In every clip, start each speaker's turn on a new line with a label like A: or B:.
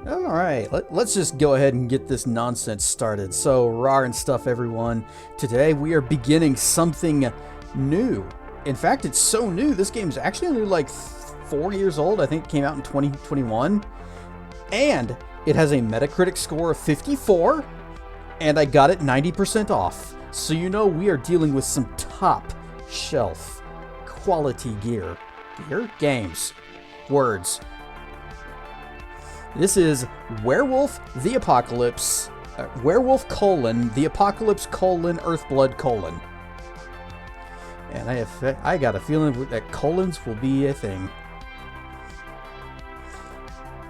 A: Alright, let's just go ahead and get this nonsense started. So, rawr and stuff, everyone. Today we are beginning something new. In fact, it's so new, this game is actually only like 4 years old. I think it came out in 2021. And it has a Metacritic score of 54, and I got it 90% off. So you know we are dealing with some top shelf quality gear. Games. Words. This is Werewolf the Apocalypse. Werewolf : The Apocalypse : Earthblood : And I got a feeling that colons will be a thing.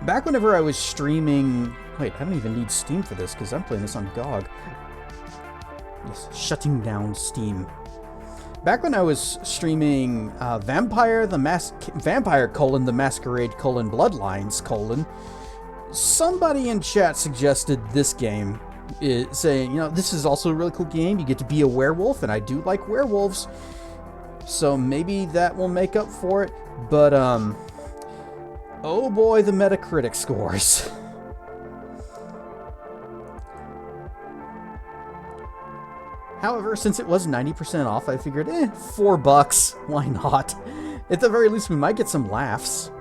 A: Back whenever I was streaming... Wait, I don't even need Steam for this because I'm playing this on GOG. Yes, shutting down Steam. Back when I was streaming Vampire the Masquerade : Bloodlines : somebody in chat suggested this game, saying, you know, this is also a really cool game. You get to be a werewolf, and I do like werewolves, so maybe that will make up for it. But oh boy, the Metacritic scores. However, since it was 90% off, I figured, $4, why not? At the very least, we might get some laughs.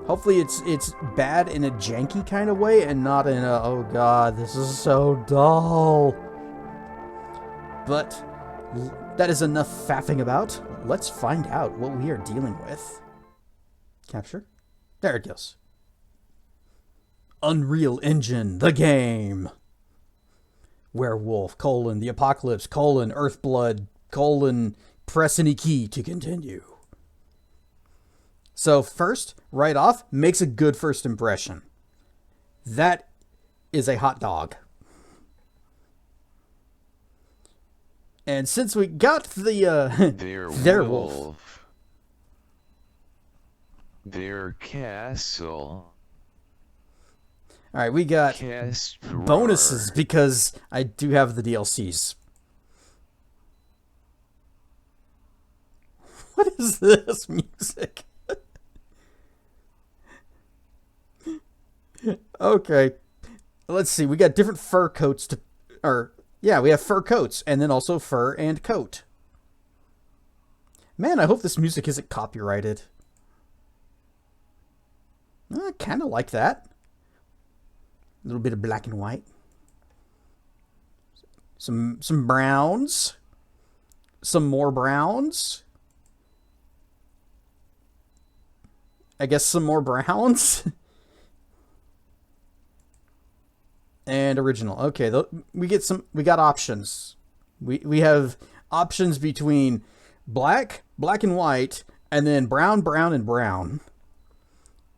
A: Hopefully it's bad in a janky kind of way and not in a, oh god, this is so dull. But that is enough faffing about. Let's find out what we are dealing with. Capture. There it goes. Unreal Engine, the game. Werewolf : The Apocalypse : Earthblood : press any key to continue. So first, right off, makes a good first impression. That is a hot dog. And since we got the
B: their wolf, their castle.
A: Alright, we got bonuses because I do have the DLCs. What is this music? Okay. Let's see. We got different fur coats to... we have fur coats and then also fur and coat. Man, I hope this music isn't copyrighted. I kind of like that. A little bit of black and white. Some browns. Some more browns. I guess some more browns. And original. Okay, we got options. We have options between black and white, and then brown, and brown.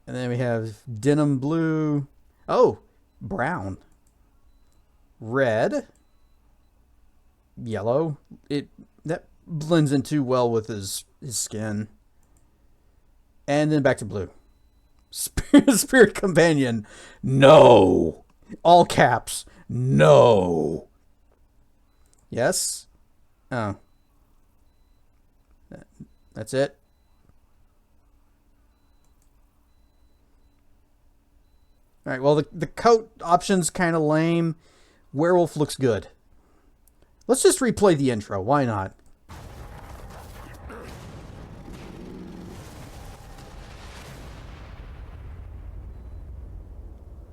A: And then we have denim blue. Oh, brown. Red. Yellow. That blends in too well with his skin. And then back to blue. Spirit companion. No. All caps. No. Yes? Oh. That's it? Alright, well, the coat option's kind of lame. Werewolf looks good. Let's just replay the intro. Why not?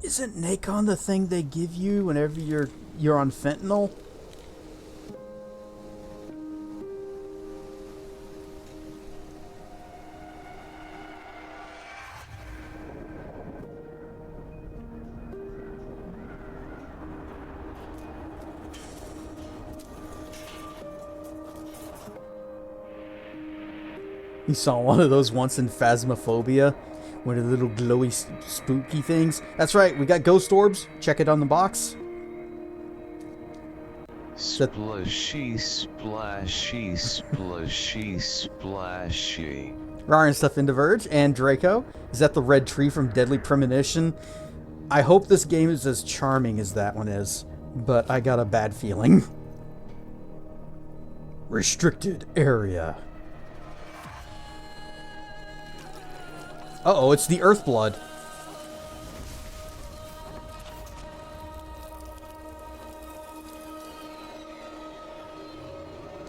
A: Isn't Nacon the thing they give you whenever you're on fentanyl? You saw one of those once in Phasmophobia. One of the little glowy, spooky things. That's right, we got ghost orbs. Check it on the box.
B: Splashy, splashy, splashy, splashy.
A: Rar and stuff into Verge. And Draco. Is that the red tree from Deadly Premonition? I hope this game is as charming as that one is. But I got a bad feeling. Restricted area. Uh-oh, it's the Earthblood.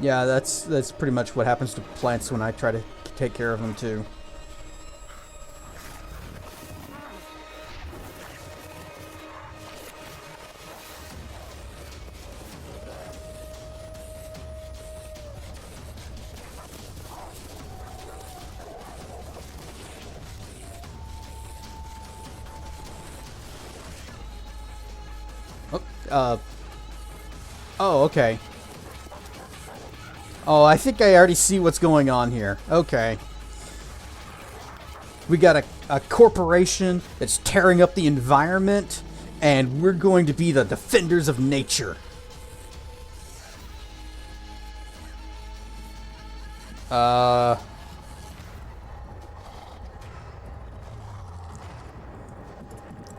A: Yeah, that's pretty much what happens to plants when I try to take care of them too. Oh, okay. Oh, I think I already see what's going on here. Okay. We got a corporation that's tearing up the environment, and we're going to be the defenders of nature.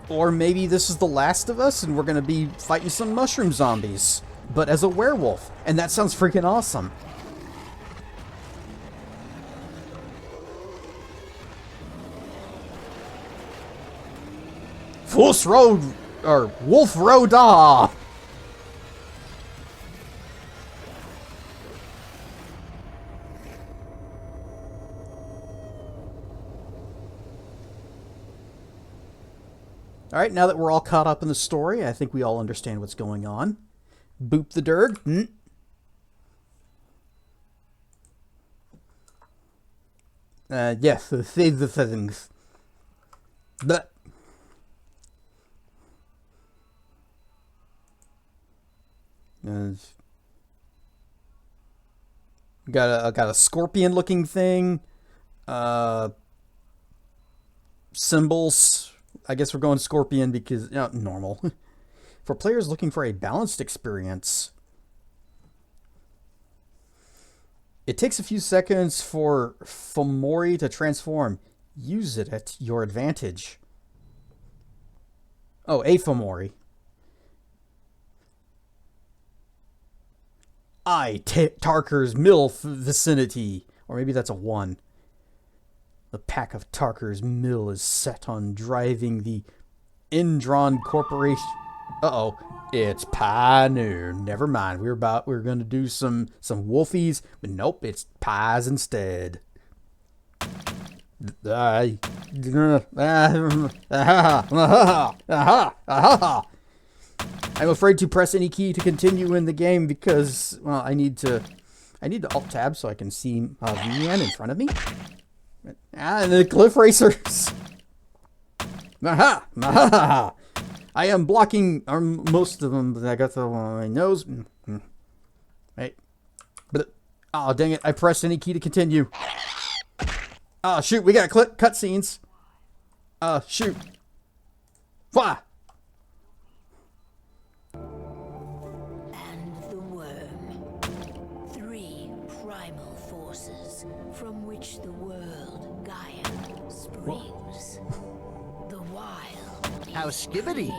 A: Or maybe this is The Last of Us, and we're going to be fighting some mushroom zombies, but as a werewolf. And that sounds freaking awesome. Fuss Road, or Wolf Road. Alright, now that we're all caught up in the story, I think we all understand what's going on. Boop the Derg. Yes, save the settings. But got a scorpion looking thing. Symbols. I guess we're going scorpion because normal. For players looking for a balanced experience, it takes a few seconds for Fomori to transform. Use it at your advantage. Oh, a Fomori. Tarker's Mill vicinity. Or maybe that's a 1. The pack of Tarker's Mill is set on driving the Endron Corporation. Uh-oh. It's pie noon. Never mind. We're going to do some wolfies, but nope, it's pies instead. I'm afraid to press any key to continue in the game because, well, I need to alt tab so I can see Vian in front of me. And the cliff racers. I am blocking most of them, but I got the one on my nose. Right. But oh dang it! I pressed any key to continue. Oh shoot! We got cutscenes. Shoot. Wah!
C: And the worm. 3 primal forces from which the world Gaia springs. The wild.
D: How skibbity!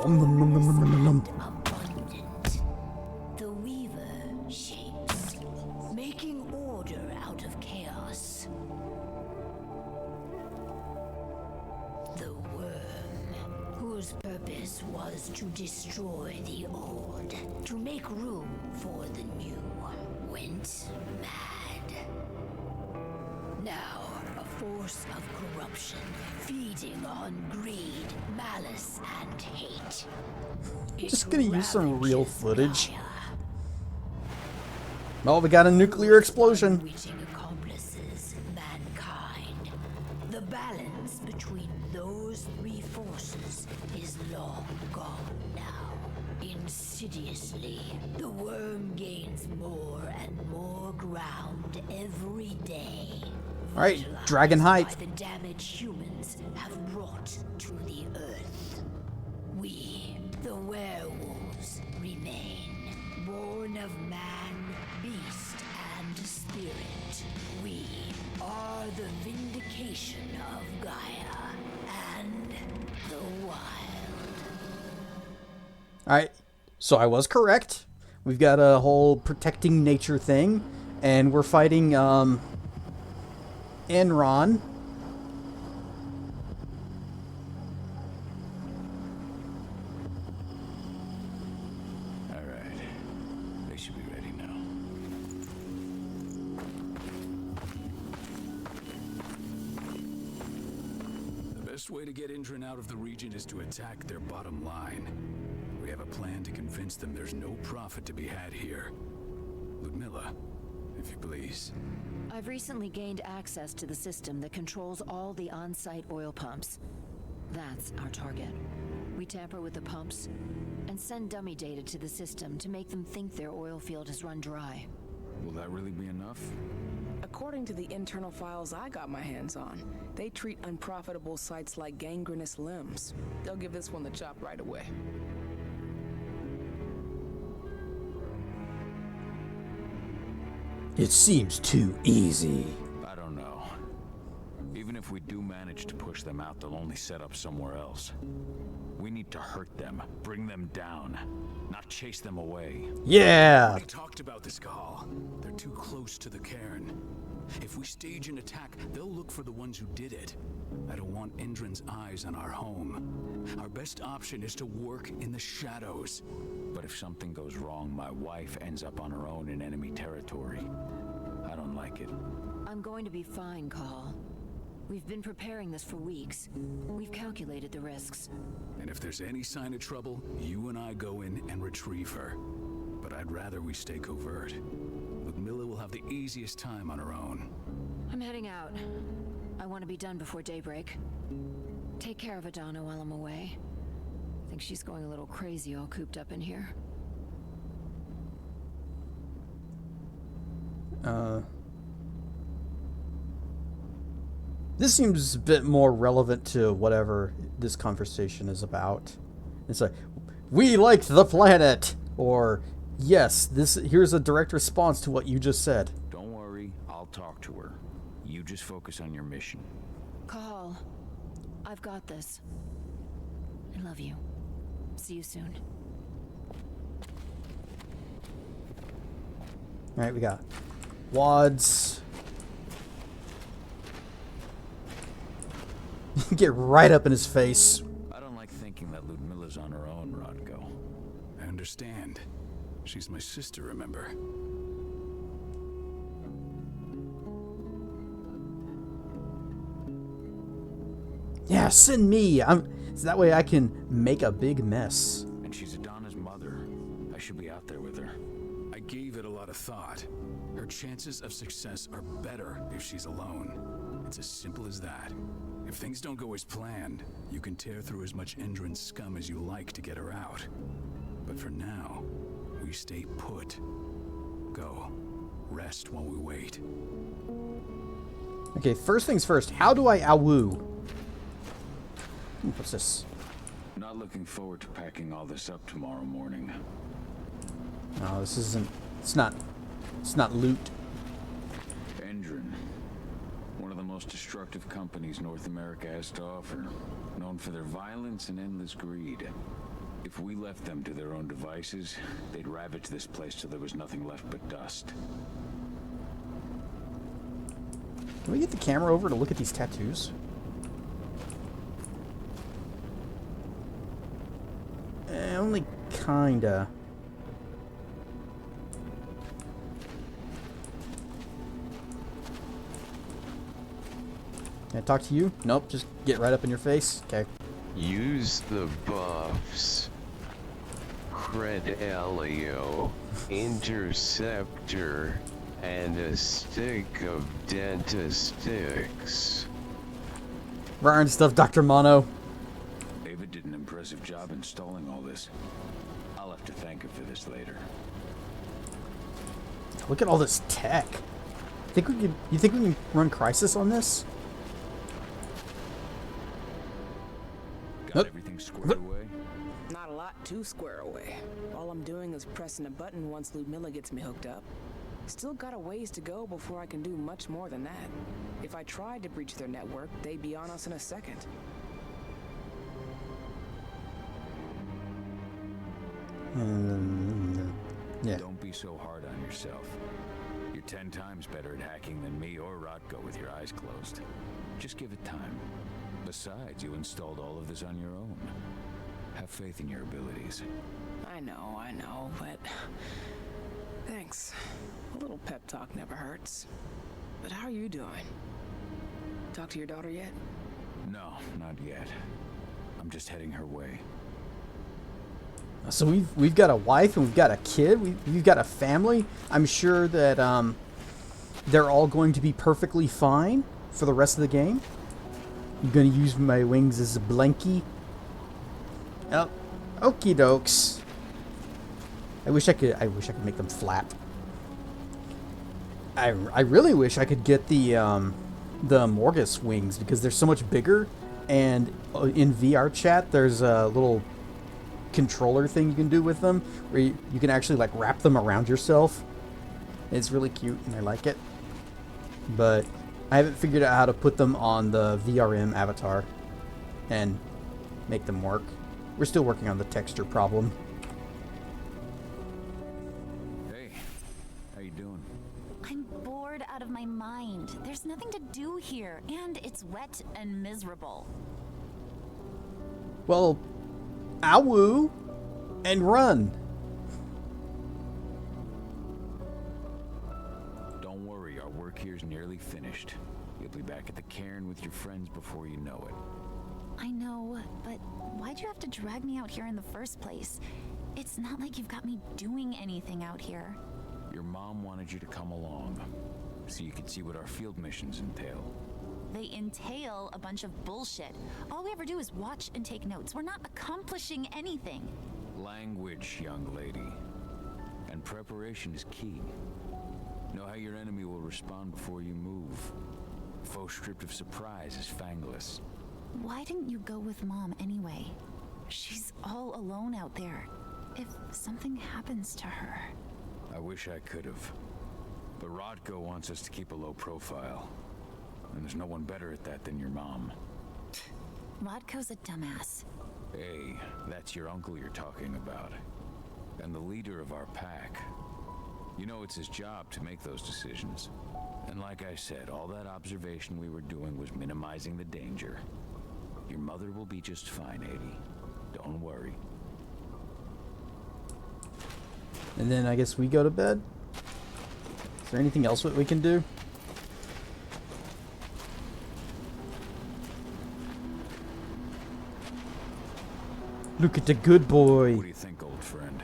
C: Abundant. The weaver shapes, making order out of chaos. The worm, whose purpose was to destroy the old, to make room for the new, went mad. Now, a force of corruption, feeding on greed, malice, and hate.
A: Just gonna use some real footage. Oh, we got a nuclear explosion.
C: Which accomplices mankind. The balance between those 3 forces is long gone now. Insidiously, the worm gains more and more ground every day.
A: All right, Dragon Height.
C: By the damage humans have brought to the earth. We, the werewolves, remain, born of man, beast, and spirit. We are the vindication of Gaia and the wild.
A: All right, so I was correct. We've got a whole protecting nature thing, and we're fighting Enron.
E: All right. They should be ready now.
D: Best way to get Indran out of the region is to attack their bottom line. We have a plan to convince them there's no profit to be had here. Ludmilla, if you please.
C: I've recently gained access to the system that controls all the on-site oil pumps. That's our target. We tamper with the pumps and send dummy data to the system to make them think their oil field has run dry.
D: Will that really be enough?
E: According to the internal files I got my hands on, they treat unprofitable sites like gangrenous limbs. They'll give this one the chop right away.
A: It seems too easy.
D: I don't know. Even if we do manage to push them out, they'll only set up somewhere else. We need to hurt them, bring them down, not chase them away.
A: Yeah!
D: We talked about this, Kahal. They're too close to the cairn. If we stage an attack, they'll look for the ones who did it. I don't want Indran's eyes on our home. Our best option is to work in the shadows. But if something goes wrong, my wife ends up on her own in enemy territory. I don't like it.
C: I'm going to be fine, Call. We've been preparing this for weeks. We've calculated the risks.
D: And if there's any sign of trouble, you and I go in and retrieve her. But I'd rather we stay covert. Ludmilla will have the easiest time on her own.
C: I'm heading out. I want to be done before daybreak. Take care of Adana while I'm away. I think she's going a little crazy all cooped up in here.
A: This seems a bit more relevant to whatever this conversation is about. It's like, we like the planet! Or, yes, here's a direct response to what you just said.
D: Don't worry, I'll talk to her. You just focus on your mission.
C: Call. I've got this. I love you. See you soon.
A: Alright, we got wads. Get right up in his face.
D: I don't like thinking that Ludmilla's on her own, Rodko. I understand. She's my sister, remember?
A: Yeah, send me. So that way I can make a big mess.
D: And she's Adana's mother. I should be out there with her. I gave it a lot of thought. Her chances of success are better if she's alone. It's as simple as that. If things don't go as planned, you can tear through as much Indran scum as you like to get her out. But for now, we stay put. Go. Rest while we wait.
A: Okay, first things first. How do I awu? What's this?
D: Not looking forward to packing all this up tomorrow morning.
A: No, this isn't. It's not loot.
D: Indran. One of the most destructive companies North America has to offer. Known for their violence and endless greed. If we left them to their own devices, they'd ravage this place till there was nothing left but dust.
A: Can we get the camera over to look at these tattoos? Only kinda. Can I talk to you? Nope, just get right up in your face. Okay.
B: Use the buffs. Credelio, Interceptor, and a stick of Dentasticks.
A: Ryan stuff, Dr. Mono.
D: David did an impressive job installing all this. I'll have to thank her for this later.
A: Look at all this tech. You think we can run Crisis on this?
D: Got everything squared away?
E: Not a lot to square away. All I'm doing is pressing a button once Ludmilla gets me hooked up. Still got a ways to go before I can do much more than that. If I tried to breach their network, they'd be on us in a second.
A: Yeah.
D: Don't be so hard on yourself. You're 10 times better at hacking than me or Rodko with your eyes closed. Just give it time. Besides, you installed all of this on your own. Have faith in your abilities.
E: I know, but... Thanks. A little pep talk never hurts. But how are you doing? Talk to your daughter yet?
D: No, not yet. I'm just heading her way.
A: So we've got a wife and we've got a kid. We've got a family. I'm sure that they're all going to be perfectly fine for the rest of the game. I'm gonna use my wings as a blankie. Oh, okie dokes. I wish I could make them flap. I really wish I could get the Morgus wings because they're so much bigger. And in VR chat, there's a little controller thing you can do with them where you can actually like wrap them around yourself. It's really cute and I like it. But I haven't figured out how to put them on the VRM avatar and make them work. We're still working on the texture problem.
D: Hey, how you doing?
F: I'm bored out of my mind. There's nothing to do here, and it's wet and miserable.
A: Well, awoo and run.
D: Don't worry, our work here's nearly finished. You'll be back at the cairn with your friends before you know it.
F: I know, but why'd you have to drag me out here in the first place? It's not like you've got me doing anything out here.
D: Your mom wanted you to come along, so you could see what our field missions entail.
F: They entail a bunch of bullshit. All we ever do is watch and take notes. We're not accomplishing anything.
D: Language, young lady. And preparation is key. Know how your enemy will respond before you move. Faux stripped of surprise is fangless.
F: Why didn't you go with Mom anyway? She's all alone out there. If something happens to her...
D: I wish I could have. But Rodko wants us to keep a low profile. And there's no one better at that than your mom.
F: Rodko's a dumbass.
D: Hey, that's your uncle you're talking about. And the leader of our pack. You know it's his job to make those decisions. And like I said, all that observation we were doing was minimizing the danger. Your mother will be just fine, 80. Don't worry.
A: And then I guess we go to bed. Is there anything else that we can do? Look at the good boy.
D: What do you think, old friend?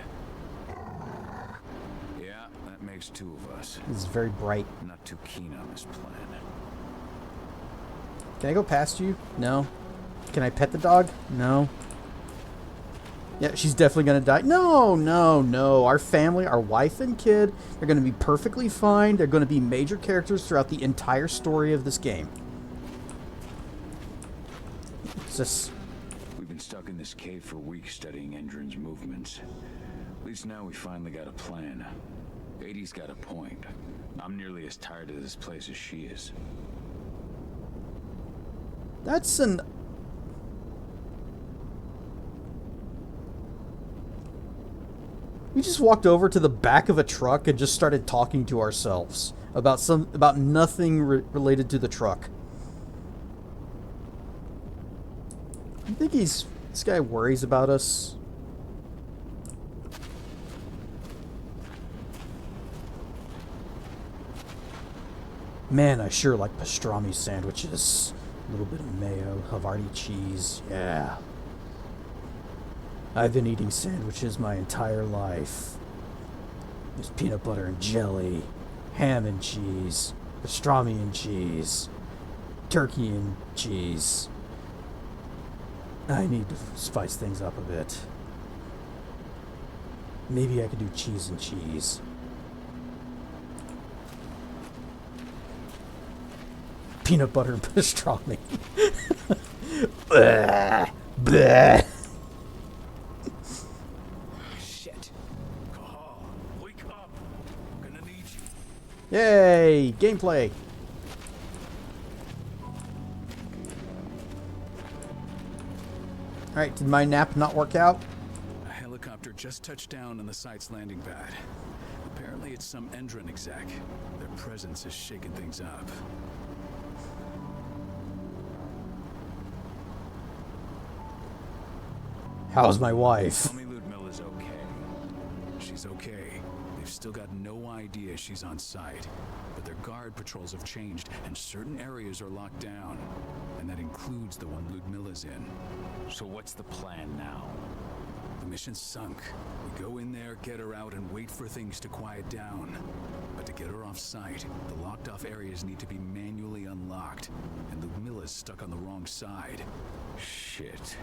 D: Yeah, that makes two of us.
A: This is very bright.
D: Not too keen on this plan.
A: Can I go past you? No. Can I pet the dog? No. Yeah, she's definitely gonna die. No, no, no. Our family, our wife and kid, they're gonna be perfectly fine. They're gonna be major characters throughout the entire story of this game. It's just...
D: We've been stuck in this cave for weeks studying Endron's movements. At least now we finally got a plan. 80's got a point. I'm nearly as tired of this place as she is.
A: That's an... We just walked over to the back of a truck and just started talking to ourselves about nothing related to the truck. You think this guy worries about us? Man, I sure like pastrami sandwiches. A little bit of mayo, Havarti cheese, yeah. I've been eating sandwiches my entire life. There's peanut butter and jelly, ham and cheese, pastrami and cheese, turkey and cheese. I need to spice things up a bit. Maybe I could do cheese and cheese. Peanut butter and pastrami. Bleh, bleh.
E: Shit.
D: Cahal, wake up! I'm gonna need you.
A: Yay! Gameplay! Alright, did my nap not work out?
D: A helicopter just touched down on the site's landing pad. Apparently it's some Endron exec. Their presence is shaking things up.
A: How's my wife?
D: Tell me Ludmilla's okay. She's okay. They've still got no idea she's on site. But their guard patrols have changed, and certain areas are locked down. And that includes the one Ludmilla's in.
G: So what's the plan now?
D: The mission's sunk. We go in there, get her out, and wait for things to quiet down. But to get her off site, the locked off areas need to be manually unlocked. And Ludmilla's stuck on the wrong side.
G: Shit.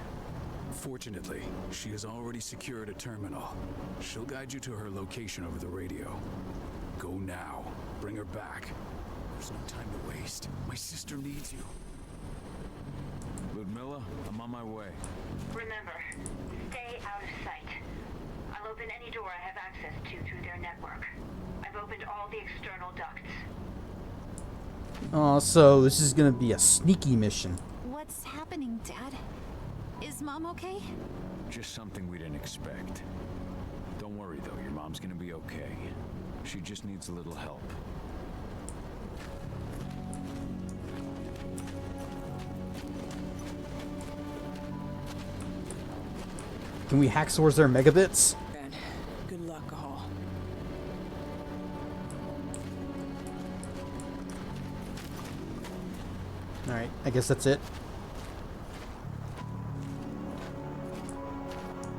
D: Fortunately, she has already secured a terminal. She'll guide you to her location over the radio. Go now. Bring her back. There's no time to waste. My sister needs you.
G: Ludmilla, I'm on my way.
H: Remember, stay out of sight. I'll open any door I have access to through their network. I've opened all the external ducts.
A: Oh, so this is gonna be a sneaky mission.
F: What's happening, Dad? Is Mom okay?
G: Just something we didn't expect. Don't worry, though. Your mom's gonna be okay. She just needs a little help.
A: Can we hack source their megabits?
E: Ben, good luck, Cahal.
A: Alright, I guess that's it.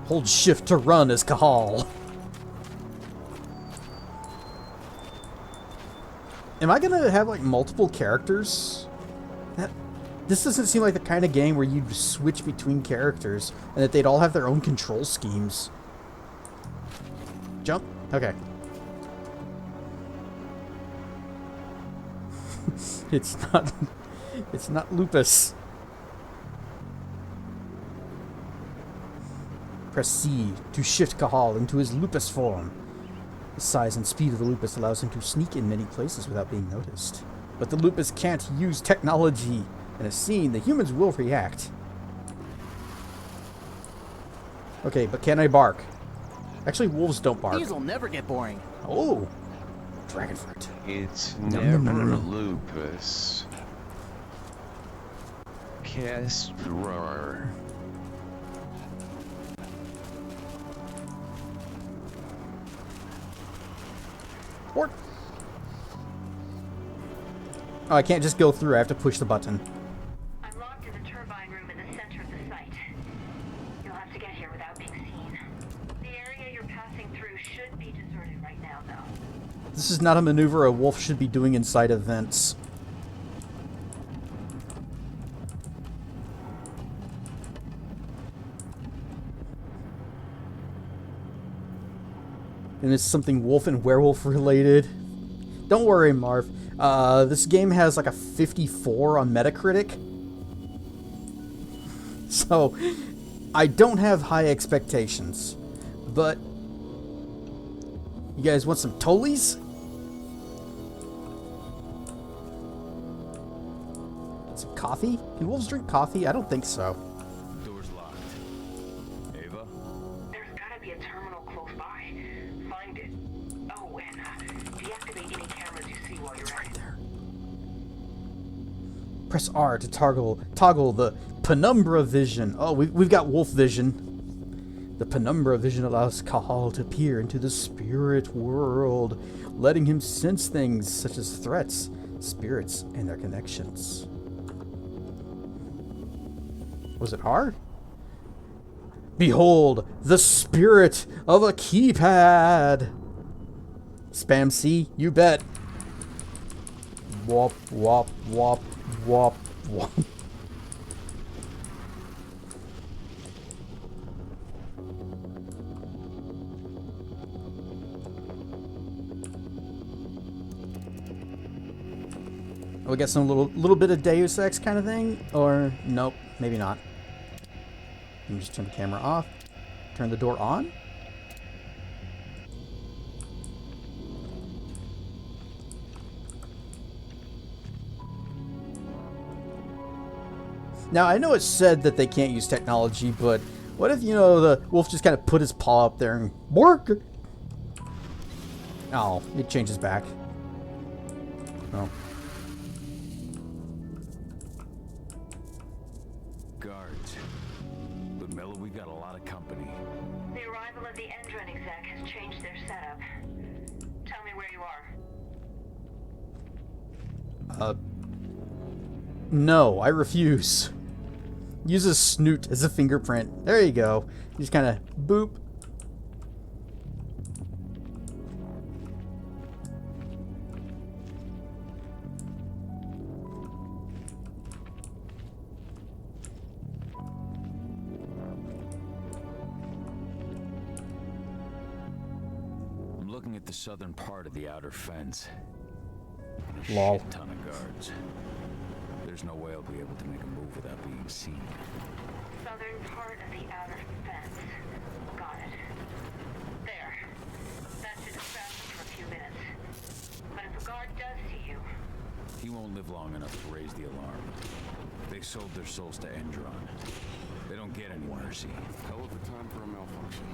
A: Hold shift to run as Cahal. Am I gonna have like multiple characters? This doesn't seem like the kind of game where you'd switch between characters and that they'd all have their own control schemes. Jump? Okay. It's not lupus. Press C to shift Cahal into his lupus form. The size and speed of the lupus allows him to sneak in many places without being noticed. But the lupus can't use technology, and as seen, the humans will react. Okay, but can I bark? Actually, wolves don't bark.
I: These will never get boring.
A: Oh! Dragon fruit.
B: It's
A: Nom, nom,
B: never
A: nom, nom.
B: lupus. Castrar.
A: Or oh, I can't just go through. I have to push the button.
H: I'm locked in the turbine room in the center of the site. You'll have to get here without being seen. The area you're passing through should be deserted right now, though.
A: This is not a maneuver a wolf should be doing inside of vents. And it's something wolf and werewolf related. Don't worry, Marv. This game has like a 54 on Metacritic. So, I don't have high expectations. But, you guys want some Tollies? Some coffee? Can wolves drink coffee? I don't think so.
G: Door's locked. Ava?
H: There's gotta be a terminal close by. Find it. Oh, and deactivate any cameras you see while you're at it.
A: Press R to toggle the penumbra vision. Oh, we've got wolf vision. The penumbra vision allows Cahal to peer into the spirit world, letting him sense things such as threats, spirits, and their connections. Was it R? Behold, the spirit of a keypad. Spam C, you bet. Wop, wop, wop, wop, wop. We got some little bit of Deus Ex kind of thing, or nope, maybe not. Let me just turn the camera off. Turn the door on. Now, I know it said that they can't use technology, but what if, you know, the wolf just kind of put his paw up there and bork? Oh, it changes back. Oh.
G: Guards. Ludmilla, we've got a lot of company.
H: The arrival of the Endron exec has changed their setup. me where you are.
A: No, I refuse. Use a snoot as a fingerprint. There you go. You just kind of boop.
G: I'm looking at the southern part of the outer fence. And a
A: Lol.
G: shit ton of guards. There's no way I'll be able to make a move without being seen.
H: Southern part of the outer fence. Got it. There. That should distract him for a few minutes. But if a guard does see you,
G: He won't live long enough to raise the alarm. They sold their souls to Endron. They don't get any mercy.
B: Hell of a time for a malfunction.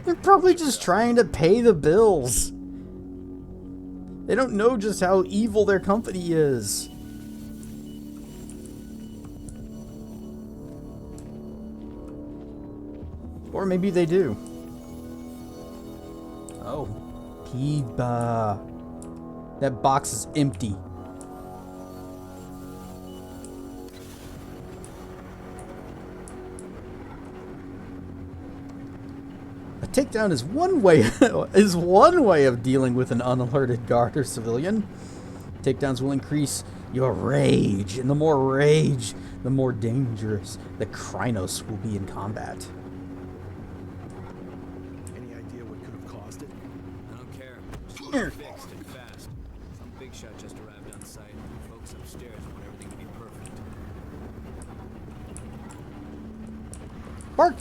A: They're probably just trying to pay the bills. They don't know just how evil their company is. Or maybe they do. Oh. Kiba. That box is empty. A takedown is one way of dealing with an unalerted guard or civilian. Takedowns will increase your rage, and the more rage, the more dangerous the Krynos will be in combat.
I: Any idea what could have caused it?
J: I don't care. Just get it fixed and fast. Some big shot just arrived on site. Folks upstairs want everything to be perfect.
A: Bark!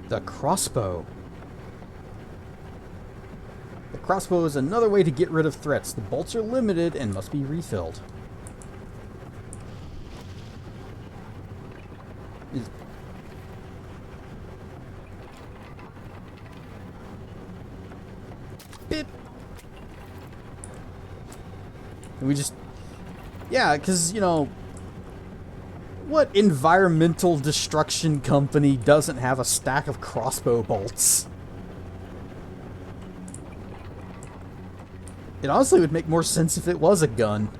A: The crossbow. The crossbow is another way to get rid of threats. The bolts are limited and must be refilled. Bip. And we just... Yeah, because, you know... What environmental destruction company doesn't have a stack of crossbow bolts? It honestly would make more sense if it was a gun.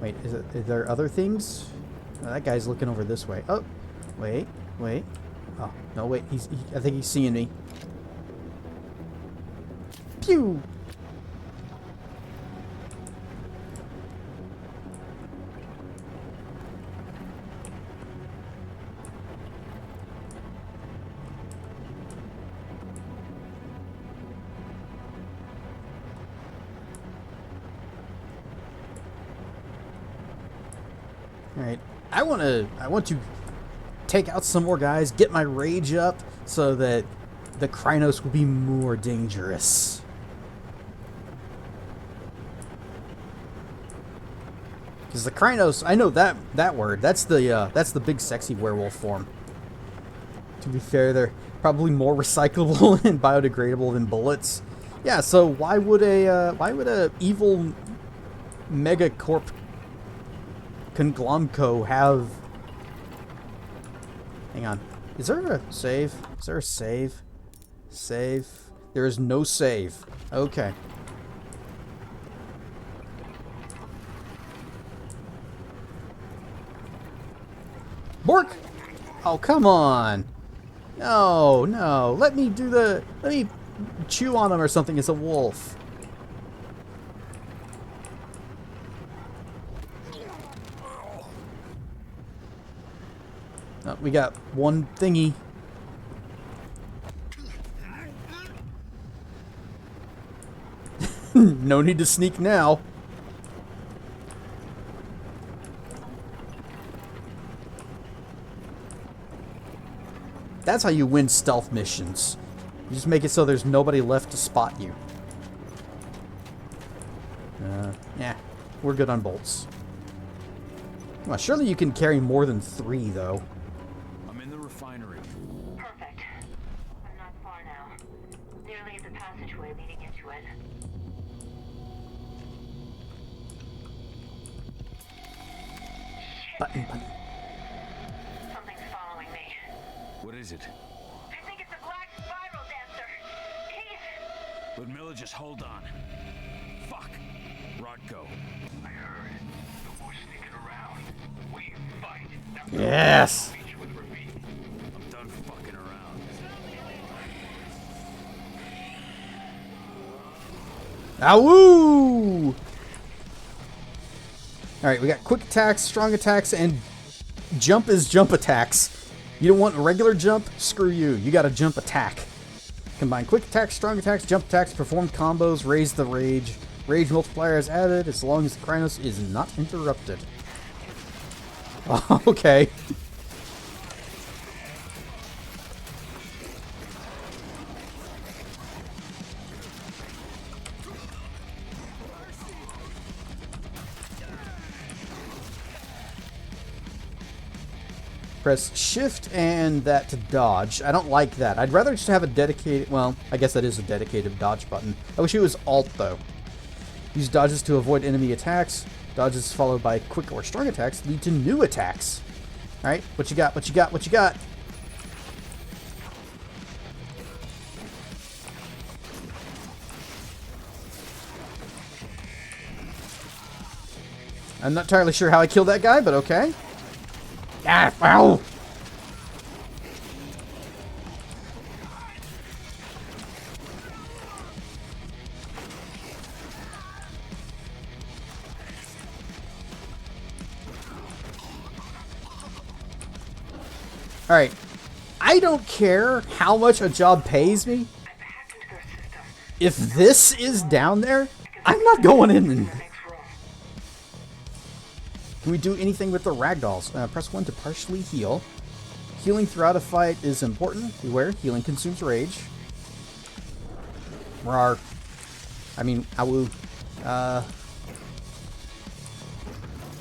A: Wait, are there other things? Oh, that guy's looking over this way. Oh, wait. Oh, no, wait. I think he's seeing me. Pew! Alright, I want to take out some more guys, get my rage up, so that the Krynos will be more dangerous. Because the Krynos, I know that word. That's the big sexy werewolf form. To be fair, they're probably more recyclable and biodegradable than bullets. Yeah, so why would a evil megacorp Conglomco have... Hang on. Is there a save? Is there a save? Save. There is no save. Okay. Bork! Oh, come on. No, no. Let me chew on him or something as a wolf. Oh, we got one thingy. No need to sneak now. That's how you win stealth missions. You just make it so there's nobody left to spot you. Yeah, we're good on bolts. Well, surely you can carry more than 3, though.
G: I'm in the refinery.
A: Button.
H: Something's following me.
G: What is it?
H: I think it's a black spiral dancer. He's...
G: Ludmilla, just hold on. Fuck. Rodko.
B: I heard. The bush sneaking around. We fight. Now
A: Yes.
B: meet you with Ravine.
G: I'm done fucking around.
A: Awoo! Alright, we got quick attacks, strong attacks, and jump is jump attacks. You don't want a regular jump? Screw you. You got a jump attack. Combine quick attacks, strong attacks, jump attacks, perform combos, raise the rage. Rage multiplier is added as long as the Krynos is not interrupted. Okay. Press shift and that to dodge. I don't like that. I'd rather just have a dedicated, well, I guess that is a dedicated dodge button. I wish it was alt though. Use dodges to avoid enemy attacks. Dodges followed by quick or strong attacks lead to new attacks. Alright, what you got, what you got, what you got? I'm not entirely sure how I killed that guy, but okay. Ah, ow! Alright. I don't care how much a job pays me. If this is down there, I'm not going in. Can we do anything with the ragdolls? Press 1 to partially heal. Healing throughout a fight is important. Beware, healing consumes rage. Rawr. I mean, awoo.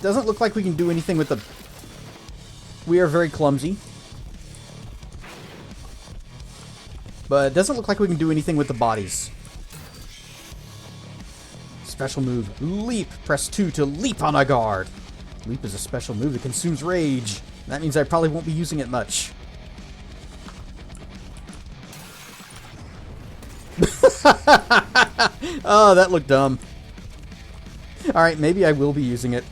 A: Doesn't look like we can do anything with the... We are very clumsy. But it doesn't look like we can do anything with the bodies. Special move, leap. Press 2 to leap on a guard. Leap is a special move that consumes rage. That means I probably won't be using it much. Oh, that looked dumb. Alright, maybe I will be using it.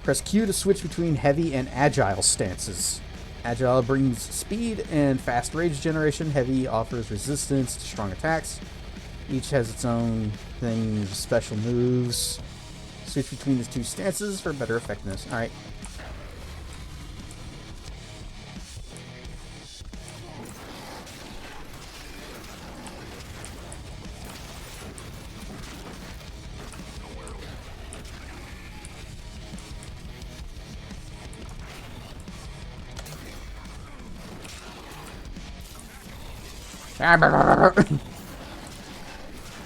A: Press Q to switch between heavy and agile stances. Agile brings speed and fast rage generation. Heavy offers resistance to strong attacks. Each has its own thing, special moves. Switch between the two stances for better effectiveness. Alright.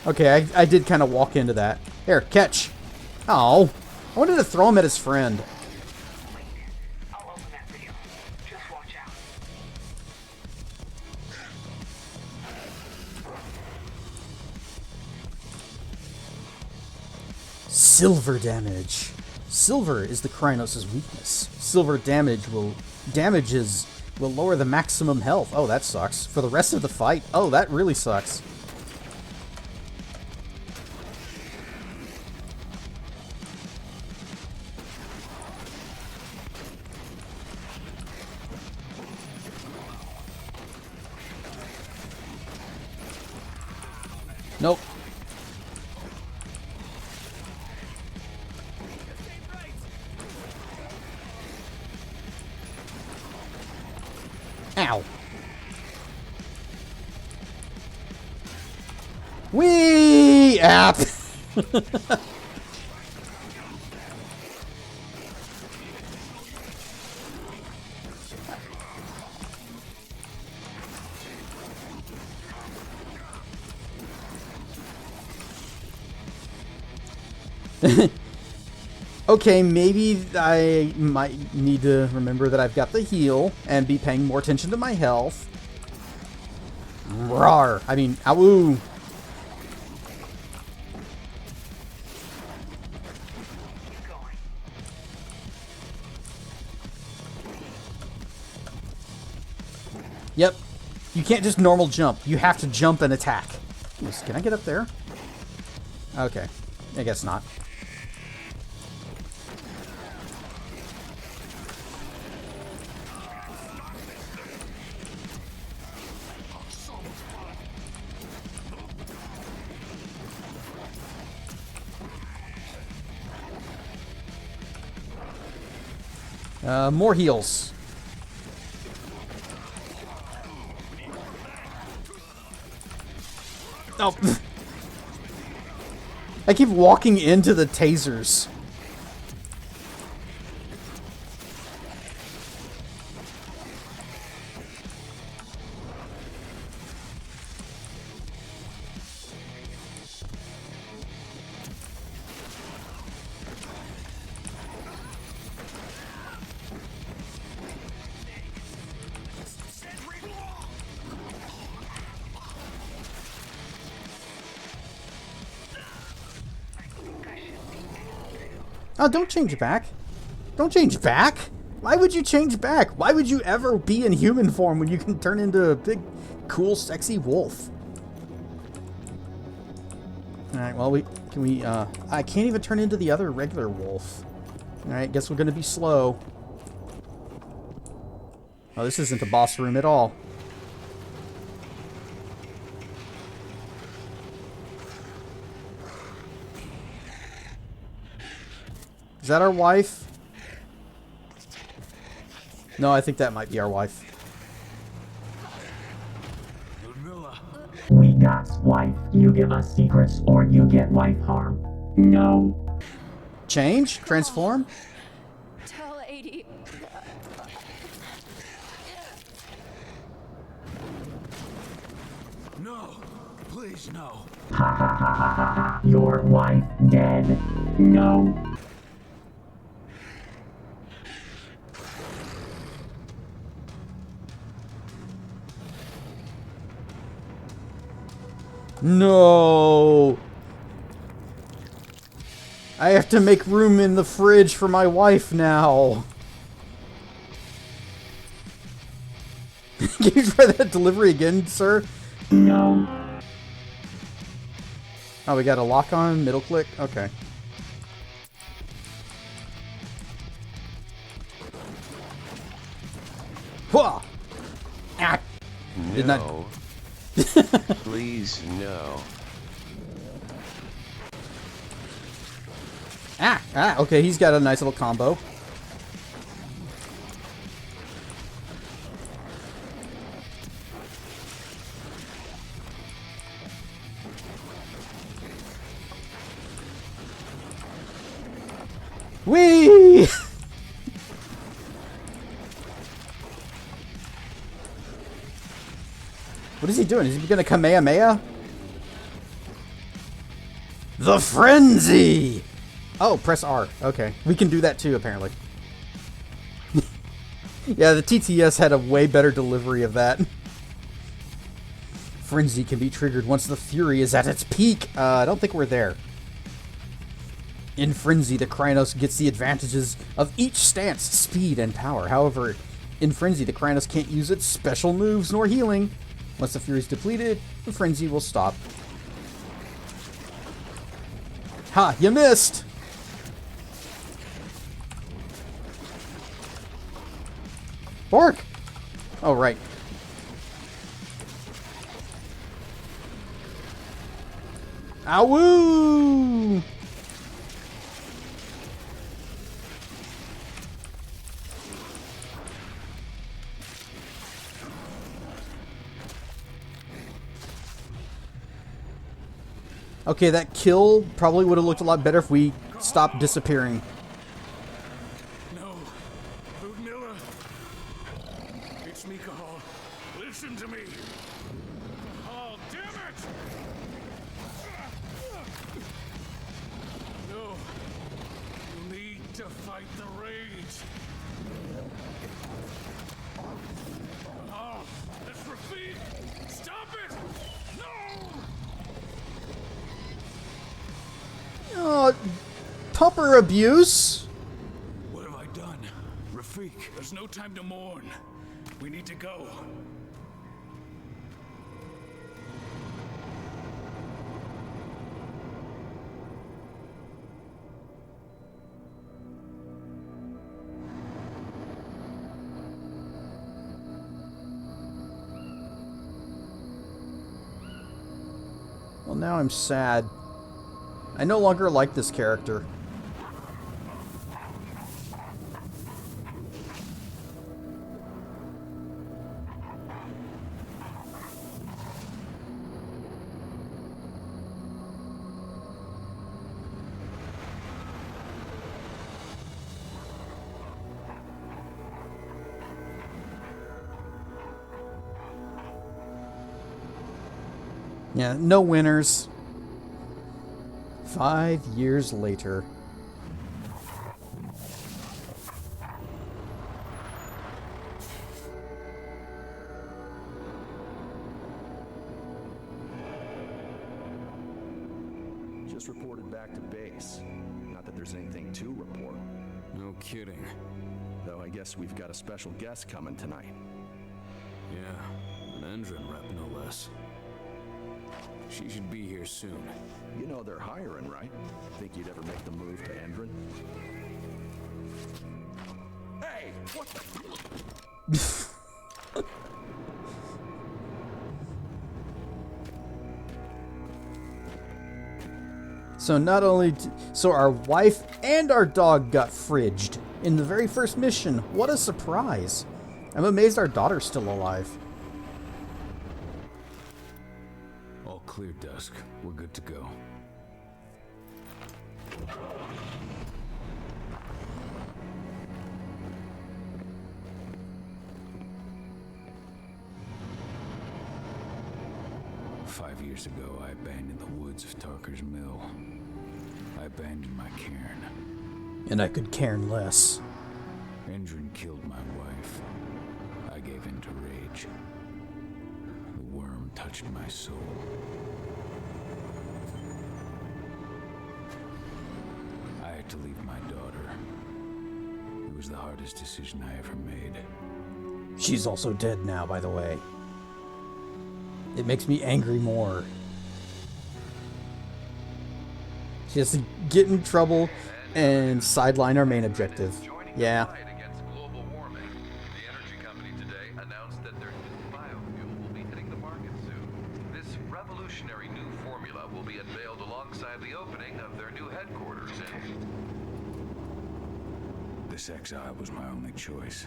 A: Okay, I did kind of walk into that. Here, catch. Oh, I wanted to throw him at his friend.
H: I'll open that for you. Just watch out.
A: Silver damage. Silver is the Krynos' weakness. Silver damages will lower the maximum health. Oh, that sucks. For the rest of the fight. Oh, that really sucks. Nope. Ow. Whee! App. Okay, maybe I might need to remember that I've got the heal and be paying more attention to my health. Rawr. I mean, awoo.
H: Keep going.
A: You can't just normal jump. You have to jump and attack. Can I get up there? Okay. I guess not. More heals. Oh. I keep walking into the tasers. Oh, don't change back. Don't change back. Why would you change back? Why would you ever be in human form when you can turn into a big, cool, sexy wolf? Alright, well, I can't even turn into the other regular wolf. Alright, guess we're gonna be slow. Oh, this isn't the boss room at all. Is that our wife? No, I think that might be our wife.
K: We got wife. You give us secrets or you get wife harm. No.
A: Change? Transform?
C: Tell 80.
D: No, please, no.
K: Ha ha ha ha ha ha. Your wife dead. No.
A: No. I have to make room in the fridge for my wife now. Can you try that delivery again, sir?
K: No.
A: Oh, we got a lock on, middle click? Okay. Whoa! Ah! Did not...
L: No. Please, no.
A: Okay, he's got a nice little combo. Whee! What is he doing? Is he gonna Kamehameha? The Frenzy! Oh, press R. Okay. We can do that too, apparently. Yeah, the TTS had a way better delivery of that. Frenzy can be triggered once the fury is at its peak. I don't think we're there. In Frenzy, the Krynos gets the advantages of each stance, speed, and power. However, in Frenzy, the Krynos can't use its special moves nor healing. Once the fury is depleted, the Frenzy will stop. Ha! You missed! Bork! Oh, right. Awoo! Okay, that kill probably would have looked a lot better if we stopped disappearing.
D: No. Ludmilla. It's me, Cahal. Listen to me. Oh, damn it! No. You need to fight the rage. Oh, that's Rafik! Stop it! No!
A: Oh, pupper abuse?
D: What have I done? Rafik, there's no time to mourn. We need to go.
A: now I'm sad. I no longer like this character. Yeah, no winners. 5 years later.
I: Just reported back to base. Not that there's anything to report.
D: No kidding.
I: Though I guess we've got a special guest coming tonight.
D: Yeah, an Endron rep no less. She should be here soon.
I: You know they're hiring, right? Think you'd ever make the move to Endron? Hey, what the...
A: So not only... So our wife and our dog got fridged in the very first mission. What a surprise. I'm amazed our daughter's still alive.
D: All clear, Dusk. We're good to go. Five years ago, I abandoned the woods of Tarker's Mill. I abandoned my cairn.
A: And I could cairn less.
D: Endron killed my wife. I gave in to rage. The worm touched my soul. I had to leave my daughter. It was the hardest decision I ever made.
A: She's also dead now, by the way. It makes me angry more. She has to get in trouble and sideline our main objective. Yeah.
M: Against global warming. The energy company today announced that their new biofuel will be hitting the market soon. This revolutionary new formula will be unveiled alongside the opening of their new headquarters in...
D: This exile was my only choice.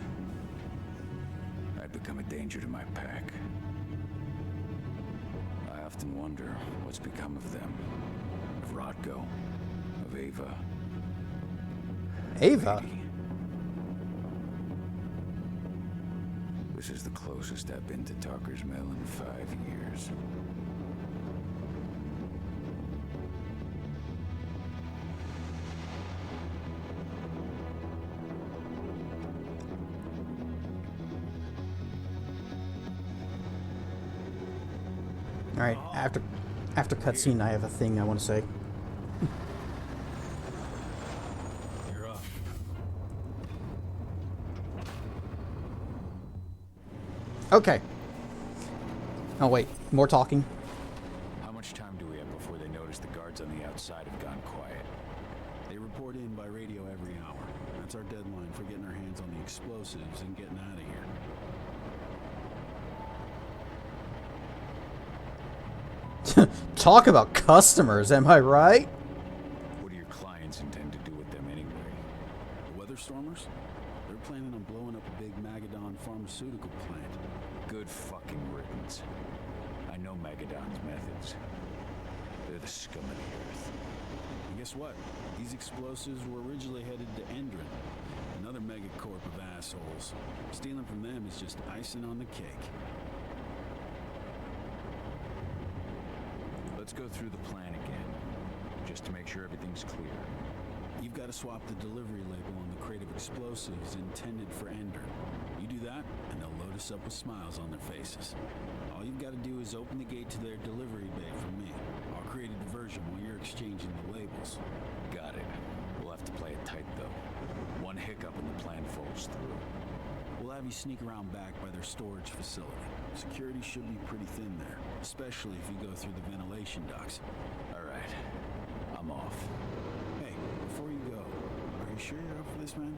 D: I'd become a danger to my pack. I often wonder what's become of them. Of Rodko. Of Ava.
A: Ava?
D: Lady. This is the closest I've been to Tarker's Mill in 5 years.
A: Alright, after cutscene, I have a thing I want to say.
D: You're up.
A: Okay. Oh wait, more talking.
D: How much time do we have before they notice the guards on the outside have gone quiet?
I: They report in by radio every hour. That's our deadline for getting our hands on the explosives and getting out of here.
A: Talk about customers, am I right?
D: What do your clients intend to do with them anyway?
I: The Weatherstormers? They're planning on blowing up a big Magadon pharmaceutical plant.
D: Good fucking riddance. I know Magadon's methods. They're the scum of the earth.
I: And guess what? These explosives were originally headed to Endron, another megacorp of assholes. Stealing from them is just icing on the cake.
D: Let's go through the plan again, just to make sure everything's clear.
I: You've got to swap the delivery label on the crate of explosives intended for Endron. You do that, and they'll load us up with smiles on their faces. All you've got to do is open the gate to their delivery bay for me. I'll create a diversion while you're exchanging the labels.
D: Got it. We'll have to play it tight, though. One hiccup and the plan falls through.
I: We'll have you sneak around back by their storage facility. Security should be pretty thin there, especially if you go through the ventilation ducts.
D: All right. I'm off.
I: Hey, before you go, are you sure you're up for this, man?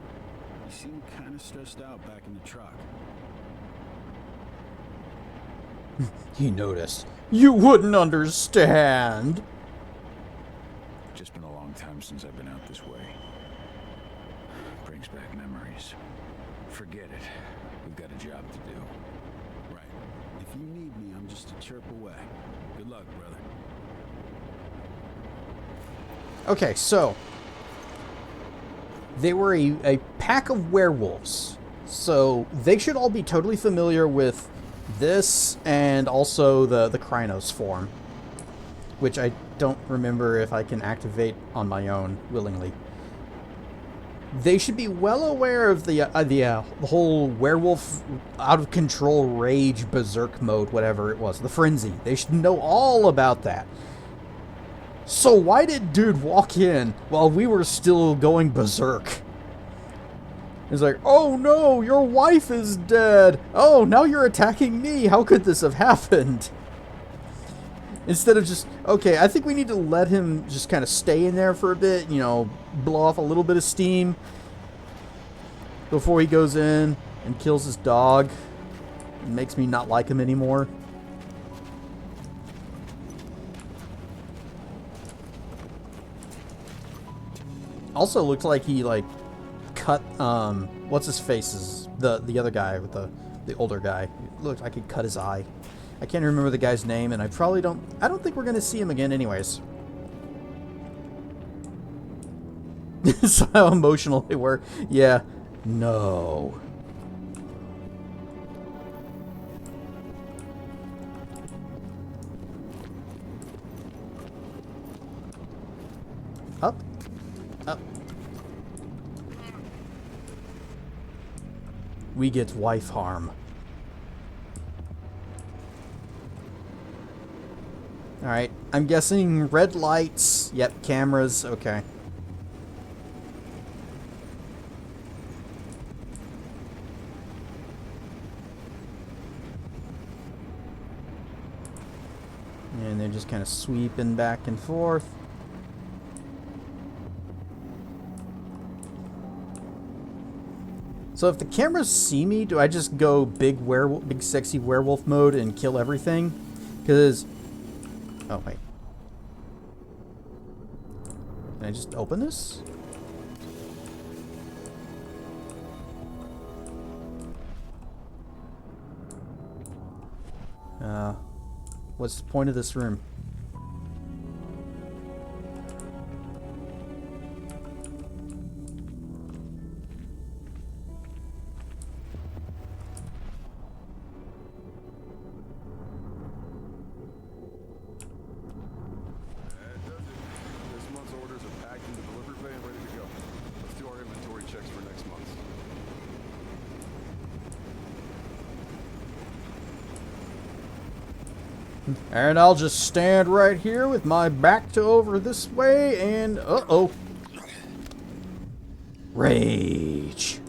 I: You seem kind of stressed out back in the truck.
A: He noticed. You wouldn't understand.
G: Just been a long time since I've been out this way. Brings back memories. Forget it. We've got a job to do.
I: Right. If you need me, I'm just a chirp away. Good luck, brother.
A: Okay, so they were a pack of werewolves. So they should all be totally familiar with this and also the Krynos form, which I don't remember if I can activate on my own willingly. They should be well aware of the whole werewolf out of control rage berserk mode, whatever it was, the frenzy. They should know all about that. So why did dude walk in while we were still going berserk? He's like, oh no, your wife is dead. Oh, now you're attacking me. How could this have happened? Instead of just, okay, I think we need to let him just kind of stay in there for a bit, you know, blow off a little bit of steam before he goes in and kills his dog. It makes me not like him anymore. Also looks like he, like, cut, what's his face is the other guy with the older guy. It looked like he cut his eye. I can't remember the guy's name, and I don't think we're gonna see him again anyways. So how emotional they were. Yeah. No. Up. Up. We get wife harm. Alright, I'm guessing red lights. Yep, cameras. Okay. And they're just kind of sweeping back and forth. So if the cameras see me, do I just go big sexy werewolf mode and kill everything? Because... Oh, wait. Can I just open this? What's the point of this room? And I'll just stand right here with my back to over this way and... Uh-oh. Rage.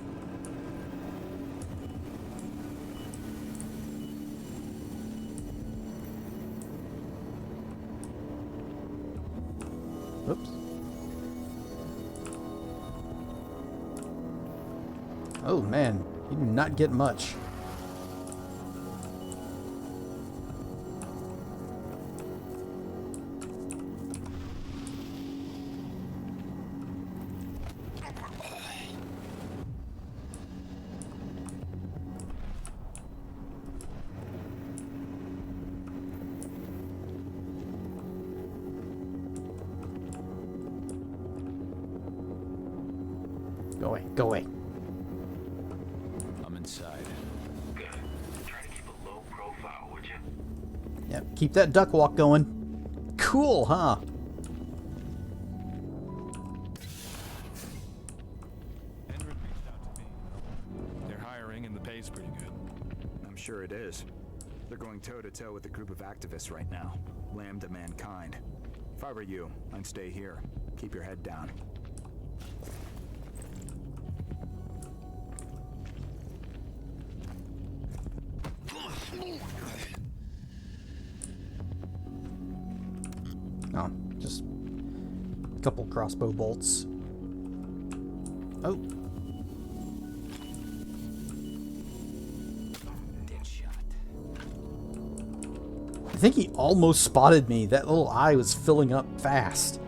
A: Oops. Oh, man. You do not get much. Go away. Go away.
G: I'm inside.
B: Good. Try to keep a low profile, would you?
A: Yep. Keep that duck walk going. Cool, huh?
N: Hendrik reached out to me. They're hiring and the pay's pretty good.
J: I'm sure it is. They're going toe-to-toe with a group of activists right now. Lambda mankind. If I were you, I'd stay here. Keep your head down.
A: Oh, just a couple crossbow bolts. Oh.
J: Dead shot.
A: I think he almost spotted me. That little eye was filling up fast.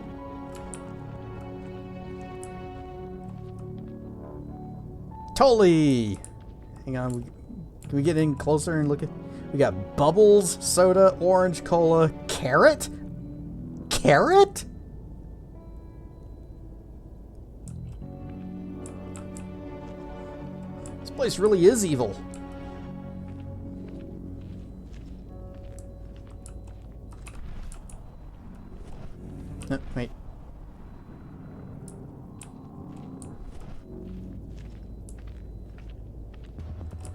A: Tully! Hang on. Can we get in closer and look at... We got bubbles, soda, orange, cola, carrot? Carrot? This place really is evil. No, wait.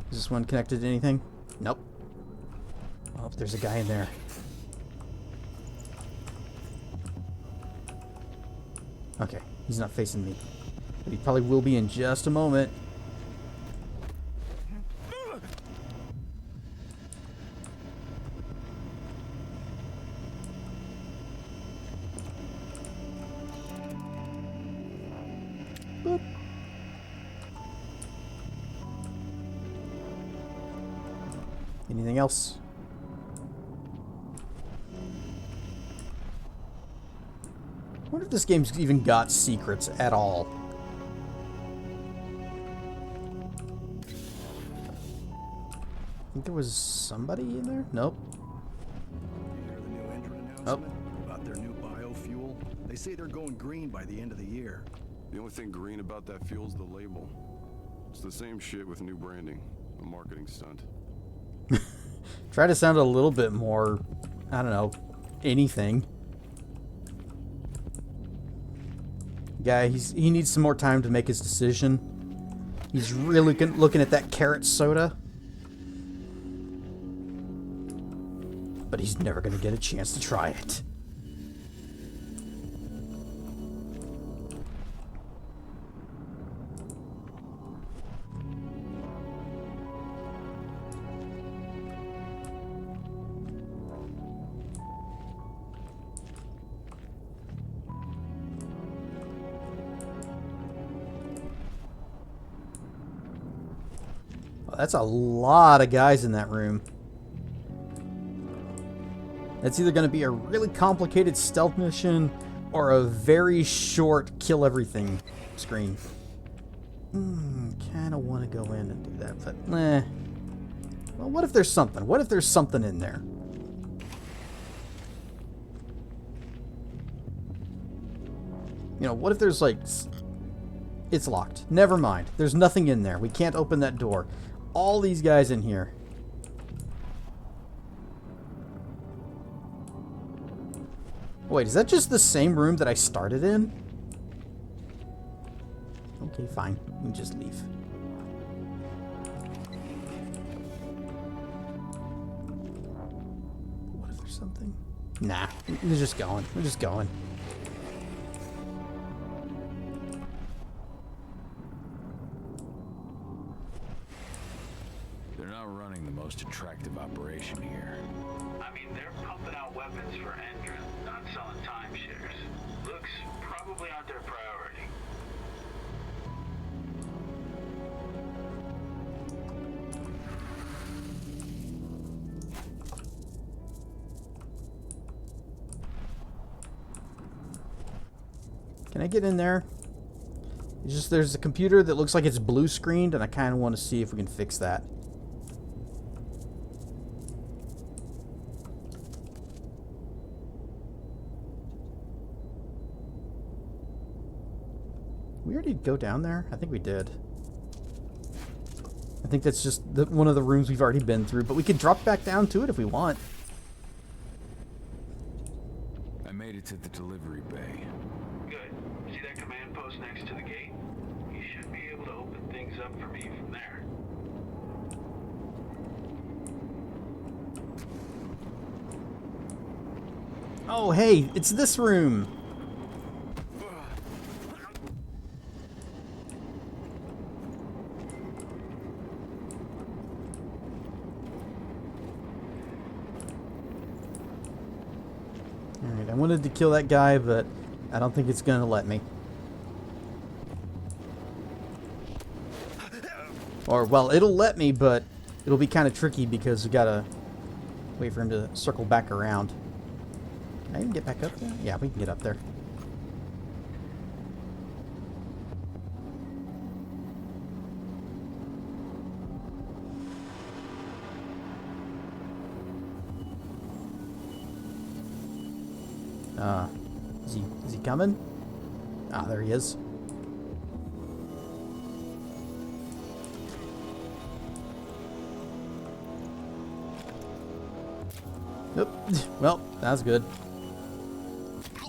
A: Is this one connected to anything? Nope. Oh, there's a guy in there. Okay, he's not facing me. But he probably will be in just a moment. Boop. Anything else? I wonder if this game's even got secrets at all. I think there was somebody in there? Nope.
O: You hear the new entrant announcement about their new biofuel? They say they're going green by the end of the year.
P: The only thing green about that fuel's the label. It's the same shit with new branding. A marketing stunt.
A: Try to sound a little bit more, I don't know, anything. Guy, he needs some more time to make his decision. He's really looking at that carrot soda. But he's never going to get a chance to try it. That's a lot of guys in that room. That's either going to be a really complicated stealth mission or a very short kill everything screen. Kind of want to go in and do that, but nah. Well, what if there's something? What if there's something in there? You know, what if there's like... It's locked. Never mind. There's nothing in there. We can't open that door. All these guys in here. Wait, is that just the same room that I started in? Okay, fine. We can just leave. What if there's something? Nah, we're just going. We're just going.
G: Most attractive operation here.
B: I mean, they're pumping out weapons for Endra, not selling timeshares. Looks probably not their priority.
A: Can I get in there? It's just there's a computer that looks like it's blue screened, and I kind of want to see if we can fix that. We already go down there? I think we did. I think that's just one of the rooms we've already been through, but we can drop back down to it if we want.
G: I made it to the delivery bay.
B: Good. See that command post next to the gate? You should be able to open things up for me from there.
A: Oh, hey, it's this room. Alright, I wanted to kill that guy, but I don't think it's going to let me. Or, well, it'll let me, but it'll be kind of tricky because we gotta Wait for him to circle back around. Can I even get back up there? Yeah, we can get up there. Is he coming? Ah, there he is. Nope. Well, that's good.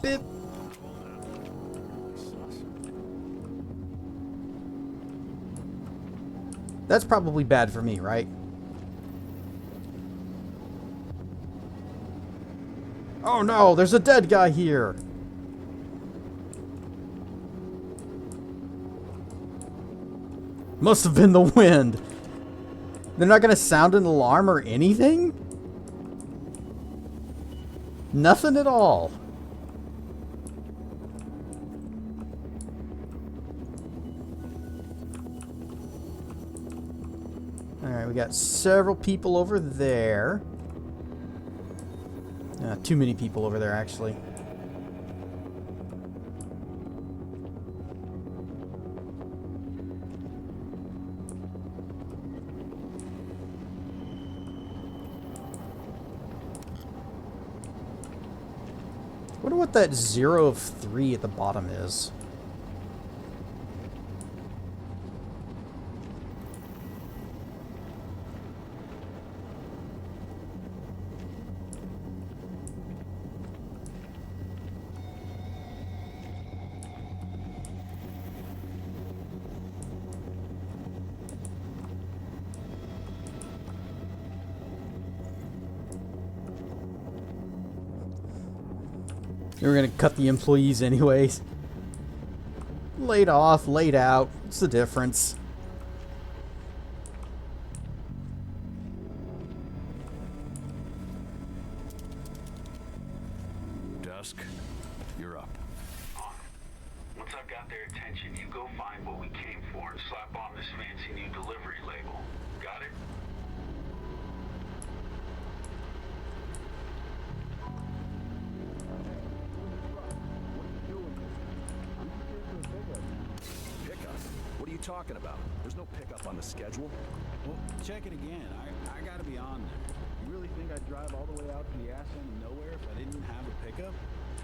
A: Beep. That's probably bad for me, right? Oh no, there's a dead guy here. Must have been the wind. They're not gonna sound an alarm or anything? Nothing at all. Alright, we got several people over there. Too many people over there, actually. Wonder what that 0 of 3 at the bottom is. We're gonna cut the employees anyways. Laid off, laid out. What's the difference?
D: Dusk, you're up.
B: Once I've got their attention, you go find what we came for and slap on this fancy new delivery label. Got it?
O: What are you talking about? There's no pickup on the schedule.
I: Well, check it again. I gotta be on there. You really think I'd drive all the way out to the ass end of nowhere if I didn't have a pickup?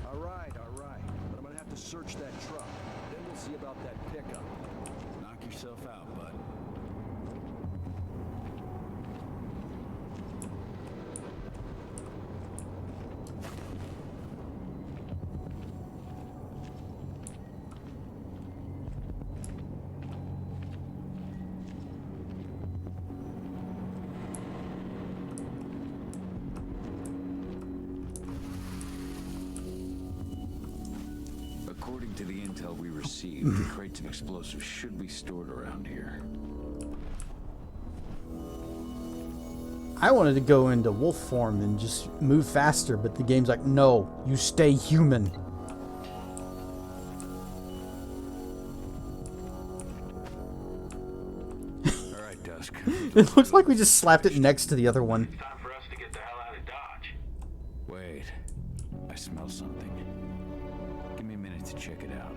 O: All right. But I'm gonna have to search that truck. Then we'll see about that pickup.
I: Knock yourself out, bud.
G: According to the intel we received, the crates of explosives should be stored around here.
A: I wanted to go into wolf form and just move faster, but the game's like, no, you stay human.
D: All right, Dusk.
A: It looks like we just slapped it next to the other one.
B: Time for us to get the hell out of Dodge.
D: Wait, I smell something. Give me a minute to check it out.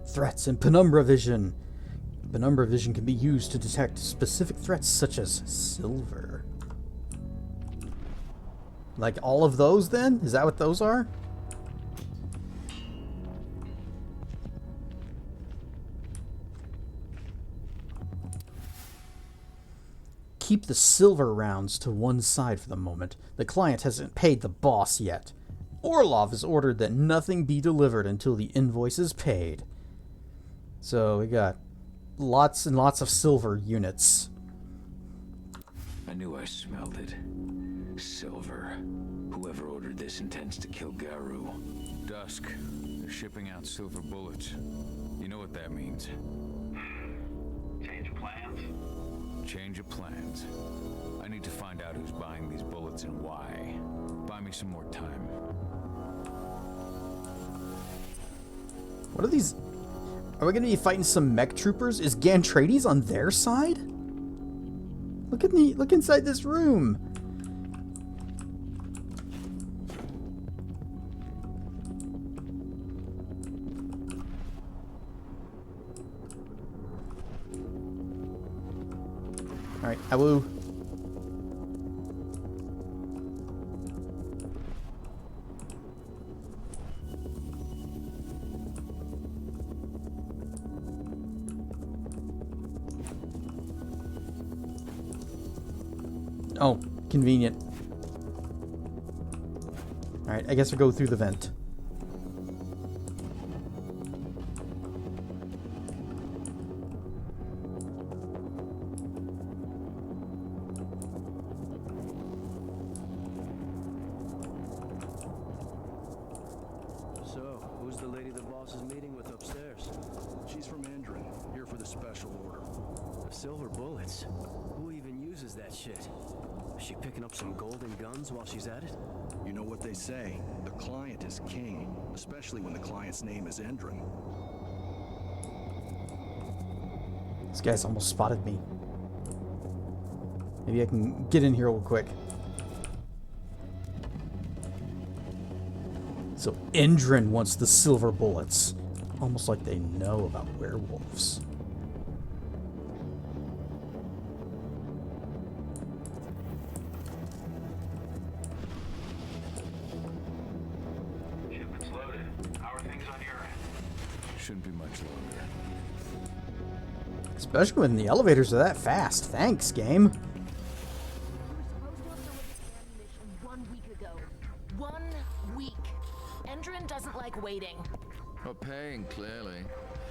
A: Threats and penumbra vision. Penumbra vision can be used to detect specific threats such as silver. Like all of those then? Is that what those are? Keep the silver rounds to one side for the moment. The client hasn't paid the boss yet. Orlov has ordered that nothing be delivered until the invoice is paid. So we got lots and lots of silver units.
G: I knew I smelled it. Silver. Whoever ordered this intends to kill Garu.
D: Dusk, they're shipping out silver bullets. You know what that means.
B: Change of plans?
D: Change of plans. I need to find out who's buying these bullets and why. Buy me some more time.
A: What are these? Are we going to be fighting some mech troopers? Is Gantrades on their side? Look inside this room. All right, Awu. Oh, convenient. Alright, I guess I'll go through the vent.
Q: So, who's the lady the boss is meeting with upstairs?
O: She's from Endron, here for the special order.
Q: The silver bullets? Who even uses that shit? Is she picking up some golden guns while she's at it?
O: You know what they say, the client is king, especially when the client's name is Endron.
A: This guy's almost spotted me. Maybe I can get in here real quick. So Endron wants the silver bullets. Almost like they know about werewolves.
B: Shipment's loaded. How are things on your end?
D: Shouldn't be much longer.
A: Especially when the elevators are that fast. Thanks, game.
R: 1 week ago. 1 week. Endron doesn't like waiting.
M: Well, paying, clearly.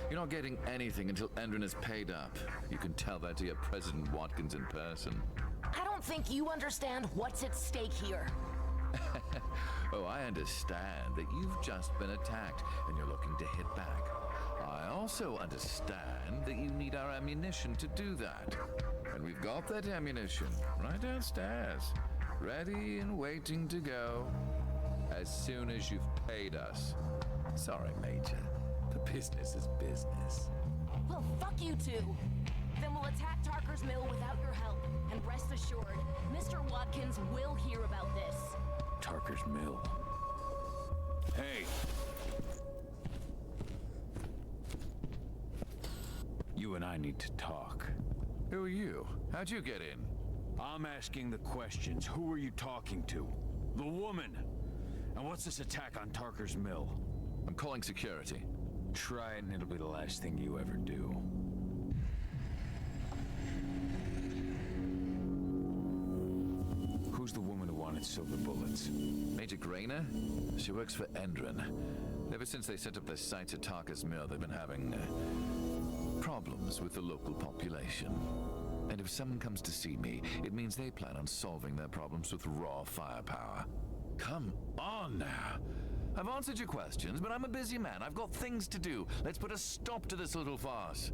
M: You're not getting anything until Endron is paid up. You can tell that to your President Watkins in person.
R: I don't think you understand what's at stake here.
M: Oh, I understand that you've just been attacked and you're looking to hit back. I also understand that you need our ammunition to do that. And we've got that ammunition right downstairs, ready and waiting to go as soon as you've paid us. Sorry, Major. The business is business.
R: Well, fuck you two. Then we'll attack Tarker's Mill without your help. And rest assured, Mr. Watkins will hear about this.
G: Tarker's Mill.
D: Hey! You and I need to talk.
M: Who are you? How'd you get in?
D: I'm asking the questions. Who are you talking to? The woman! And what's this attack on Tarker's Mill?
M: I'm calling security.
D: Try it and it'll be the last thing you ever do. Who's the woman who wanted silver bullets?
M: Major Grainer? She works for Endron. Ever since they set up their sites at Tarker's Mill, they've been having problems with the local population. And if someone comes to see me, it means they plan on solving their problems with raw firepower. Come on now. I've answered your questions, but I'm a busy man. I've got things to do. Let's put a stop to this little farce.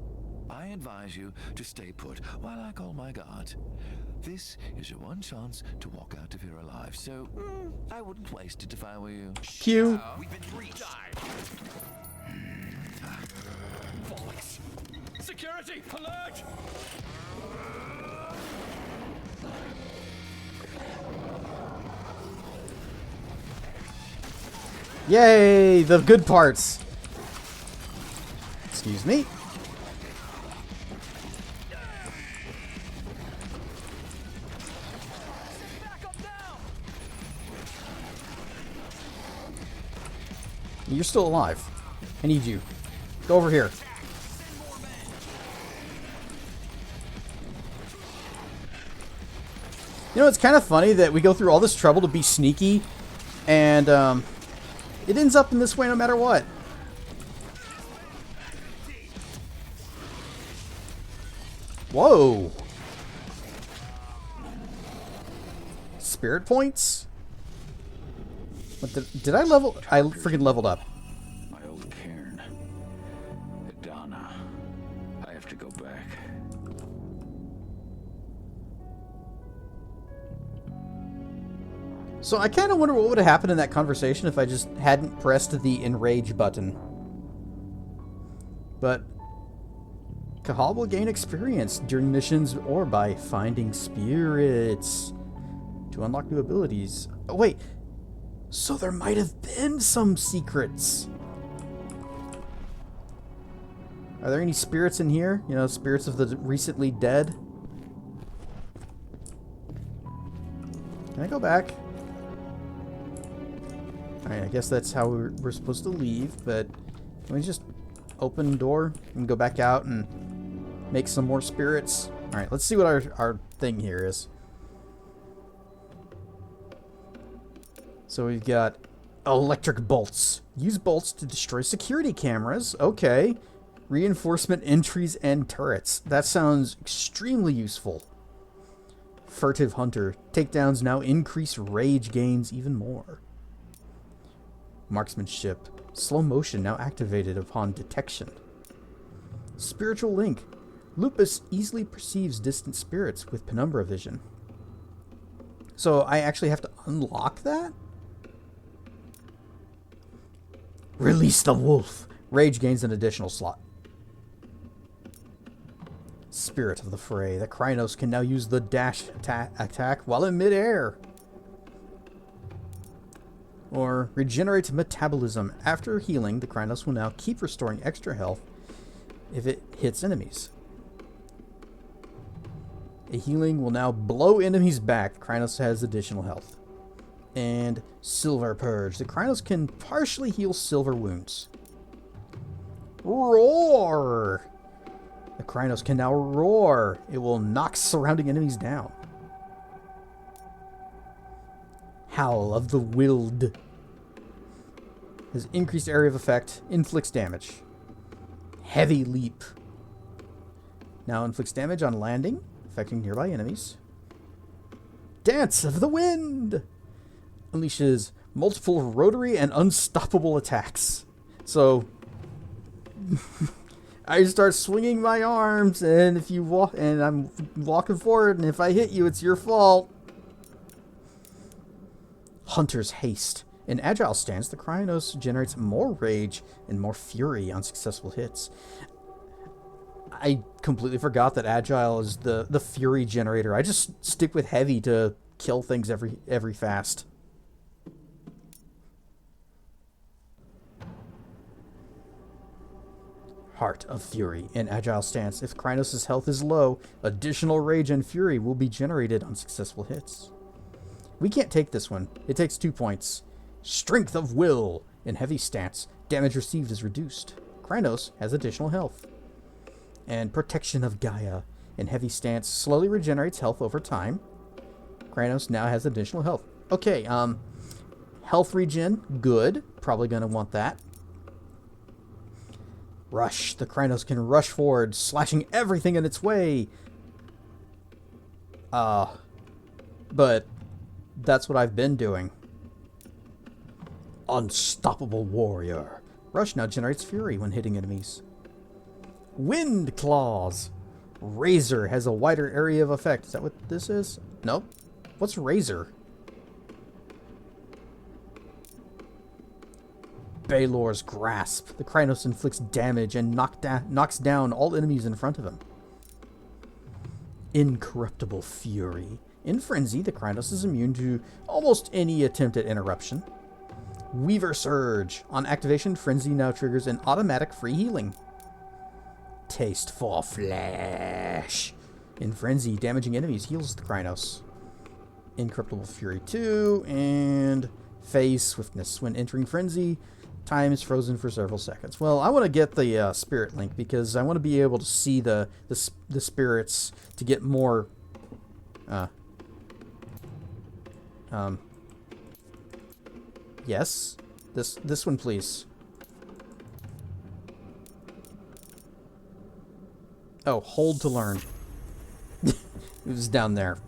M: I advise you to stay put while I call my guard. This is your one chance to walk out of here alive, so I wouldn't waste it if I were you.
A: Q.
M: We've been breached. Bollocks. Security, alert!
A: Yay, the good parts. Excuse me. You're still alive. I need you. Go over here. You know, it's kind of funny that we go through all this trouble to be sneaky, and it ends up in this way no matter what. Whoa. Spirit points? What did I level? I freaking leveled up.
G: My old cairn. Adana. I have to go back.
A: So I kind of wonder what would have happened in that conversation if I just hadn't pressed the enrage button. But Cahal will gain experience during missions or by finding spirits to unlock new abilities. Oh, wait. So there might have been some secrets. Are there any spirits in here? You know, spirits of the recently dead? Can I go back? Alright, I guess that's how we're supposed to leave, but can we just open the door and go back out and make some more spirits? Alright, let's see what our thing here is. So we've got electric bolts. Use bolts to destroy security cameras. Okay. Reinforcement entries and turrets. That sounds extremely useful. Furtive Hunter. Takedowns now increase rage gains even more. Marksmanship. Slow motion now activated upon detection. Spiritual Link. Lupus easily perceives distant spirits with penumbra vision. So I actually have to unlock that? Release the wolf. Rage gains an additional slot. Spirit of the Fray. The Krynos can now use the dash attack while in midair. Or regenerate metabolism. After healing, the Krynos will now keep restoring extra health if it hits enemies. A healing will now blow enemies back. The Krynos has additional health. And Silver Purge. The Krynos can partially heal silver wounds. Roar! The Krynos can now roar. It will knock surrounding enemies down. Howl of the Willed. Has increased area of effect. Inflicts damage. Heavy Leap. Now inflicts damage on landing, affecting nearby enemies. Dance of the Wind. Unleashes multiple rotary and unstoppable attacks. So I start swinging my arms, and if you walk, and I'm walking forward, and if I hit you, it's your fault. Hunter's Haste. In agile stance, the Krynos generates more rage and more fury on successful hits. I completely forgot that agile is the fury generator. I just stick with heavy to kill things every fast. Heart of Fury. In agile stance, if Krynos' health is low, additional rage and fury will be generated on successful hits. We can't take this one. It takes 2 points. Strength of Will. In heavy stance, damage received is reduced. Krynos has additional health. And Protection of Gaia. In heavy stance, slowly regenerates health over time. Krynos now has additional health. Okay, health regen, good. Probably going to want that. Rush. The Krynos can rush forward, slashing everything in its way. But that's what I've been doing. Unstoppable Warrior. Rush now generates fury when hitting enemies. Wind Claws. Razor has a wider area of effect. Is that what this is? Nope. What's Razor? Baelor's Grasp. The Krynos inflicts damage and knocks down all enemies in front of him. Incorruptible Fury. In Frenzy, the Krynos is immune to almost any attempt at interruption. Weaver Surge. On activation, Frenzy now triggers an automatic free healing. Taste for Flesh. In Frenzy, damaging enemies heals the Krynos. Incorruptible Fury 2, and Phase Swiftness. When entering Frenzy, time is frozen for several seconds. Well, I want to get the Spirit Link because I want to be able to see the spirits to get more... Yes? This one, please. Oh, hold to learn. It was down there.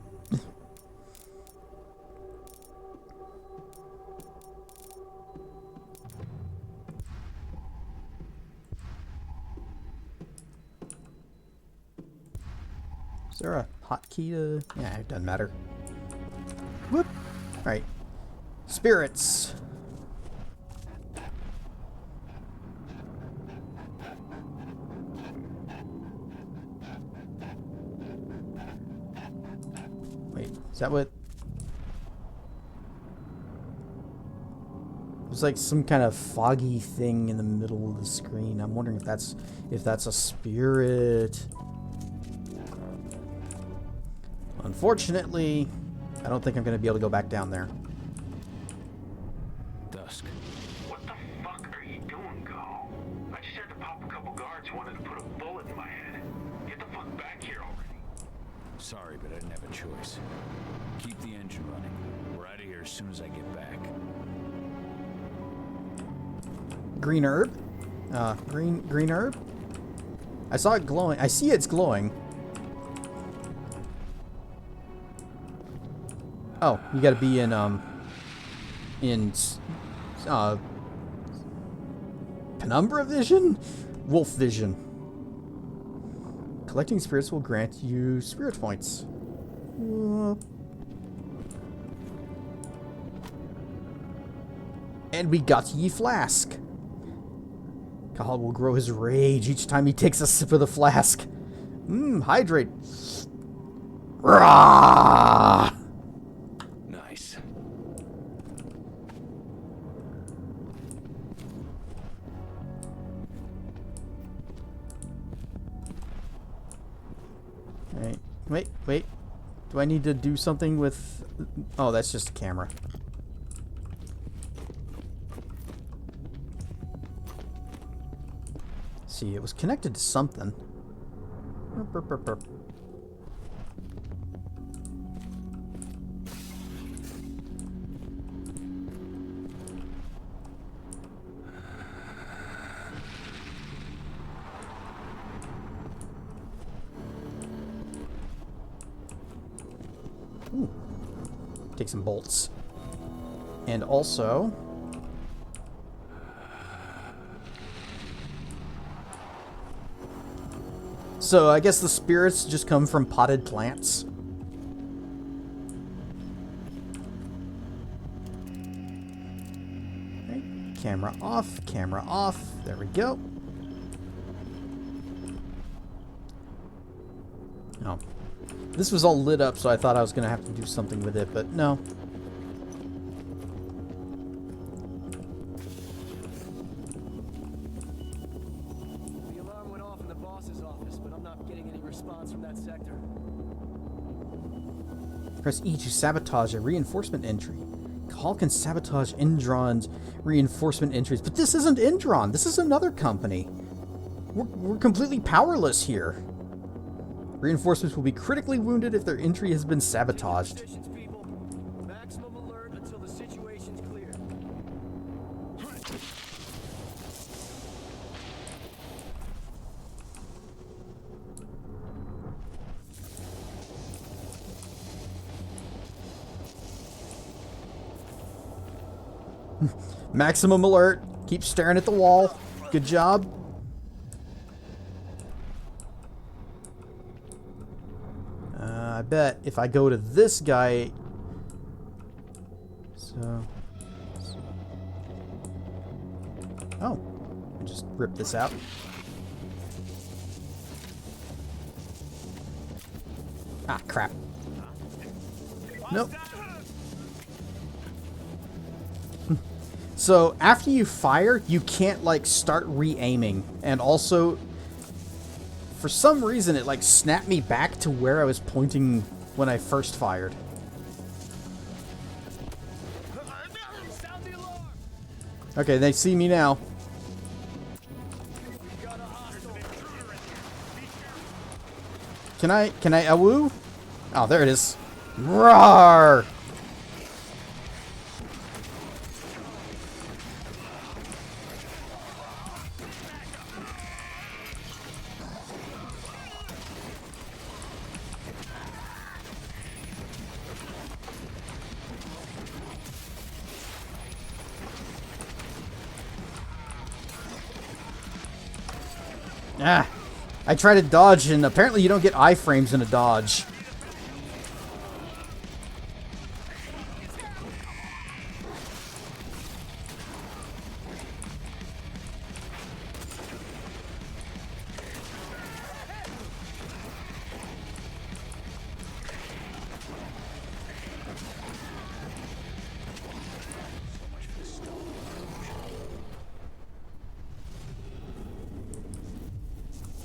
A: Is there a hotkey to... Yeah, it doesn't matter. Whoop! Alright. Spirits! that what... There's like some kind of foggy thing in the middle of the screen. I'm wondering if that's a spirit. Unfortunately, I don't think I'm going to be able to go back down there.
D: Dusk.
B: What the fuck are you doing, Go? I just had to pop a couple guards who wanted to put a bullet in my head. Get the fuck back here already.
D: Sorry, but I didn't have a choice. Keep the engine running. We're out of here as soon as I get back.
A: Green herb? Green herb? I saw it glowing. I see it's glowing. Oh, you gotta be in penumbra vision? Wolf vision. Collecting spirits will grant you spirit points. And we got ye flask. Cahal will grow his rage each time he takes a sip of the flask. Hydrate. Rah!
D: Nice.
A: Wait. Do I need to do something with... Oh, that's just a camera. See, it was connected to something. Burp, burp, burp. Ooh. Take some bolts. And also... So, I guess the spirits just come from potted plants. Okay. Camera off, camera off. There we go. Oh. This was all lit up, so I thought I was going to have to do something with it, but no.
Q: The alarm went off in the boss's office, but I'm not getting any response from that sector.
A: Press E to sabotage a reinforcement entry. Cahal can sabotage Endron's reinforcement entries, but this isn't Endron. This is another company. We're completely powerless here. Reinforcements will be critically wounded if their entry has been sabotaged.
Q: Maximum alert until the situation's clear.
A: Maximum alert. Keep staring at the wall. Good job. I bet if I go to this guy... So... Oh. Just rip this out. Ah, crap. Nope. So, after you fire, you can't, like, start re-aiming. And also... For some reason, it like snapped me back to where I was pointing when I first fired. Okay, they see me now. Can I awoo? Oh, there it is. Roar! Ah, I tried to dodge, and apparently you don't get iframes in a dodge.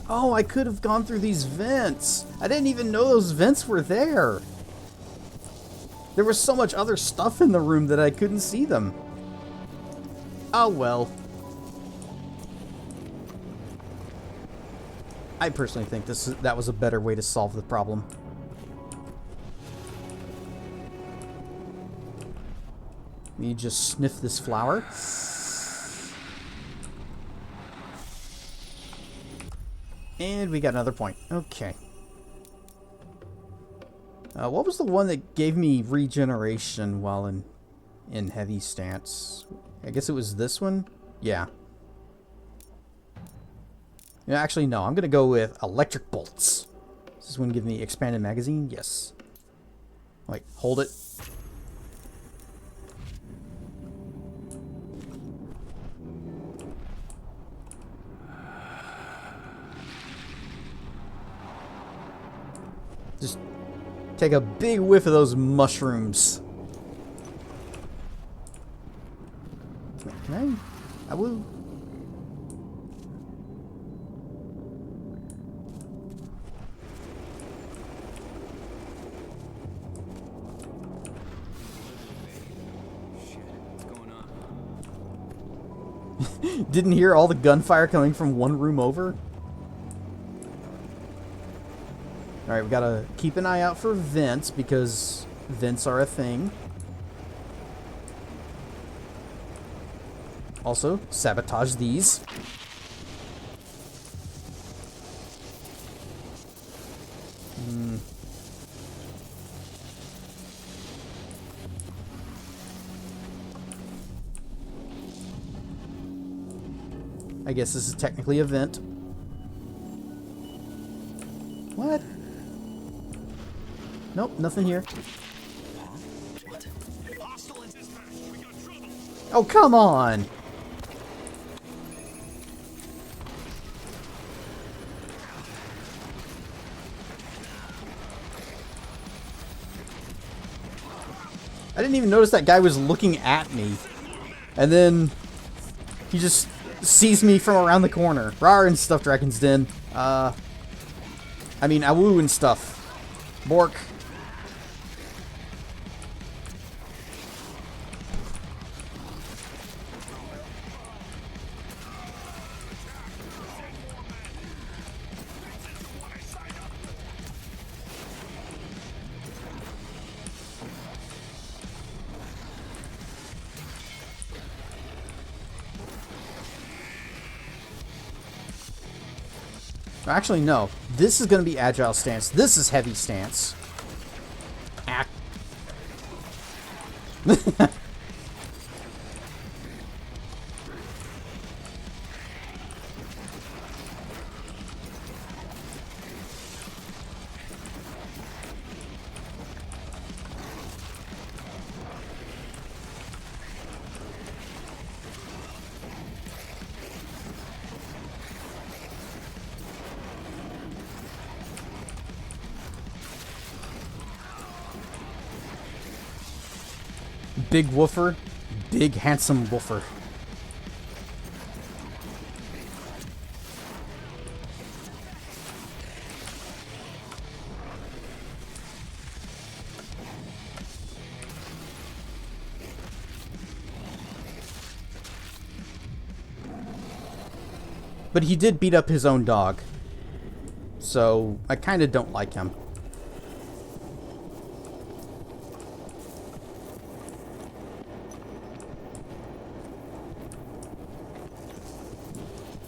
A: Oh, I could have gone through these vents. I didn't even know those vents were there. There was so much other stuff in the room that I couldn't see them. Oh well. I personally think that was a better way to solve the problem. Let me just sniff this flower. And we got another point. Okay. What was the one that gave me regeneration while in heavy stance? I guess it was this one? Yeah. Yeah, actually, no. I'm going to go with electric bolts. Does this one give me expanded magazine? Yes. Wait, hold it. Just take a big whiff of those mushrooms. Can I will. Didn't hear all the gunfire coming from one room over? Alright, we gotta keep an eye out for vents, because vents are a thing. Also, sabotage these. I guess this is technically a vent. What? Nope, nothing here. Oh, come on! I didn't even notice that guy was looking at me. And then he just sees me from around the corner. Rawr and Stuff Dragon's Den. I mean, Awoo and stuff. Bork. Actually, no. This is going to be agile stance. This is heavy stance. Ah. Big woofer. Big handsome woofer. But he did beat up his own dog. So I kind of don't like him.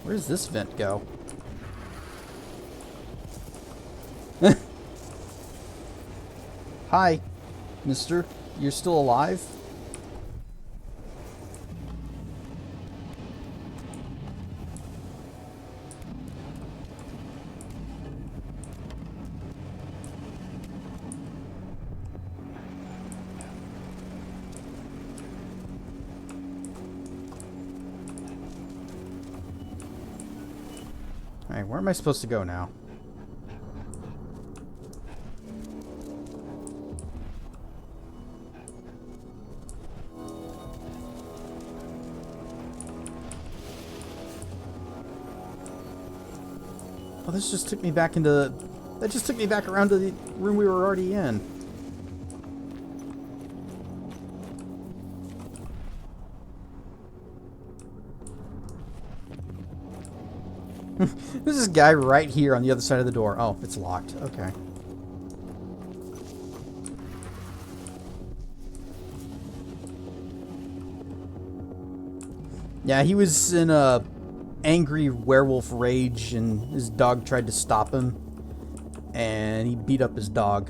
A: Where does this vent go? Hi, mister. You're still alive? Alright, where am I supposed to go now? Oh, this just took me back into... That just took me back around to the room we were already in. There's this guy right here on the other side of the door. Oh, it's locked. Okay. Yeah, he was in a angry werewolf rage, and his dog tried to stop him, and he beat up his dog.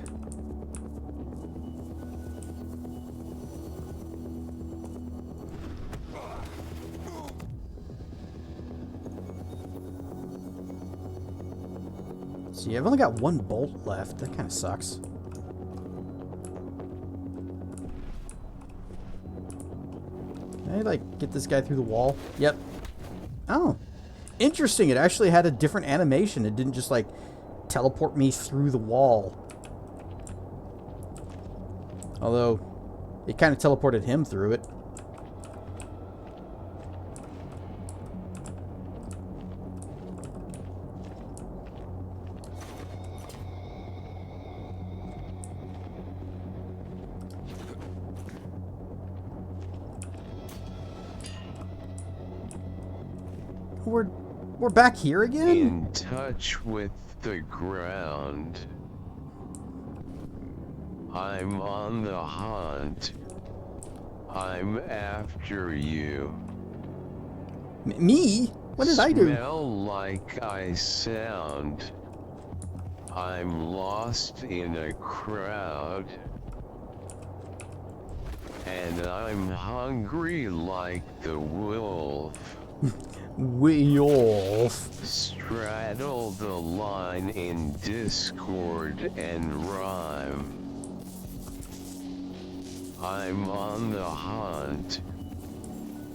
A: See, I've only got one bolt left. That kind of sucks. Can I, like, get this guy through the wall? Yep. Oh. Interesting. It actually had a different animation. It didn't just, like, teleport me through the wall. Although, it kind of teleported him through it. We're back here again?
L: In touch with the ground. I'm on the hunt. I'm after you.
A: Me? What did I do?
L: Smell like I sound. I'm lost in a crowd. And I'm hungry like the wolf.
A: Werewolf.
L: Straddle the line in discord and rhyme. I'm on the hunt.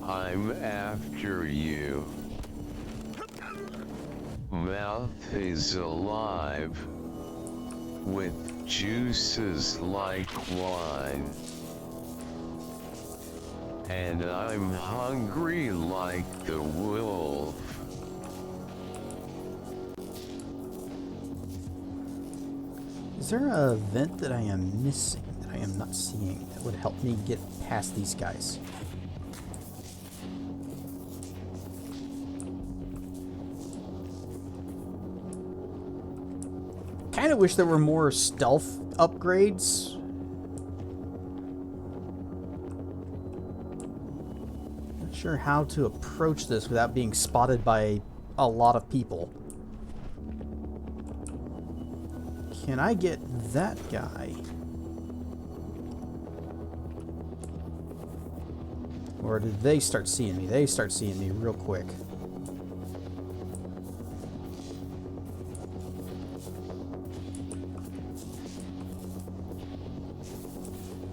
L: I'm after you. Mouth is alive with juices like wine. And I'm hungry like the wolf.
A: Is there a vent that I am missing, that I am not seeing, that would help me get past these guys? Kind of wish there were more stealth upgrades. Sure how to approach this without being spotted by a lot of people. Can I get that guy? Or did they start seeing me? They start seeing me real quick.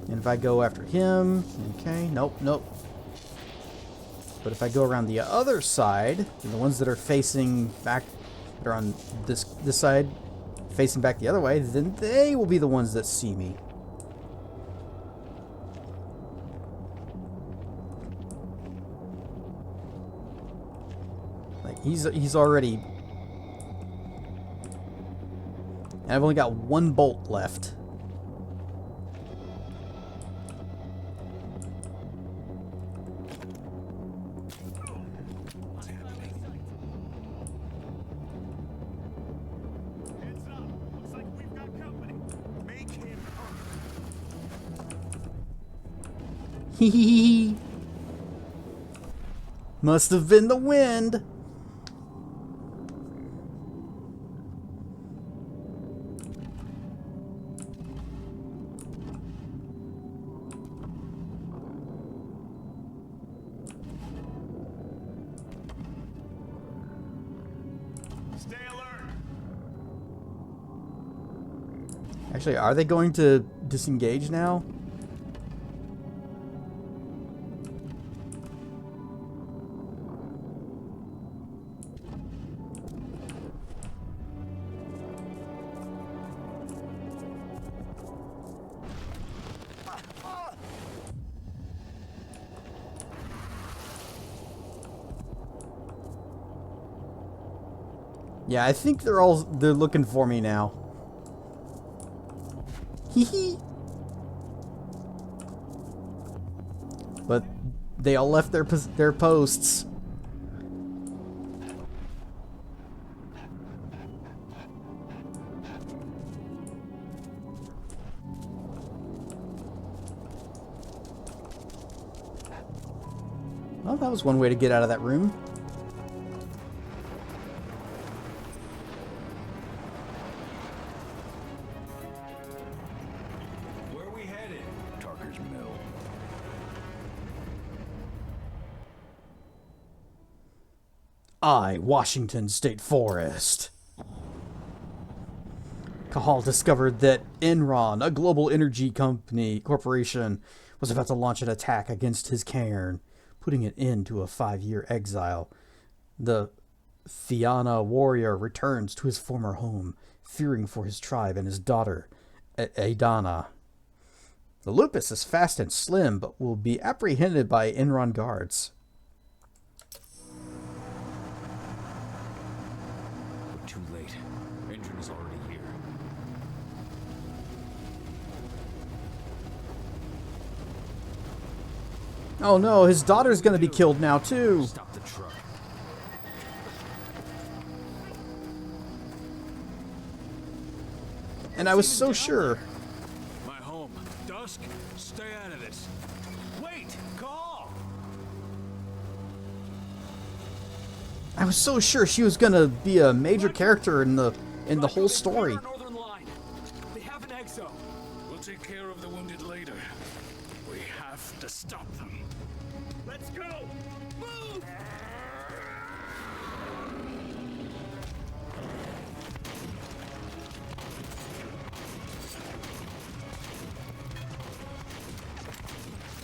A: And if I go after him, okay, nope. But if I go around the other side, and the ones that are facing back, that are on this side, facing back the other way, then they will be the ones that see me. Like, he's already... And I've only got one bolt left. Hee. Must have been the wind.
N: Stay alert.
A: Actually, are they going to disengage now? Yeah, I think they're looking for me now. Hee hee. But they all left their posts. Well, that was one way to get out of that room.
D: Where are we headed? Tarker's Mill.
A: Washington State Forest. Cahal discovered that Enron, a global energy corporation, was about to launch an attack against his cairn, putting it into a 5-year exile. The Fianna warrior returns to his former home, fearing for his tribe and his daughter, Adana. The Lupus is fast and slim, but will be apprehended by Enron guards.
D: We're too late. Engine is already here.
A: Oh no, his daughter's gonna be killed now too.
D: Stop the truck.
A: And I was so sure.
D: My home. Dusk, stay out of this. Wait, call.
A: I was so sure she was gonna be a major character in the whole story.
D: Northern line. They have an exo. We'll take care of the wounded later. We have to stop them. Let's go. Move.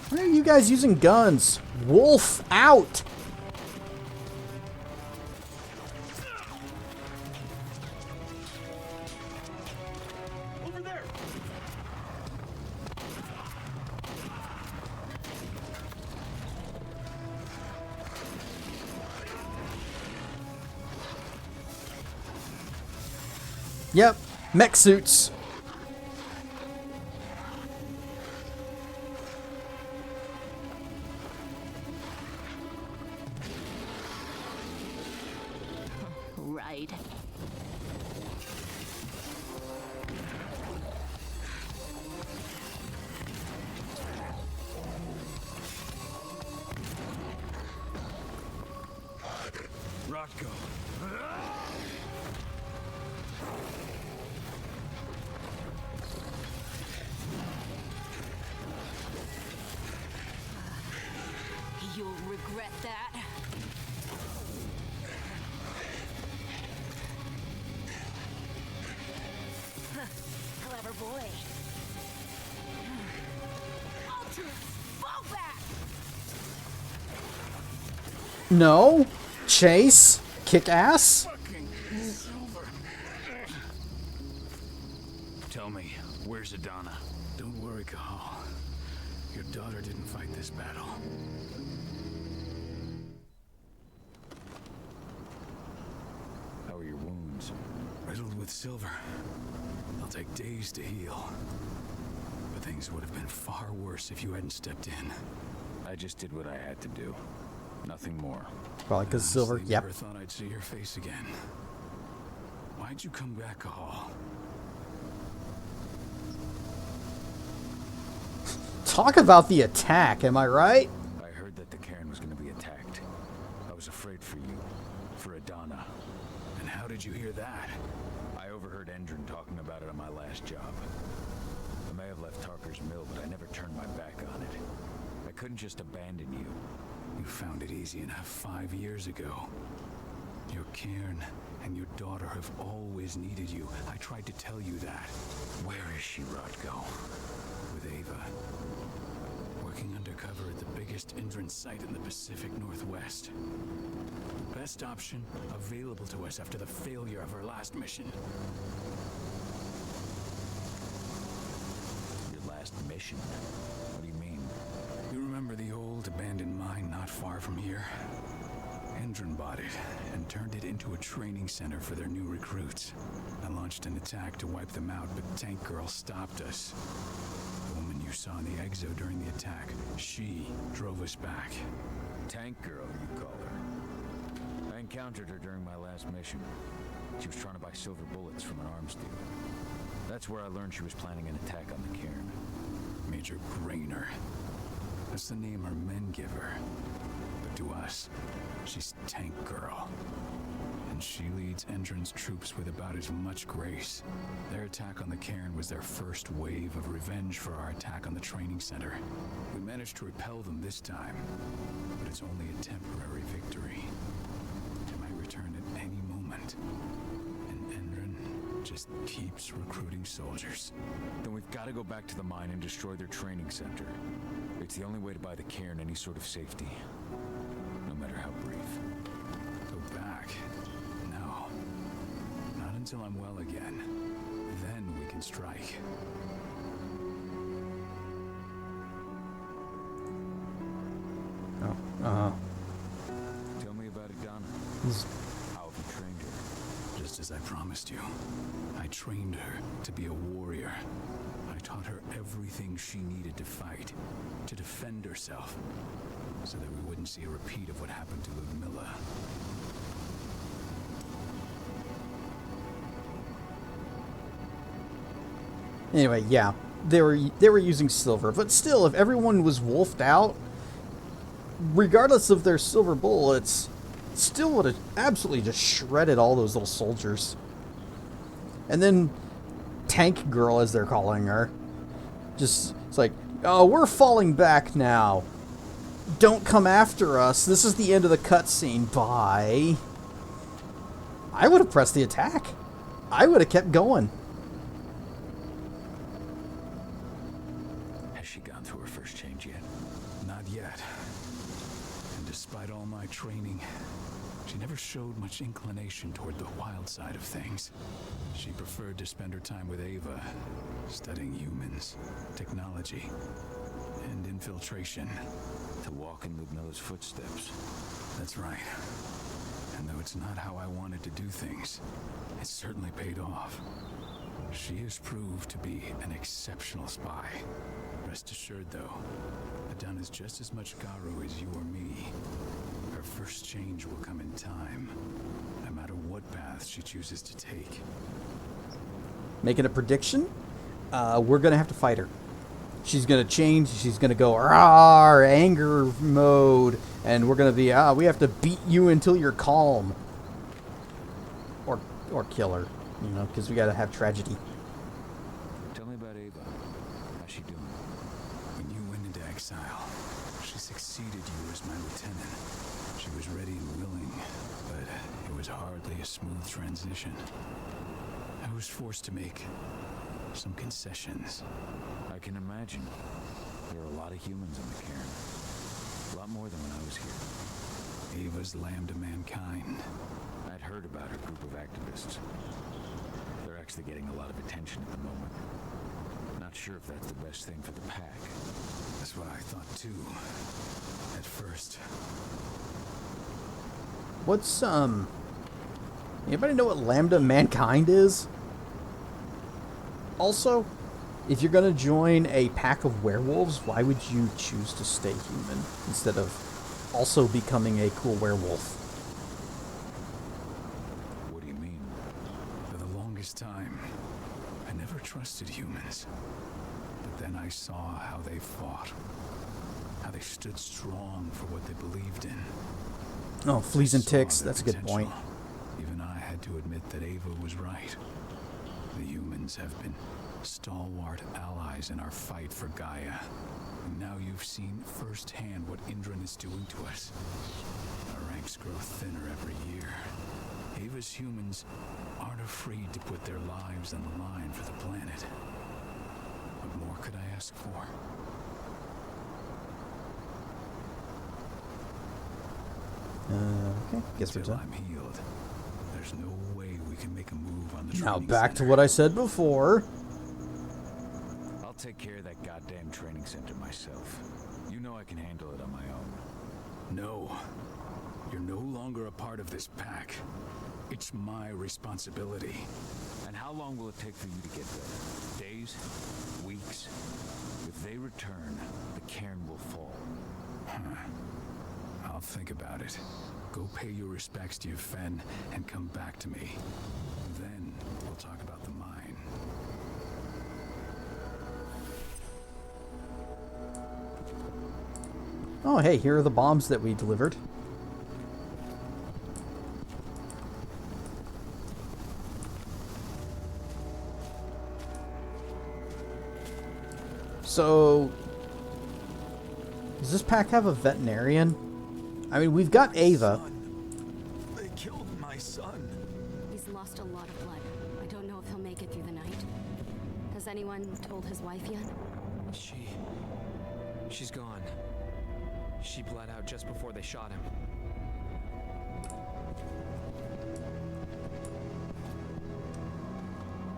A: Why are you guys using guns? Wolf out!
D: Over there.
A: Yep, mech suits.
R: Right.
D: Rotko.
R: You'll regret that. Clever boy. Ultra, fall back!
A: No. Chase. Kick ass.
D: Tell me, where's Adana? Don't worry, Cahal. Your daughter didn't fight this battle. How are your wounds? Riddled with silver. They'll take days to heal. But things would have been far worse if you hadn't stepped in. I just did what I had to do. Nothing more.
A: Probably because silver.
D: Honestly,
A: Yep.
D: never thought I'd see your face again. Why'd you come back, Cahal?
A: Talk about the attack, am I right?
D: I heard that the cairn was going to be attacked. I was afraid for you, for Adana. And how did you hear that? I overheard Endron talking about it on my last job. I may have left Tarker's Mill, but I never turned my back on it. I couldn't just abandon you. You found it easy enough 5 years ago. Your cairn and your daughter have always needed you. I tried to tell you that.
G: Where is she, Rotko?
D: With Ava. Working undercover at the biggest Endron site in the Pacific Northwest. Best option available to us after the failure of our last mission.
G: Your last mission? What do you mean?
D: You remember the old abandoned mine not far from here? Endron bought it and turned it into a training center for their new recruits. I launched an attack to wipe them out, but Tank Girl stopped us. The woman you saw in the exo during the attack, she drove us back.
G: Tank Girl, you call her. I encountered her during my last mission. She was trying to buy silver bullets from an arms dealer. That's where I learned she was planning an attack on the cairn.
D: Major Grainer. That's the name our men give her. But to us, she's Tank Girl. And she leads Endron's troops with about as much grace. Their attack on the cairn was their first wave of revenge for our attack on the training center. We managed to repel them this time, but it's only a temporary victory. They might return at any moment. And Endron just keeps recruiting soldiers.
G: Then we've got to go back to the mine and destroy their training center. It's the only way to buy the cairn any sort of safety, no matter how brief.
D: Go back? No. Not until I'm well again. Then we can strike.
A: Oh,
G: Tell me about Idana. How have you trained her?
D: Just as I promised you. I trained her to be a warrior. I taught her everything she needed to fight, to defend herself, so that we wouldn't see a repeat of what happened to Ludmilla.
A: Anyway, yeah, they were using silver, but still, if everyone was wolfed out, regardless of their silver bullets, still would have absolutely just shredded all those little soldiers. And then Tank Girl, as they're calling her, it's like, oh, we're falling back now. Don't come after us. This is the end of the cutscene. Bye. I would have pressed the attack. I would have kept going.
D: Has she gone through her first change yet? Not yet. And despite all my training, she never showed much inclination toward the wild side of things. She preferred to spend her time with Ava, studying humans, technology, and infiltration.
G: To walk in Ludmilla's footsteps.
D: That's right. And though it's not how I wanted to do things, it certainly paid off. She has proved to be an exceptional spy. Rest assured, though, Idana's just as much Garu as you or me. Her first change will come in time, no matter what path she chooses to take.
A: Making a prediction? We're going to have to fight her. She's going to change. She's going to go rawr, anger mode. And we're going to be, we have to beat you until you're calm. Or kill her, you know, because we got to have tragedy.
G: Tell me about Ava. How's she doing?
D: When you went into exile, she succeeded you as my lieutenant. She was ready and willing, but it was hardly a smooth transition. I was forced to make some concessions.
G: I can imagine. There are a lot of humans in the cairn. A lot more than when I was here.
D: Ava's lamb to mankind.
G: I'd heard about her group of activists. They're actually getting a lot of attention at the moment. Not sure if that's the best thing for the pack.
D: That's what I thought too. At first.
A: What's, anybody know what Lambda Mankind is? Also, if you're going to join a pack of werewolves, why would you choose to stay human instead of also becoming a cool werewolf?
G: What do you mean?
D: For the longest time, I never trusted humans. But then I saw how they fought. How they stood strong for what they believed in.
A: Oh, fleas and ticks, that's a good point.
D: Even I had to admit that Ava was right. The humans have been stalwart allies in our fight for Gaia. And now you've seen firsthand what Endron is doing to us. Our ranks grow thinner every year. Ava's humans aren't afraid to put their lives on the line for the planet. What more could I ask for?
A: Okay, guess we're
D: Until
A: done.
D: I'm healed, there's no way we can make a move on the
A: Now
D: training
A: back to
D: center.
A: what I said before.
G: I'll take care of that goddamn training center myself. You know I can handle it on my own.
D: No. You're no longer a part of this pack. It's my responsibility.
G: And how long will it take for you to get there? Days? Weeks? If they return, the cairn will fall.
D: I'll think about it. Go pay your respects to your Fen and come back to me. Then we'll talk about the mine.
A: Oh, hey, here are the bombs that we delivered. So, does this pack have a veterinarian? I mean, we've got Ava.
D: They killed my son.
S: He's lost a lot of blood. I don't know if he'll make it through the night. Has anyone told his wife yet?
T: She's gone. She bled out just before they shot him.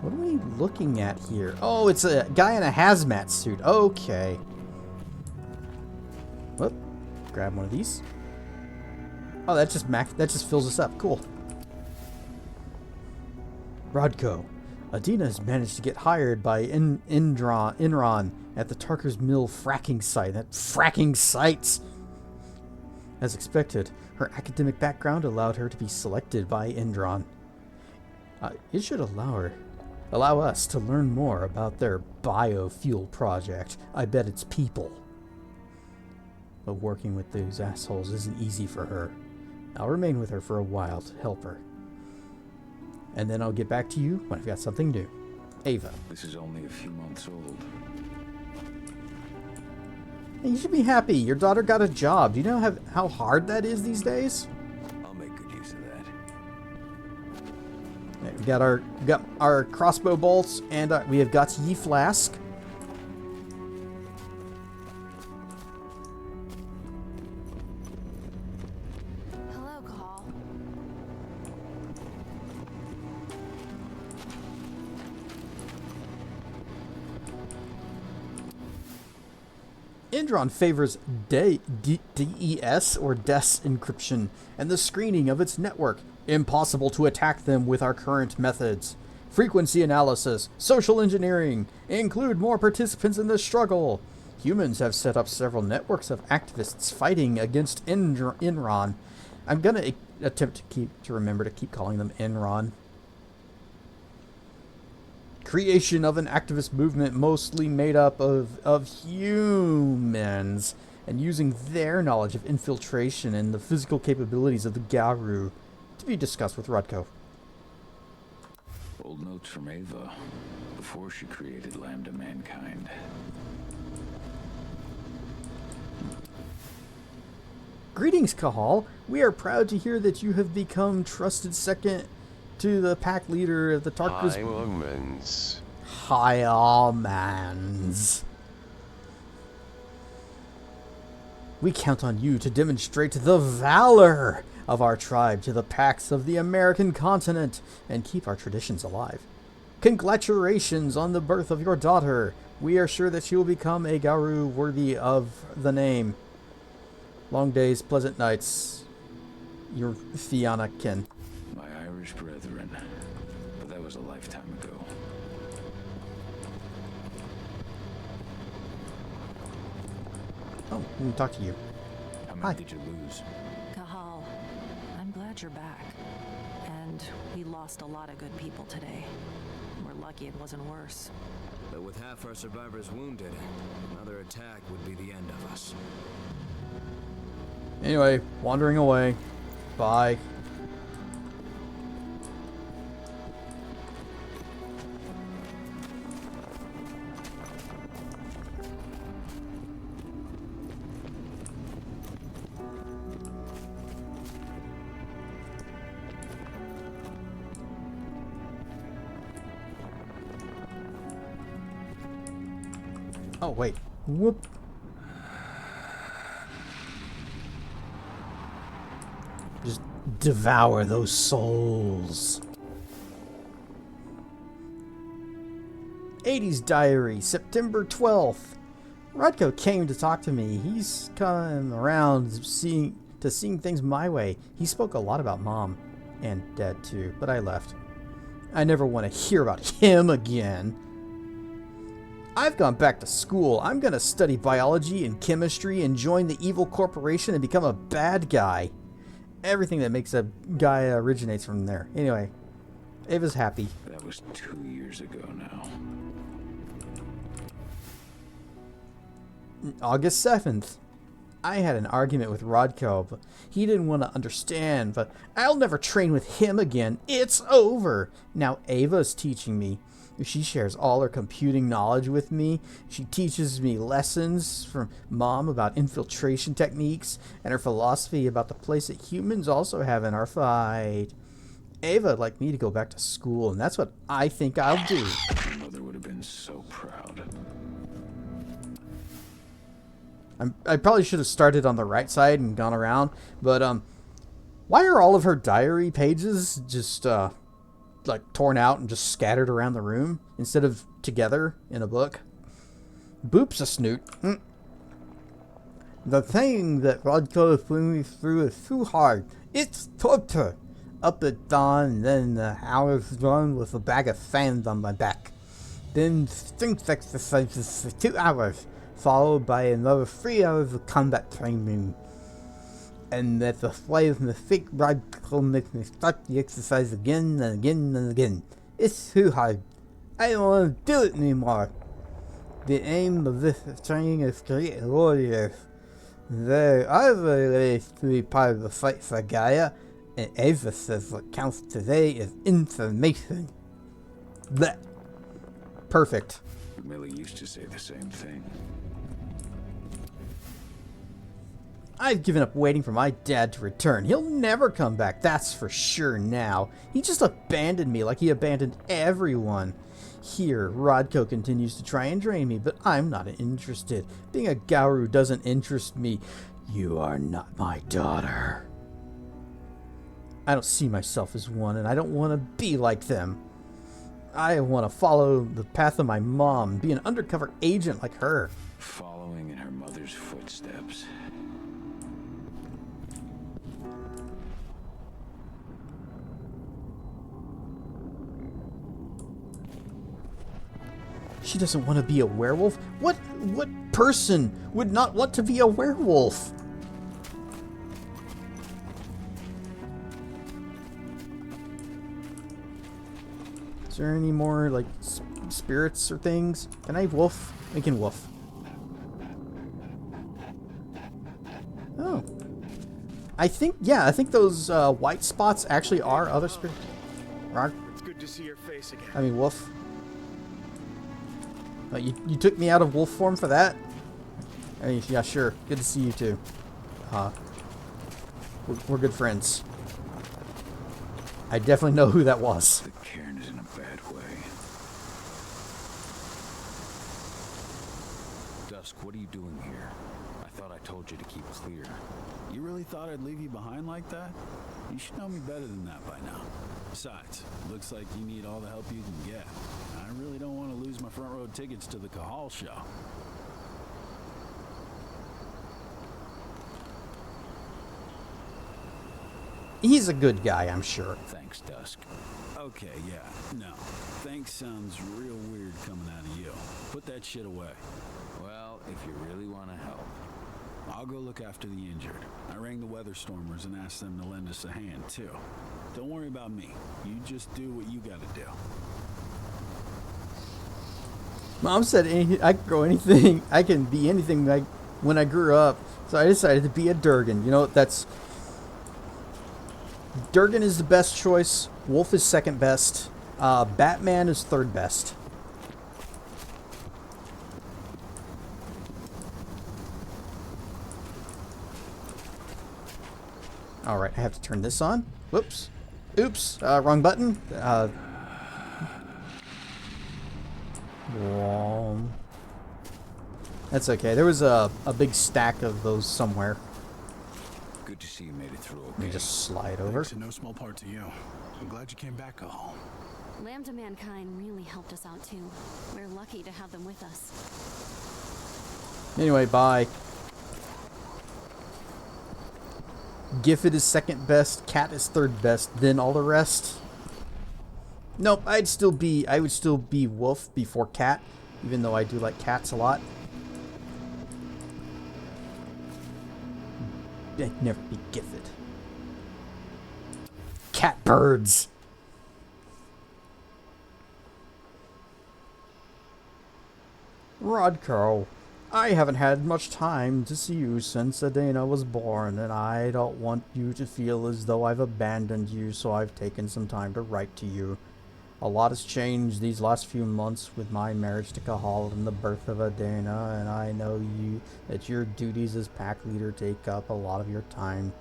A: What are we looking at here? Oh, it's a guy in a hazmat suit. Okay. Whoop. Grab one of these. Oh, that just fills us up. Cool. Rodko. Adina has managed to get hired by Enron at the Tarker's Mill fracking site. That fracking sites! As expected, her academic background allowed her to be selected by Enron. It should allow us to learn more about their biofuel project. I bet it's people. But working with those assholes isn't easy for her. I'll remain with her for a while to help her. And then I'll get back to you when I've got something new. Ava.
G: This is only a few months old.
A: Hey, you should be happy. Your daughter got a job. Do you know how hard that is these days?
G: I'll make good use of that.
A: Okay, we got our crossbow bolts, and we have got ye flask.
S: Hello, Call.
A: Enron favors DES or DES encryption and the screening of its network. Impossible to attack them with our current methods. Frequency analysis, social engineering, include more participants in the struggle. Humans have set up several networks of activists fighting against Enron. I'm gonna attempt to remember to keep calling them Enron. Creation of an activist movement mostly made up of humans, and using their knowledge of infiltration and the physical capabilities of the Garu, to be discussed with Rodko.
G: Old notes from Ava, before she created Lambda Mankind.
A: Greetings, Kahal. We are proud to hear that you have become trusted second to the pack leader of the Tarkus. Hyomans. We count on you to demonstrate the valor of our tribe to the packs of the American continent and keep our traditions alive. Congratulations on the birth of your daughter. We are sure that she will become a Garu worthy of the name. Long days, pleasant nights. Your Fianna Ken.
G: My Irish brethren. But that was a lifetime ago.
A: Oh, let me talk to you.
G: How many did you lose?
U: Kahal, I'm glad you're back. And we lost a lot of good people today. We're lucky it wasn't worse.
Q: But with half our survivors wounded, another attack would be the end of us.
A: Anyway, wandering away. Bye. Oh, wait. Whoop. Just devour those souls. 80s Diary, September 12th. Rodko came to talk to me. He's come around to seeing things my way. He spoke a lot about Mom and Dad too, but I left. I never want to hear about him again. I've gone back to school. I'm going to study biology and chemistry and join the evil corporation and become a bad guy. Everything that makes a guy originates from there. Anyway, Ava's happy.
D: That was 2 years ago now.
A: August 7th. I had an argument with Rodko, but he didn't want to understand, but I'll never train with him again. It's over. Now Ava's teaching me. She shares all her computing knowledge with me. She teaches me lessons from Mom about infiltration techniques and her philosophy about the place that humans also have in our fight. Ava would like me to go back to school, and that's what I think I'll do.
D: My mother would have been so proud.
A: I probably should have started on the right side and gone around, but why are all of her diary pages just like torn out and just scattered around the room instead of together in a book? Boop's a snoot. The thing that Rodko put me through is too hard. It's torture. Up at dawn, and then the hours run with a bag of sand on my back. Then strength exercises for 2 hours, followed by another 3 hours of combat training. And that the flight and the fake Rodko makes me start the exercise again and again and again. It's too hard. I don't want to do it anymore. The aim of this training is to create warriors. There are ways to be part of the fight for Gaia, and Ava says what counts today is information. Blech. Perfect.
D: Millie used to say the same thing.
A: I've given up waiting for my dad to return. He'll never come back, that's for sure now. He just abandoned me like he abandoned everyone. Here, Rodko continues to try and drain me, but I'm not interested. Being a Gauru doesn't interest me. You are not my daughter. I don't see myself as one, and I don't want to be like them. I want to follow the path of my mom and be an undercover agent like her.
D: Following in her mother's footsteps.
A: She doesn't want to be a werewolf? What person would not want to be a werewolf? Is there any more, like, spirits or things? Can I woof? I can woof. Oh. I think those white spots actually are other spirits.
O: It's good to see your face again.
A: I mean, woof. You took me out of wolf form for that? I mean, yeah, sure. Good to see you too. We're good friends. I definitely know who that was.
D: The cairn is in a bad way. Dusk, what are you doing here? I thought I told you to keep clear.
I: You really thought I'd leave you behind like that? You should know me better than that by now. Besides, looks like you need all the help you can get. I really don't want to lose my front row tickets to the Cahal show.
A: He's a good guy, I'm sure.
D: Thanks, Dusk.
I: Okay, yeah, no. Thanks sounds real weird coming out of you. Put that shit away.
D: Well, if you really want to help.
I: I'll go look after the injured. I rang the Weatherstormers and asked them to lend us a hand, too. Don't worry about me. You just do what you gotta do.
A: Mom said I can grow anything. I can be anything like when I grew up. So I decided to be a Durgan. You know, Durgan is the best choice. Wolf is second best. Batman is third best. Alright, I have to turn this on. Whoops. Oops. Wrong button. That's okay. There was a big stack of those somewhere.
D: Good to see you made it through okay.
A: Let me just slide over.
O: Thanks in no small part to you. I'm glad you came back, Cahal.
S: Lambda Mankind really helped us out too. We're lucky to have them with us.
A: Anyway, bye. Gifford is second best, Cat is third best, then all the rest. Nope, I would still be Wolf before Cat, even though I do like cats a lot. I'd never be Gifford. Cat birds. Rodko, I haven't had much time to see you since Adana was born, and I don't want you to feel as though I've abandoned you, so I've taken some time to write to you. A lot has changed these last few months with my marriage to Kahal and the birth of Adana, and I know that your duties as pack leader take up a lot of your time.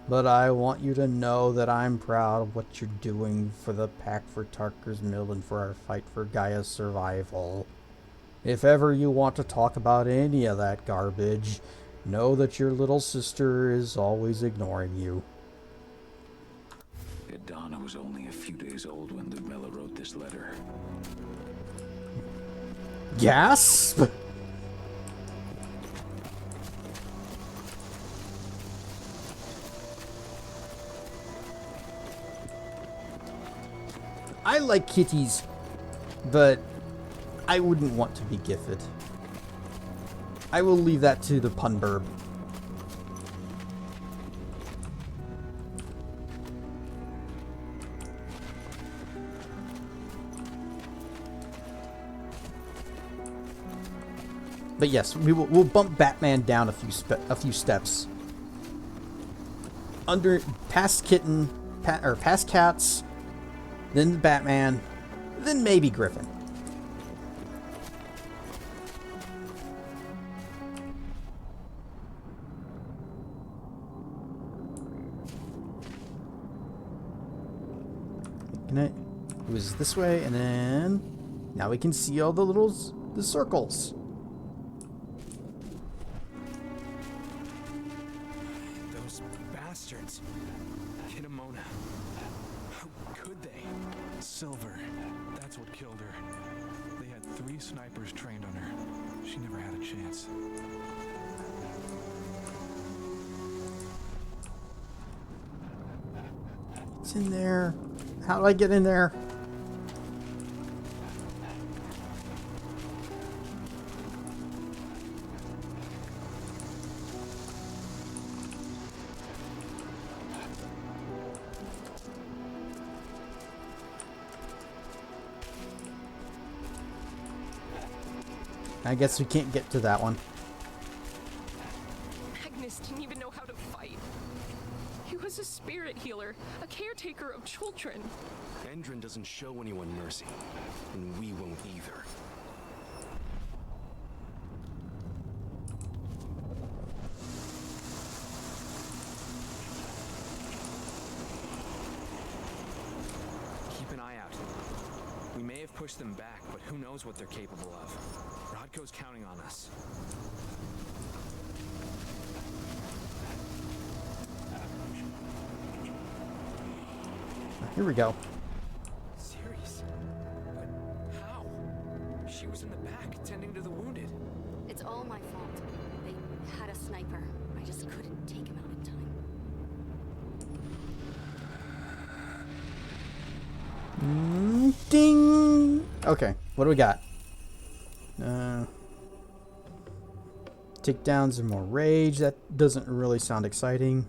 A: But I want you to know that I'm proud of what you're doing for the pack, for Tarker's Mill, and for our fight for Gaia's survival. If ever you want to talk about any of that garbage, know that your little sister is always ignoring you.
D: Adana was only a few days old when Ludmilla wrote this letter.
A: Gasp! I like kitties, but I wouldn't want to be Gifford. I will leave that to the punburb. But yes, we'll bump Batman down a few steps. Past Kitten, past Cats, then the Batman, then maybe Griffin. It was this way, and then now we can see all the circles.
N: Those bastards. Kitamona. How could they? Silver. That's what killed her. They had 3 snipers trained on her. She never had a chance.
A: It's in there. How do I get in there? I guess we can't get to that one.
F: Magnus didn't even know how to fight. He was a spirit healer, a caretaker of children.
Q: Endrin doesn't show anyone mercy, and we won't either.
T: Keep an eye out. We may have pushed them back, but who knows what they're capable of. Rodko's counting on us.
A: Here we go.
T: Serious? But how? She was in the back, tending to the wounded.
S: It's all my fault. They had a sniper. I just couldn't take him out in time.
A: Ding! Okay, what do we got? Takedowns and more rage. That doesn't really sound exciting.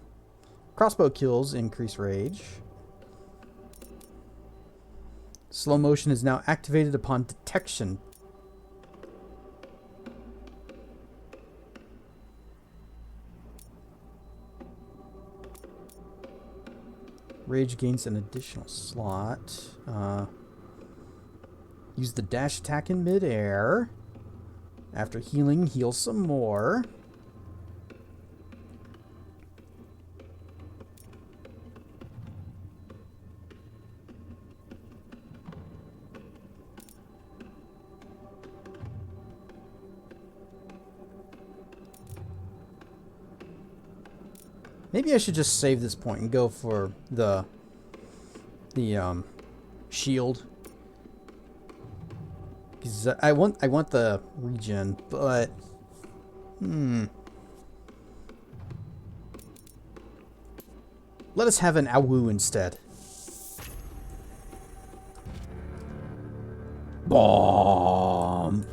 A: Crossbow kills increase rage. Slow motion is now activated upon detection. Rage gains an additional slot. Use the dash attack in midair. After healing, heal some more. Maybe I should just save this point and go for the shield. Because I want the regen, but Let us have an Awu instead. Bomb.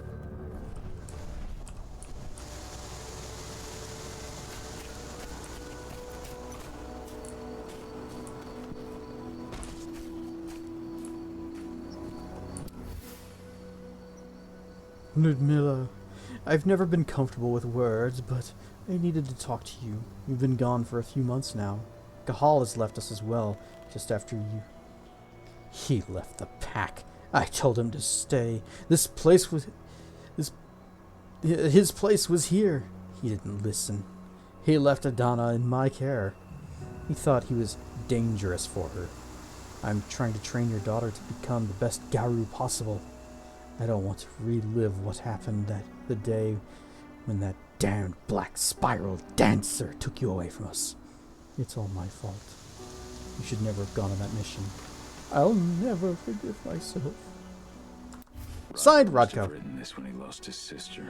A: Ludmilla, I've never been comfortable with words, but I needed to talk to you. You've been gone for a few months now. Gahal has left us as well, just after you. He left the pack. I told him to stay. His place was here. He didn't listen. He left Adana in my care. He thought he was dangerous for her. I'm trying to train your daughter to become the best Garou possible. I don't want to relive what happened the day when that damned black spiral dancer took you away from us. It's all my fault. You should never have gone on that mission. I'll never forgive myself. Signed, Rodko.
D: Written this when he lost his sister.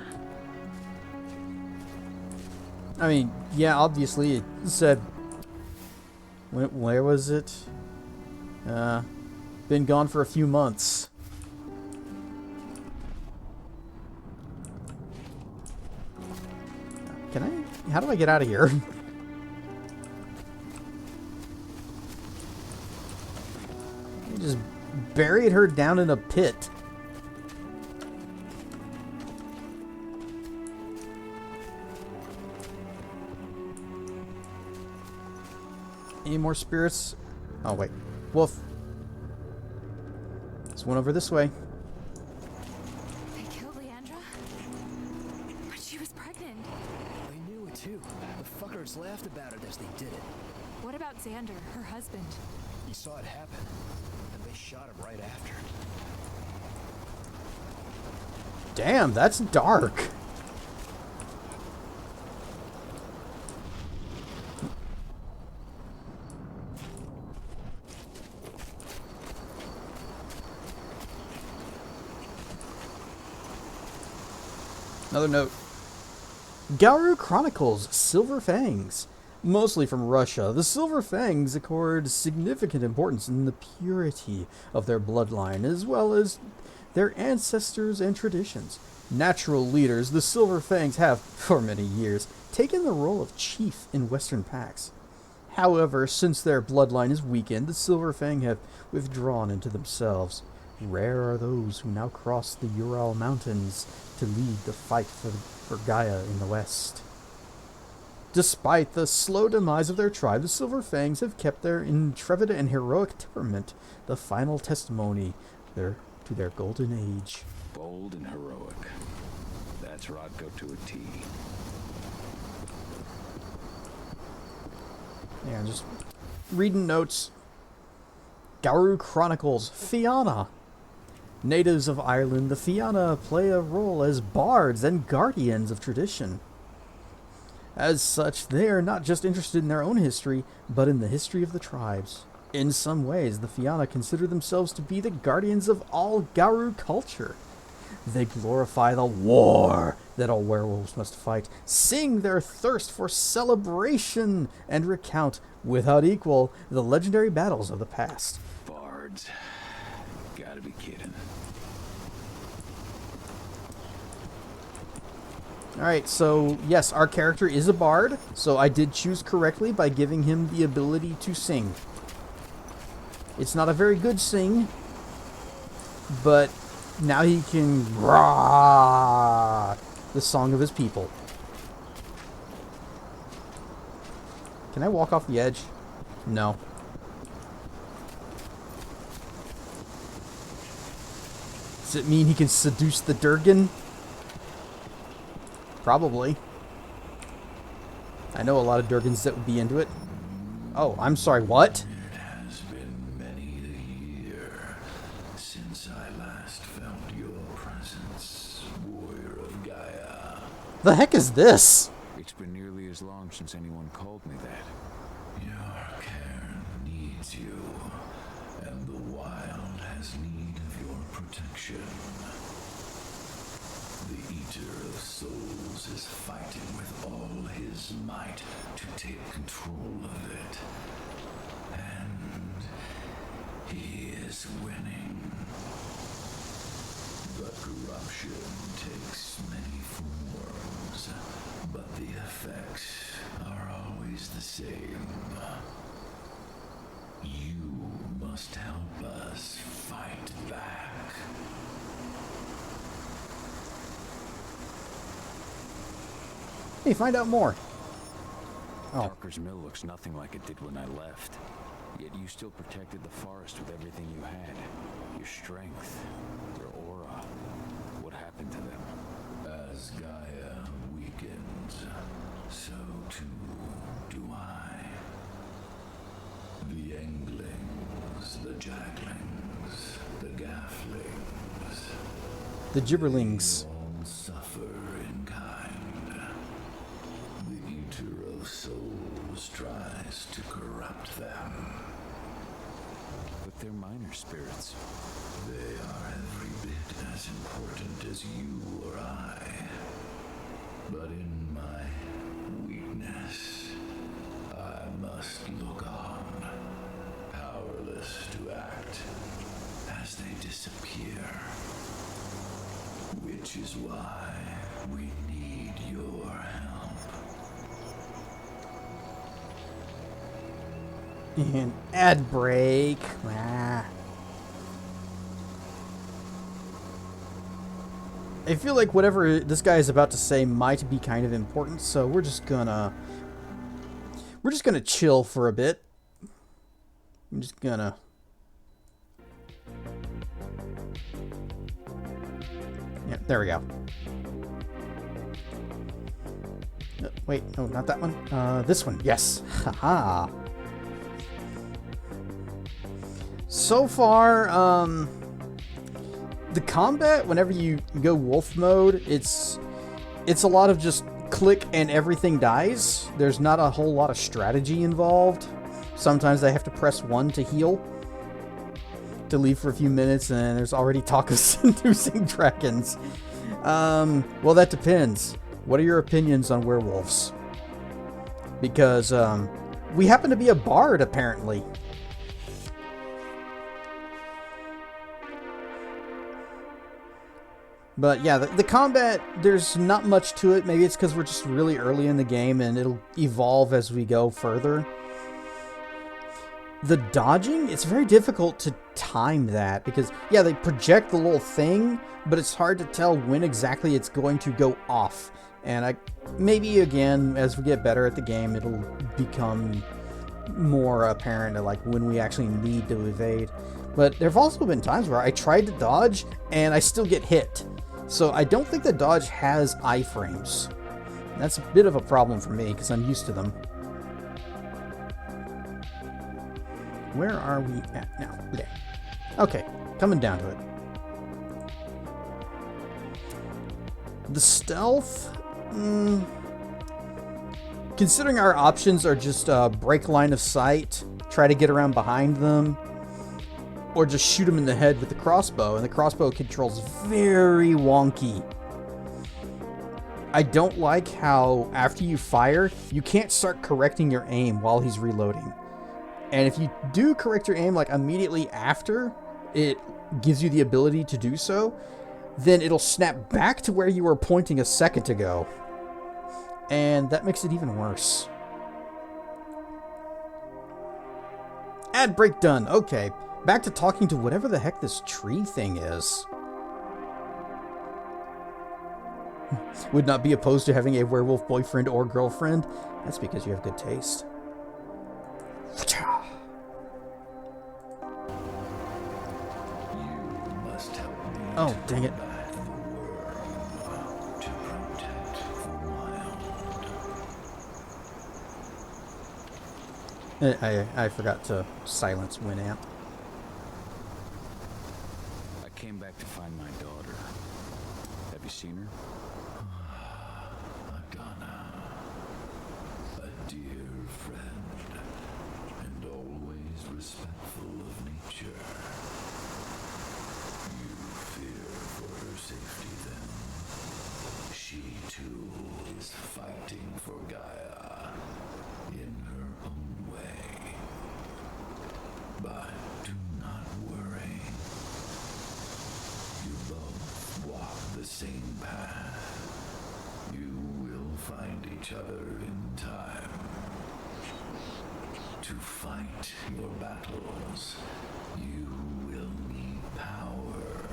A: I mean, yeah, obviously it said. Where was it? Been gone for a few months. Can I? How do I get out of here? I just buried her down in a pit. Any more spirits? Oh, wait. Wolf. There's one over this way.
F: They killed Leandra? But she was pregnant.
Q: They knew it too. The fuckers laughed about it as they did it.
F: What about Xander, her husband?
Q: He saw it happen, and they shot him right after.
A: Damn, that's dark. Another note. Garou Chronicles Silver Fangs. Mostly from Russia, the Silver Fangs accord significant importance in the purity of their bloodline, as well as their ancestors and traditions. Natural leaders, the Silver Fangs have, for many years, taken the role of chief in Western packs. However, since their bloodline is weakened, the Silver Fang have withdrawn into themselves. Rare are those who now cross the Ural Mountains to lead the fight for Gaia in the west. Despite the slow demise of their tribe, the Silver Fangs have kept their intrepid and heroic temperament, the final testimony to their golden age.
D: Bold and heroic. That's Rodko to a T.
A: Yeah, just reading notes. Garou Chronicles, Fianna. Natives of Ireland, the Fianna play a role as bards and guardians of tradition. As such, they are not just interested in their own history, but in the history of the tribes. In some ways, the Fianna consider themselves to be the guardians of all Garou culture. They glorify the war that all werewolves must fight, sing their thirst for celebration, and recount, without equal, the legendary battles of the past.
D: Bards. Gotta be kidding.
A: Alright, so yes, our character is a bard, so I did choose correctly by giving him the ability to sing. It's not a very good sing, but now he can rah the song of his people. Can I walk off the edge? No. Does it mean he can seduce the Durgan? Probably. I know a lot of Durgans that would be into it. Oh, I'm sorry, what?
E: It has been many a year since I last felt your presence, warrior of Gaia.
A: The heck is this?
D: It's been nearly as long since anyone called me that.
E: Your cairn needs you, and the wild has need of your protection. The Eater of Souls is fighting with all his might to take control of it. is winning. But corruption takes many forms, but the effects are always the same. You must help us fight back.
A: Hey, find out more. Oh.
G: Darker's Mill looks nothing like it did when I left. Yet you still protected the forest with everything you had. Your strength, your aura. What happened to them?
E: As Gaia weakens, so too do I. The Englings, the Jacklings, the Gafflings.
A: The Gibberlings.
E: They all suffer in kind. The Eater of Souls tries to corrupt them.
G: But they're minor spirits.
E: They are every bit as important as you or I. But in my weakness, I must look on, powerless to act as they disappear. Which is why we need your help.
A: And ad break. Ah. I feel like whatever this guy is about to say might be kind of important, so we're just gonna chill for a bit. I'm just gonna yeah, there we go. Wait, no, not that one. This one, yes. Haha. So far, the combat, whenever you go wolf mode, it's a lot of just click and everything dies. There's not a whole lot of strategy involved. Sometimes I have to press 1 to heal, to leave for a few minutes, and there's already tacos-inducing dragons. Well, that depends. What are your opinions on werewolves? Because we happen to be a bard, apparently. But yeah, the combat, there's not much to it. Maybe it's because we're just really early in the game and it'll evolve as we go further. The dodging, it's very difficult to time that because, yeah, they project the little thing, but it's hard to tell when exactly it's going to go off. And maybe, again, as we get better at the game, it'll become more apparent like when we actually need to evade. But there have also been times where I tried to dodge and I still get hit. So I don't think the dodge has iframes. That's a bit of a problem for me because I'm used to them. Where are we at now? Okay, coming down to it. The stealth? Considering our options are just break line of sight, try to get around behind them, or just shoot them in the head with the crossbow, and the crossbow control's very wonky. I don't like how after you fire, you can't start correcting your aim while he's reloading. And if you do correct your aim like immediately after it gives you the ability to do so, then it'll snap back to where you were pointing a second ago. And that makes it even worse. Ad break done. Okay, back to talking to whatever the heck this tree thing is. Would not be opposed to having a werewolf boyfriend or girlfriend. That's because you have good taste. Oh, dang it. I forgot to silence Winamp.
G: I came back to find my daughter. Have you seen her?
E: Agana, a dear friend, and always respectful of nature. You fear for her safety then. She too is fighting for Gaia in her own way. But do not worry. find each other in time. To fight your battles, you will need power.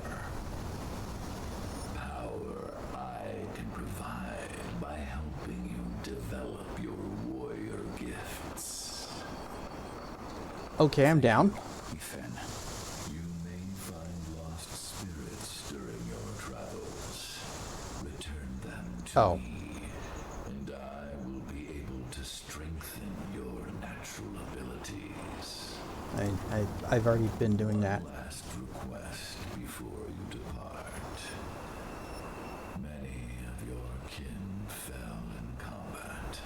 E: Power I can provide by helping you develop your warrior gifts.
A: Okay, I'm down.
E: You may find lost spirits during your travels. Return them to me, and I will be able to strengthen your natural abilities.
A: I've already been doing that.
E: Last request before you depart. Many of your kin fell in combat.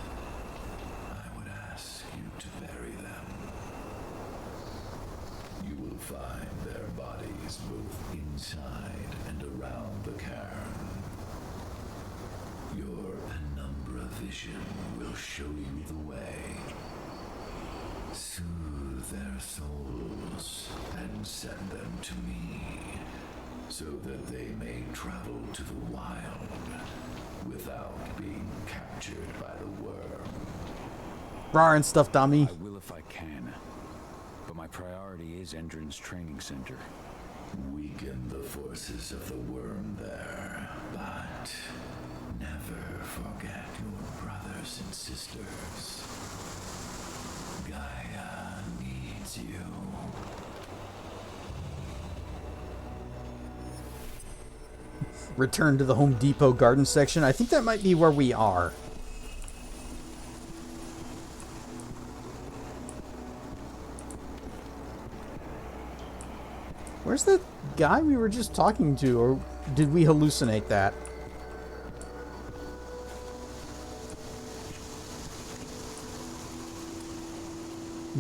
E: I would ask you to bury them. You will find their bodies both inside and around the cairn. Your penumbra vision will show you the way. Soothe their souls and send them to me, so that they may travel to the wild without being captured by the worm.
A: Rar and stuff, dummy.
G: I will if I can, but my priority is Endron's training center.
E: Weaken the forces of the worm there, but never forget your brothers and sisters. Gaia needs you.
A: Return to the Home Depot garden section. I think that might be where we are. Where's the guy we were just talking to, or did we hallucinate that?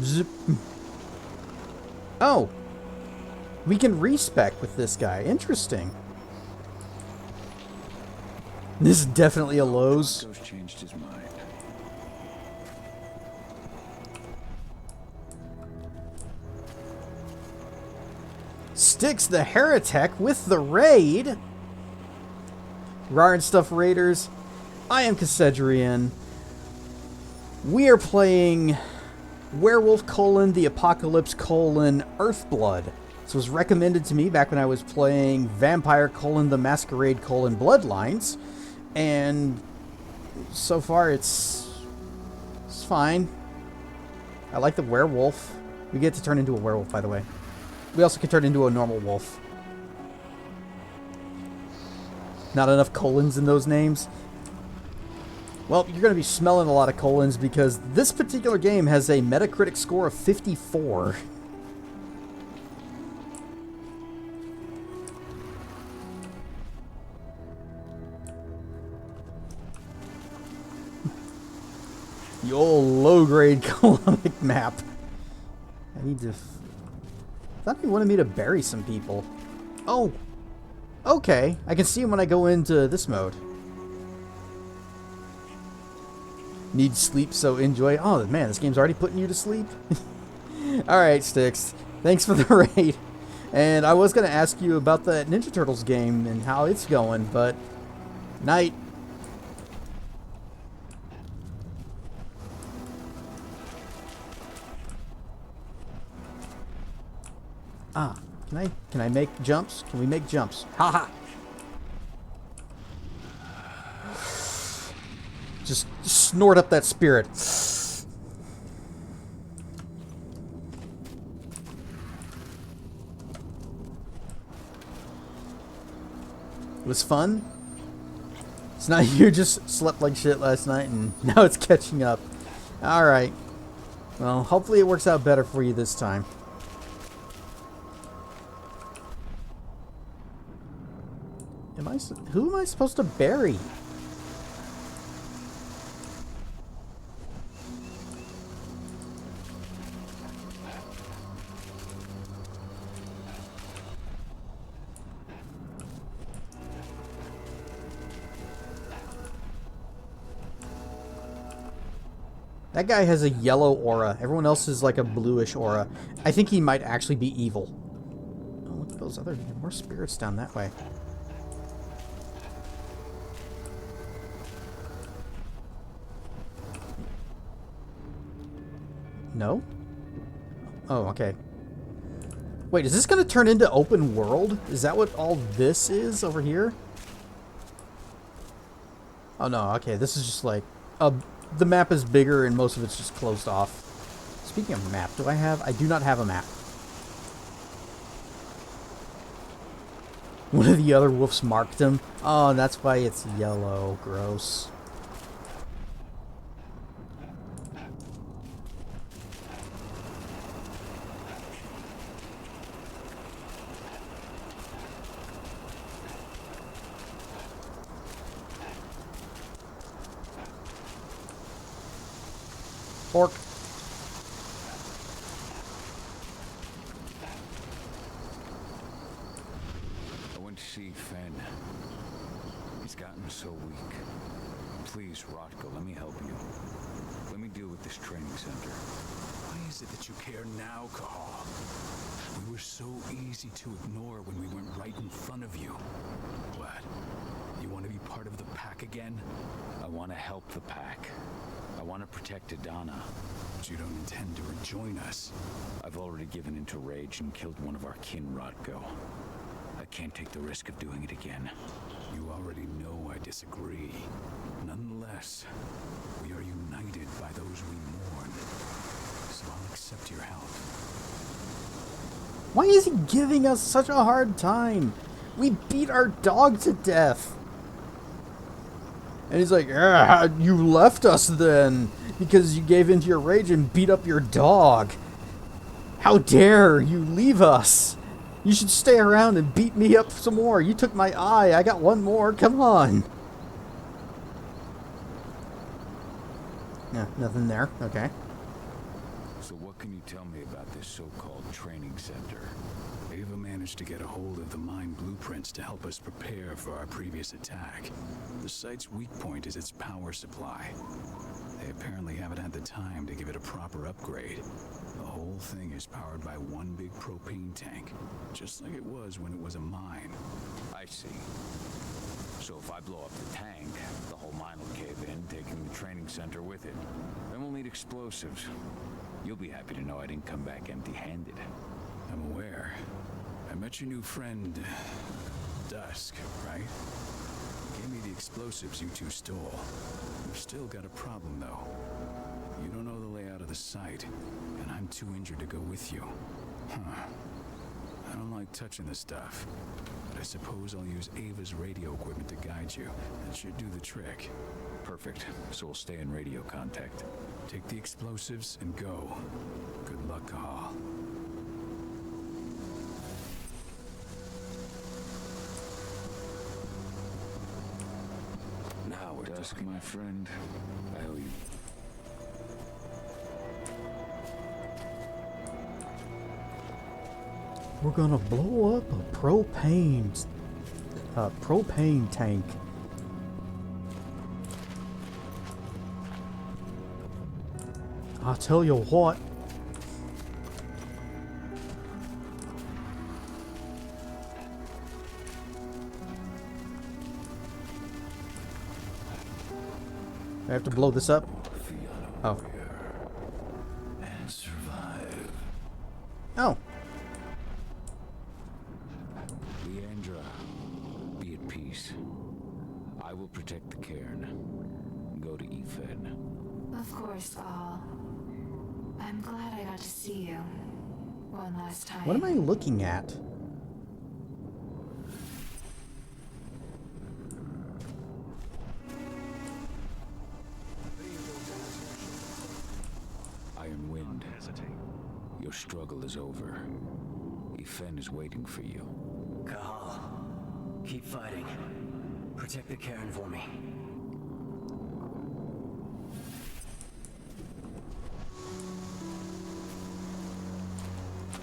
A: Zip. Oh, we can respec with this guy. Interesting. This is definitely a Lowe's.
G: Ghost changed his mind.
A: Sticks the Heretic with the raid. Rar and Stuff Raiders. I am Cassedrian. We are playing Werewolf : The Apocalypse : Earthblood. This was recommended to me back when I was playing Vampire : The Masquerade : Bloodlines. And so far it's fine. I like the werewolf. We get to turn into a werewolf, by the way. We also can turn into a normal wolf. Not enough colons in those names. Well, you're going to be smelling a lot of colons because this particular game has a Metacritic score of 54. The old low-grade colonic map. I need to... I thought he wanted me to bury some people. Oh! Okay, I can see him when I go into this mode. Need sleep, so enjoy. Oh man, this game's already putting you to sleep? Alright, Sticks. Thanks for the raid. And I was going to ask you about the Ninja Turtles game and how it's going, but... Night. Ah, can I make jumps? Can we make jumps? Haha. Just snort up that spirit. It was fun. It's not you just slept like shit last night and now it's catching up. Alright. Well, hopefully it works out better for you this time. Who am I supposed to bury? That guy has a yellow aura. Everyone else is like a bluish aura. I think he might actually be evil. Oh, look at those other more spirits down that way. No? Oh, okay. Wait, is this going to turn into open world? Is that what all this is over here? Oh, no. Okay, this is just like... the map is bigger and most of it's just closed off. Speaking of map, do I have... I do not have a map. One of the other wolves marked him. Oh, and that's why it's yellow. Gross. Pork.
G: I went to see Fenn. He's gotten so weak. Please, Rotko, let me help you. Let me deal with this training center.
D: Why is it that you care now, Cahal? We were so easy to ignore when we weren't right in front of you. What? You want to be part of the pack again?
G: I want to help the pack. I want to protect Adana.
D: But you don't intend to rejoin us.
G: I've already given into rage and killed one of our kin, Rotko. I can't take the risk of doing it again.
D: You already know I disagree. Nonetheless, we are united by those we mourn. So I'll accept your help.
A: Why is he giving us such a hard time? We beat our dog to death. And he's like, you left us then because you gave into your rage and beat up your dog. How dare you leave us? You should stay around and beat me up some more. You took my eye. I got one more. Come on. Yeah, nothing there. Okay.
G: So what can you tell me about this so-called training center?
D: Ava managed to get a hold of the mine blueprints to help us prepare for our previous attack. The site's weak point is its power supply. They apparently haven't had the time to give it a proper upgrade. The whole thing is powered by one big propane tank, just like it was when it was a mine.
G: I see. So if I blow up the tank, the whole mine will cave in, taking the training center with it. Then we'll need explosives. You'll be happy to know I didn't come back empty-handed.
D: I'm aware. I met your new friend, Dusk, right? Gave me the explosives you two stole. We've still got a problem, though. You don't know the layout of the site, and I'm too injured to go with you. Huh. I don't like touching this stuff, but I suppose I'll use Ava's radio equipment to guide you. That should do the trick.
G: Perfect. So we'll stay in radio contact.
D: Take the explosives and go. Good luck, Cahal.
G: Now we're Dusk, my friend. I owe you.
A: We're gonna blow up a propane tank. I'll tell you what. I have to blow this up? Oh.
E: And survive.
A: Oh.
G: Leandra, be at peace. I will protect the cairn. Go to Ethan.
H: Of course, Al. I'm glad I got to see you one last time.
A: What am I looking at?
G: Iron Wind, your struggle is over. Ethan is waiting for you.
Q: Cahal, keep fighting. Protect the cairn for me.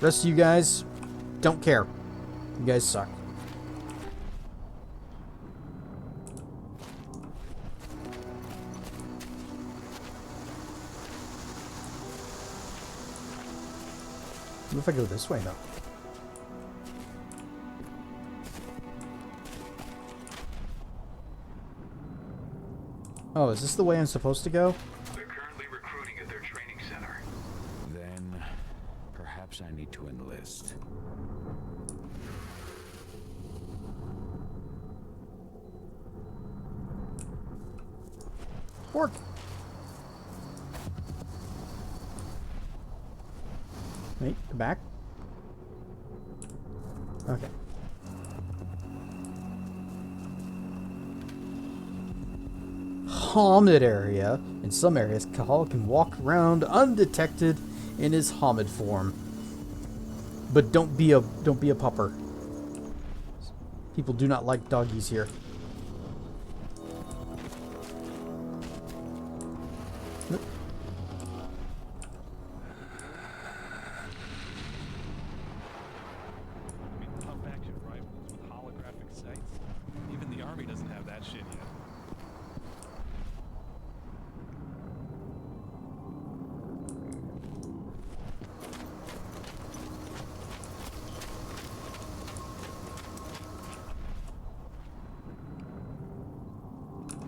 A: Rest of you guys, don't care. You guys suck. What if I go this way though? Oh, is this the way I'm supposed to go?
B: They're currently recruiting at their training center.
G: to enlist.
A: Pork. Wait, go back. Okay. Homid area. In some areas, Cahal can walk around undetected in his Homid form. But don't be a pupper. People do not like doggies here.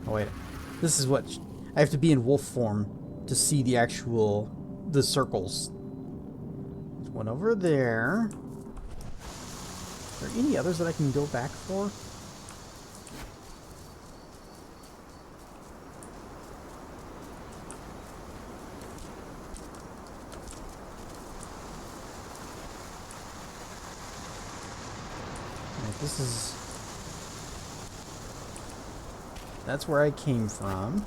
A: Oh wait, this is what I have to be in wolf form to see the circles. There's one over there. Are there any others that I can go back for? Right, this is... That's where I came from.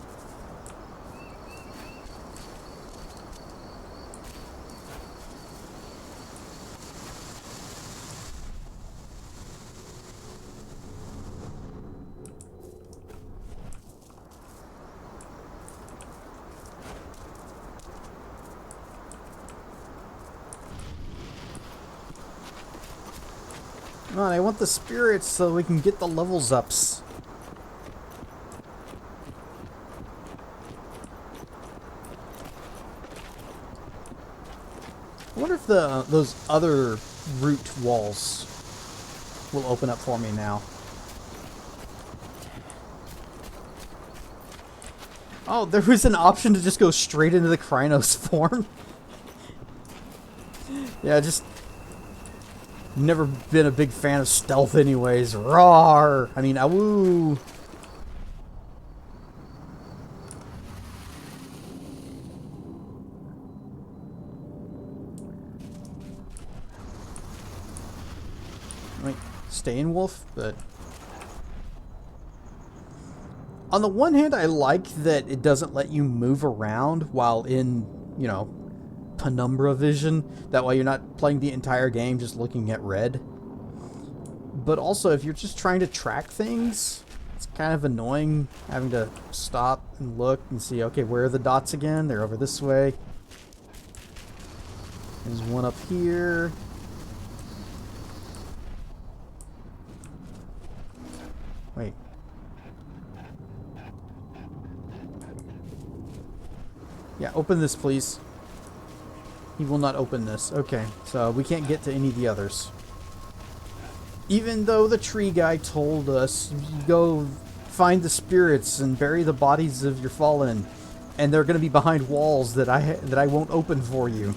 A: Come on, I want the spirits so we can get the levels ups. I wonder if those other root walls will open up for me now. Oh, there was an option to just go straight into the Krynos form. Yeah, just never been a big fan of stealth anyways. Rawr! I mean, awoo! Stay in wolf, but on the one hand, I like that it doesn't let you move around while in, you know, penumbra vision. That way you're not playing the entire game just looking at red. But also, if you're just trying to track things, it's kind of annoying having to stop and look and see, okay, where are the dots again? They're over this way. There's one up here. Wait. Yeah, open this, please. He will not open this. Okay, so we can't get to any of the others. Even though the tree guy told us, go find the spirits and bury the bodies of your fallen, and they're going to be behind walls that I won't open for you.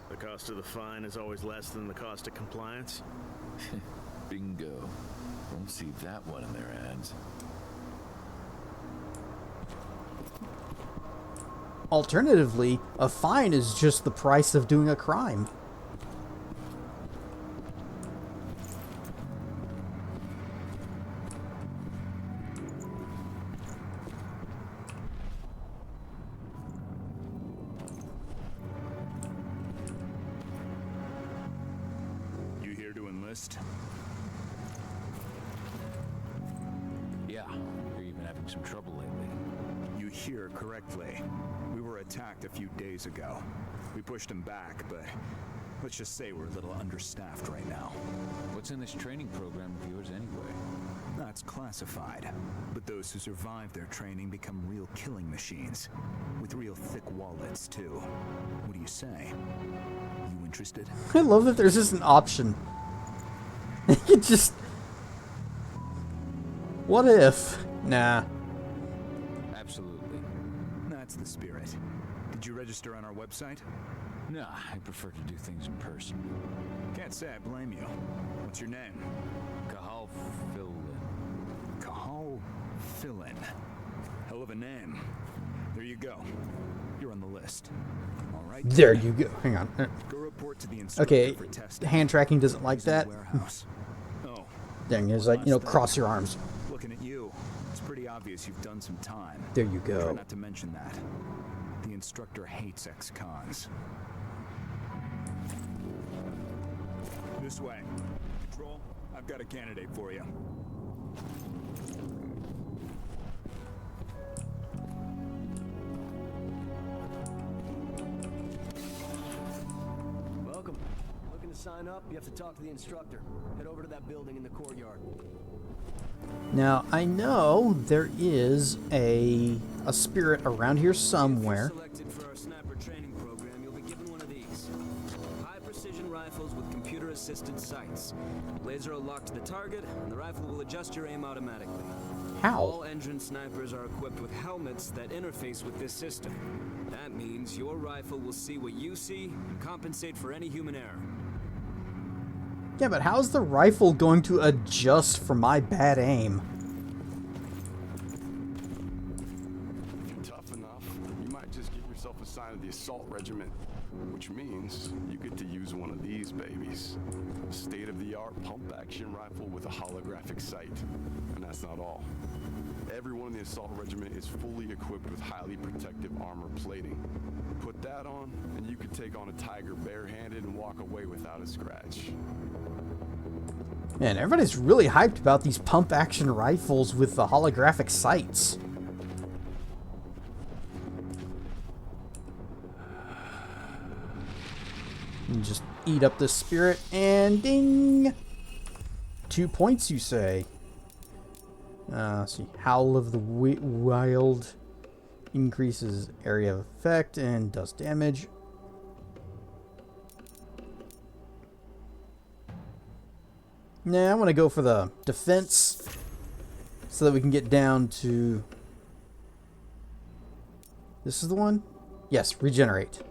C: The cost of the fine is always less than the cost of compliance.
E: Bingo. Won't see that one in their ads.
A: Alternatively, a fine is just the price of doing a crime.
G: Yeah, you've been having some trouble lately.
J: You hear correctly. We were attacked a few days ago. We pushed them back, but let's just say we're a little understaffed right now.
G: What's in this training program of yours anyway?
J: That's classified. But those who survive their training become real killing machines. With real thick wallets, too. What do you say? You interested?
A: I love that there's just an option. You just... What if? Nah.
J: Absolutely. That's the spirit. Did you register on our website?
G: Nah, I prefer to do things in person.
J: Can't say I blame you. What's your name?
G: Cahal Philin.
J: Cahal Philin. Hell of a name. There you go. You're on the list. All right.
A: There you go. Hang on.
J: Go report to the instructor
A: Okay,
J: for testing.
A: hand tracking doesn't like
J: He's in the
A: that.
J: warehouse. Oh.
A: Dang, it's like, you know, cross your arms.
J: Looking at you, it's pretty obvious you've done some time.
A: There you go.
J: Try not to mention that. The instructor hates ex-cons. This way. Control, I've got a candidate for you.
Q: Welcome. Looking to sign up? You have to talk to the instructor. Head over to that building in the courtyard.
A: Now, I know there is a spirit around here somewhere.
Q: Selected for our sniper training program, you'll be given one of these. High-precision rifles with computer-assisted sights. Laser will lock to the target, and the rifle will adjust your aim automatically.
A: How?
Q: All entrance snipers are equipped with helmets that interface with this system. That means your rifle will see what you see and compensate for any human error.
A: Yeah, but how's the rifle going to adjust for my bad aim?
P: If you're tough enough, you might just get yourself assigned to the assault regiment, which means you get to use one of these babies. A state-of-the-art pump-action rifle with a holographic sight. And that's not all. Everyone in the assault regiment is fully equipped with highly protective armor plating. Put that on, and you could take on a tiger barehanded and walk away without a scratch.
A: Man, everybody's really hyped about these pump-action rifles with the holographic sights. And just eat up the spirit, and ding! 2 points, you say. Let's see. Howl of the Wild increases area of effect and does damage. Nah, I want to go for the defense so that we can get down to... This is the one? Yes, regenerate.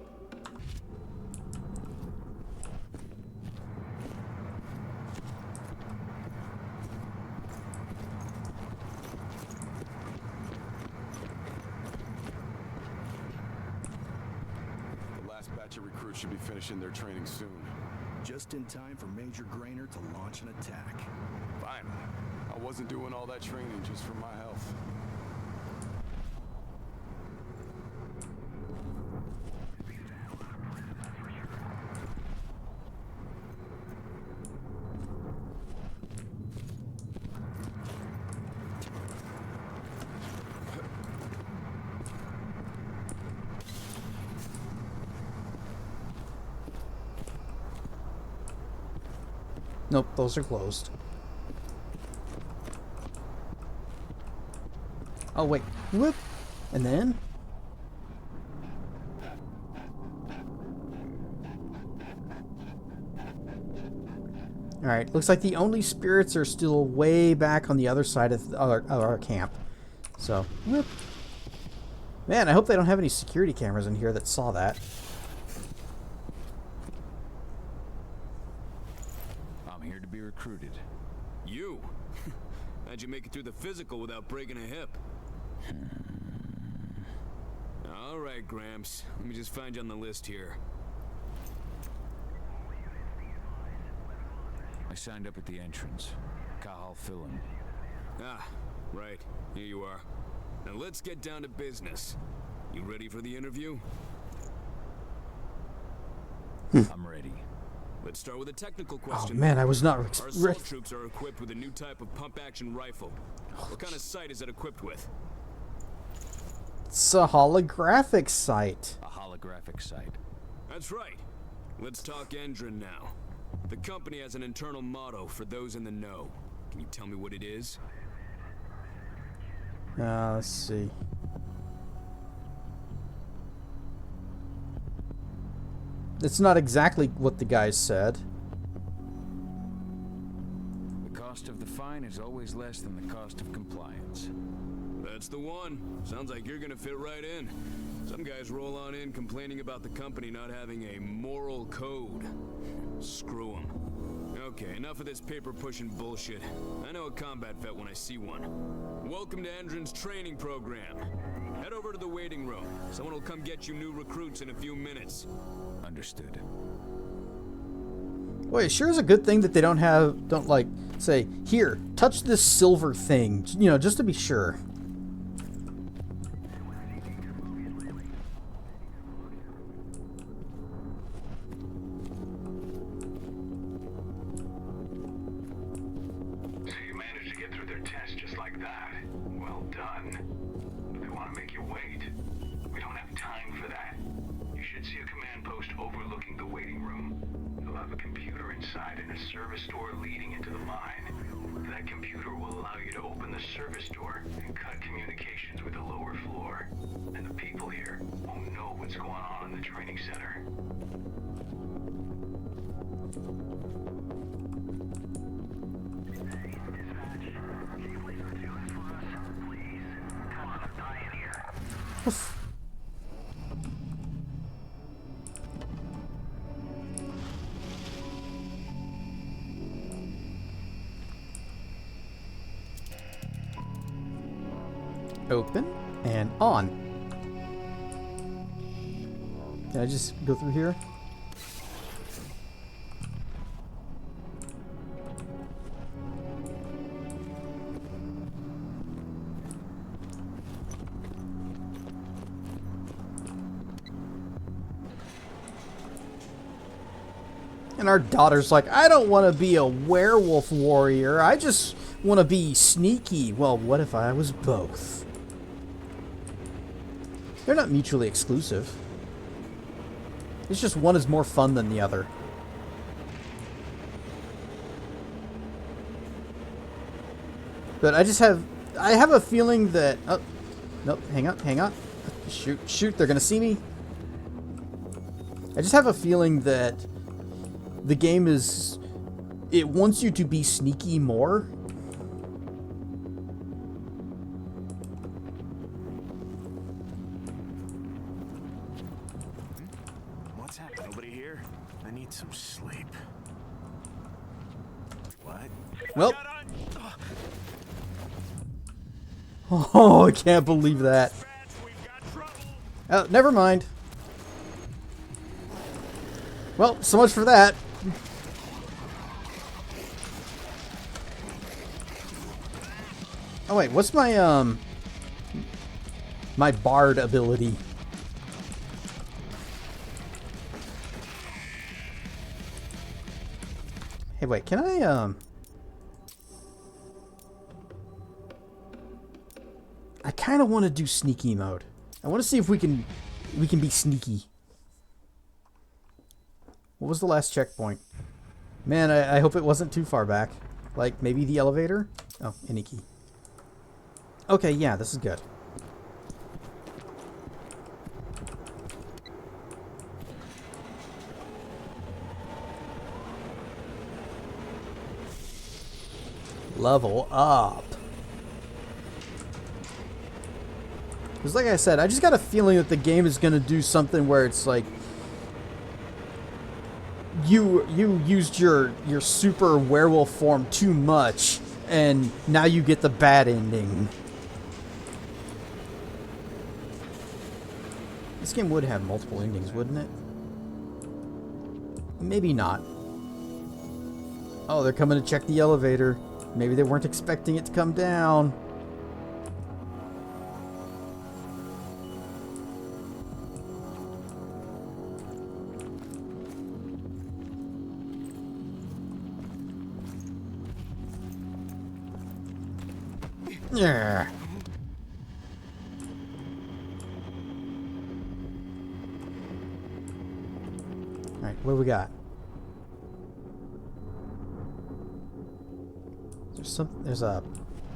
P: The last batch of recruits should be finishing their training soon.
O: Just in time for Major Grainer to launch an attack.
P: Fine. I wasn't doing all that training just for my health.
A: Nope, those are closed. Oh, wait. Whoop. And then? Alright, looks like the only spirits are still way back on the other side of our camp. So, whoop. Man, I hope they don't have any security cameras in here that saw that.
G: Recruited.
Q: You? How'd you make it through the physical without breaking a hip? All right, Gramps. Let me just find you on the list here.
G: I signed up at the entrance. Cahal Philin.
Q: Ah, right. Here you are. Now let's get down to business. You ready for the interview?
G: I'm ready.
Q: Let's start with a technical question.
A: Oh man, I was not
Q: Our assault troops are equipped with a new type of pump-action rifle. What kind of sight is it equipped with?
A: It's a holographic sight.
G: A holographic sight.
Q: That's right. Let's talk Endron now. The company has an internal motto for those in the know. Can you tell me what it is?
A: Let's see. It's not exactly what the guy said.
G: The cost of the fine is always less than the cost of compliance.
K: That's the one. Sounds like you're gonna fit right in. Some guys roll on in complaining about the company not having a moral code. Screw them. Okay, enough of this paper-pushing bullshit. I know a combat vet when I see one. Welcome to Endron's training program. Head over to the waiting room. Someone will come get you new recruits in a few minutes.
G: Understood.
A: Well, it sure is a good thing that they don't like say, here, touch this silver thing, you know, just to be sure.
B: So you managed to get through their test just like that. Well done. But they want to make you wait. We don't have time for that. You should see a command post overlooking the waiting room. You'll have a computer inside and a service door leading into the mine. That computer will allow you to open the service door and cut communications with the lower floor. And the people here won't know what's going on in the training center.
A: Open and on. Can I just go through here? And our daughter's like, I don't want to be a werewolf warrior. I just want to be sneaky. Well, what if I was both? They're not mutually exclusive. It's just one is more fun than the other. But I have a feeling that, oh, nope, hang on. Shoot, they're gonna see me. I just have a feeling that the game it wants you to be sneaky more.
C: What's happening? Nobody here? I need some sleep. What?
A: Well. Oh, I can't believe that. Oh, never mind. Well, so much for that. Oh wait, what's my my bard ability? Hey, wait, can I kind of want to do sneaky mode. I want to see if we can be sneaky. What was the last checkpoint? Man, I hope it wasn't too far back. Like, maybe the elevator? Oh, any key. Okay, yeah, this is good. Level up. Because like I said, I just got a feeling that the game is going to do something where it's like you used your super werewolf form too much and now you get the bad ending. This game would have multiple endings, wouldn't it? Maybe not. Oh, they're coming to check the elevator. Maybe they weren't expecting it to come down. Yeah. Alright, what do we got? There's a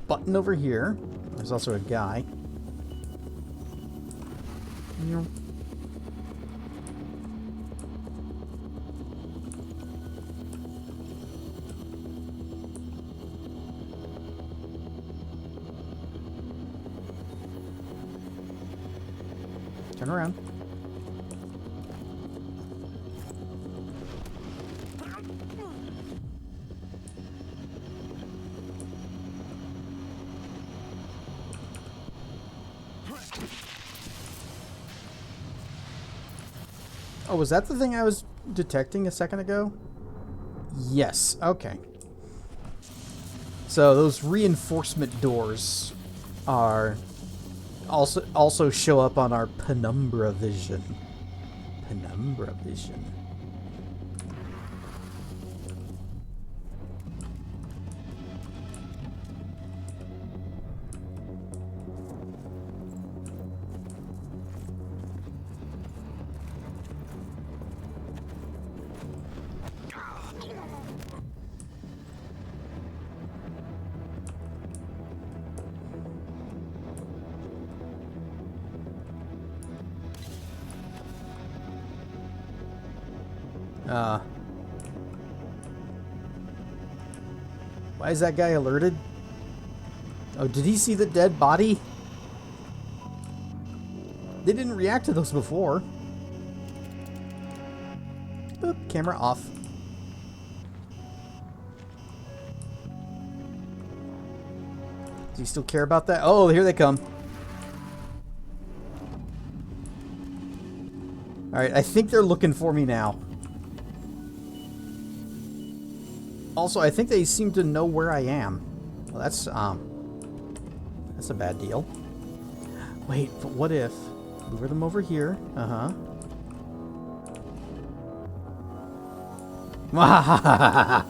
A: button over here. There's also a guy. Turn around. Oh, was that the thing I was detecting a second ago? Yes. Okay. So those reinforcement doors are also show up on our penumbra vision. Penumbra vision. Why is that guy alerted? Oh, did he see the dead body? They didn't react to those before. Boop, camera off. Does he still care about that? Oh, here they come. Alright, I think they're looking for me now. Also, I think they seem to know where I am. Well, that's a bad deal. Wait, but what if... Lure them over here. Uh-huh. Wahahaha!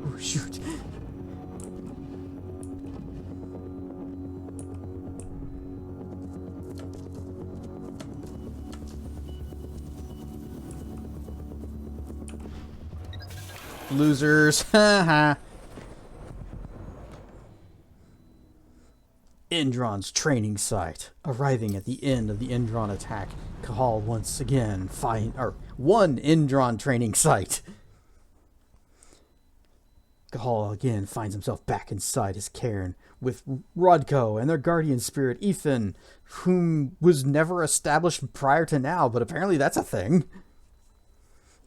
A: Oh, shoot. Losers. Haha. Endron's training site. Arriving at the end of the Endron attack, Cahal once again one Endron training site. Cahal again finds himself back inside his cairn with Rodko and their guardian spirit Ethan, whom was never established prior to now, but apparently that's a thing.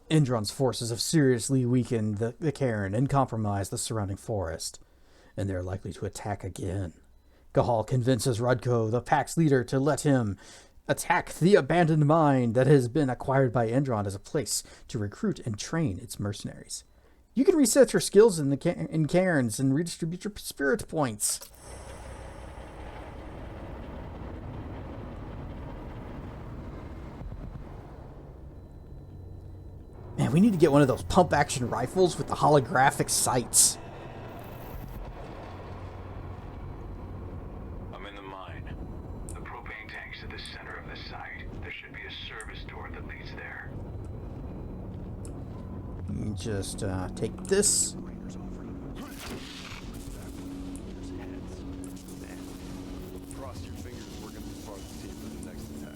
A: Endron's forces have seriously weakened the cairn and compromised the surrounding forest, and they're likely to attack again. Cahal convinces Rodko, the pack's leader, to let him attack the abandoned mine that has been acquired by Endron as a place to recruit and train its mercenaries. You can reset your skills in cairns and redistribute your spirit points. Man, we need to get one of those pump-action rifles with the holographic sights.
B: I'm in the mine. The propane tank's at the center of the site. There should be a service door that leads there.
A: You just take this.
P: Cross your fingers, we're gonna be part of the team for the next attack.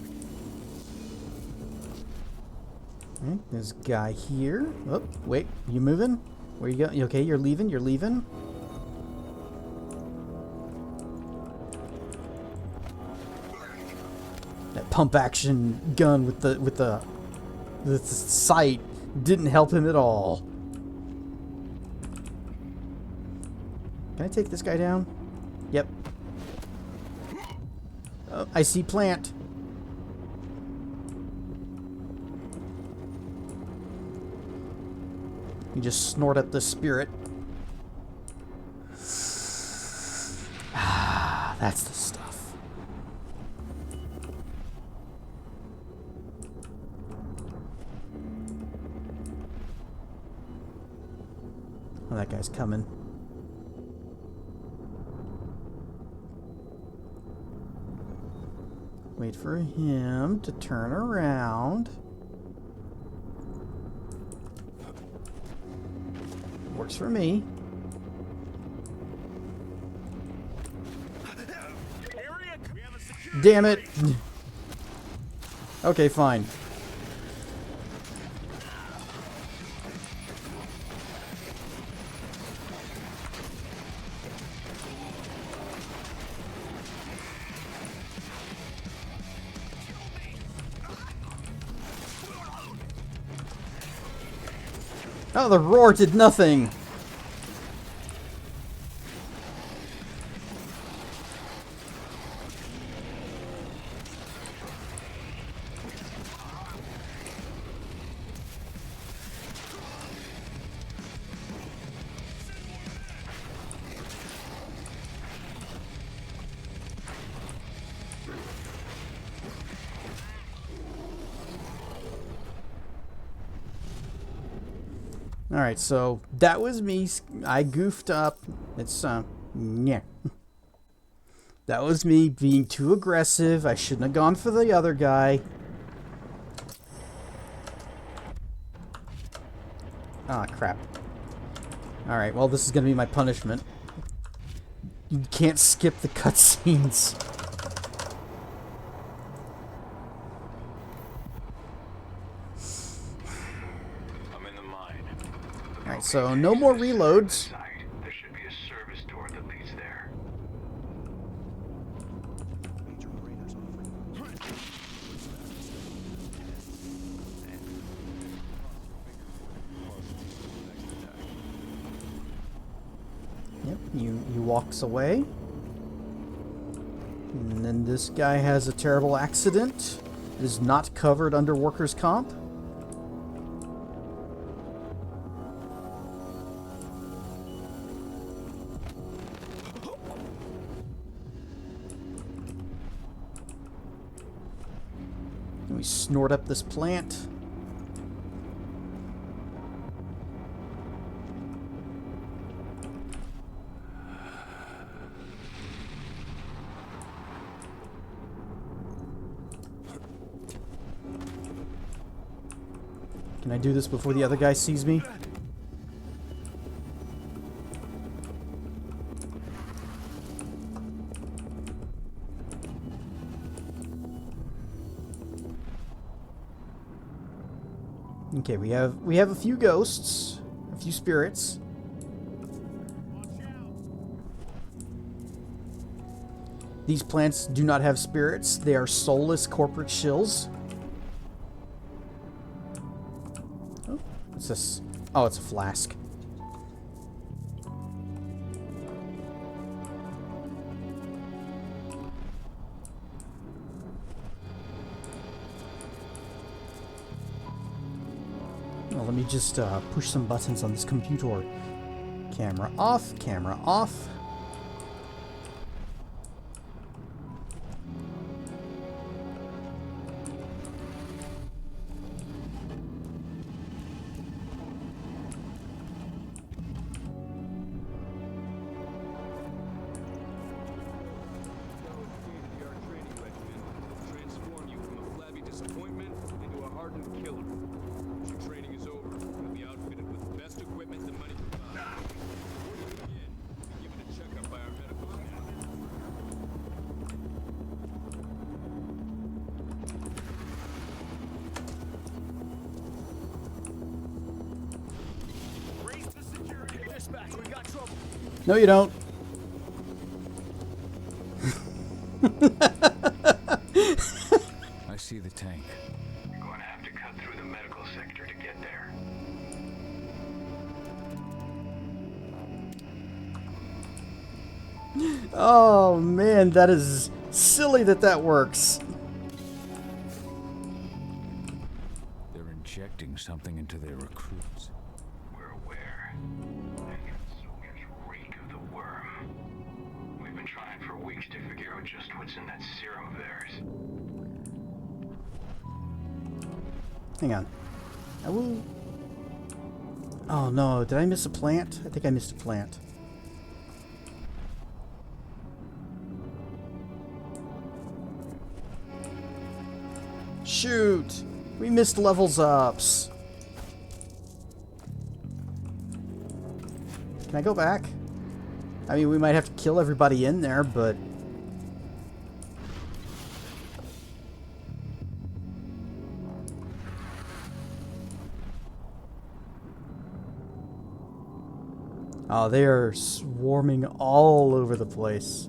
A: Right, there's a guy here. Oh, wait, you moving? Where you go? Okay, you're leaving. You're leaving. That pump action gun with the sight didn't help him at all. Can I take this guy down? Yep. Oh, I see plant. You just snort up the spirit. Ah, that's the stuff. Oh, that guy's coming. Wait for him to turn around. Works for me. Damn it! Okay, fine. Oh, the roar did nothing! Alright, so that was me. I goofed up. It's, yeah. That was me being too aggressive. I shouldn't have gone for the other guy. Ah, crap. Alright, well, this is going to be my punishment. You can't skip the cutscenes. Alright, so no more reloads.
B: There should be a service door that leads there.
A: Yep, he walks away. And then this guy has a terrible accident. It is not covered under workers' comp. We snort up this plant. Can I do this before the other guy sees me? Okay, we have a few ghosts, a few spirits. These plants do not have spirits. They are soulless corporate shills. Oh, what's this? Oh, it's a flask. Well, let me just push some buttons on this computer. Camera off, camera off. No, you don't.
G: I see the tank.
B: You're going to have to cut through the medical sector to get there.
A: Oh man, that is silly that works.
G: They're injecting something into their recruits.
B: We're aware. Soldiers reek of the worm. We've been trying for weeks to figure out just what's in that serum of theirs.
A: Hang on. Oh no, did I miss a plant? I think I missed a plant. Shoot! We missed levels ups. Can I go back? I mean, we might have to kill everybody in there, but... Oh, they are swarming all over the place.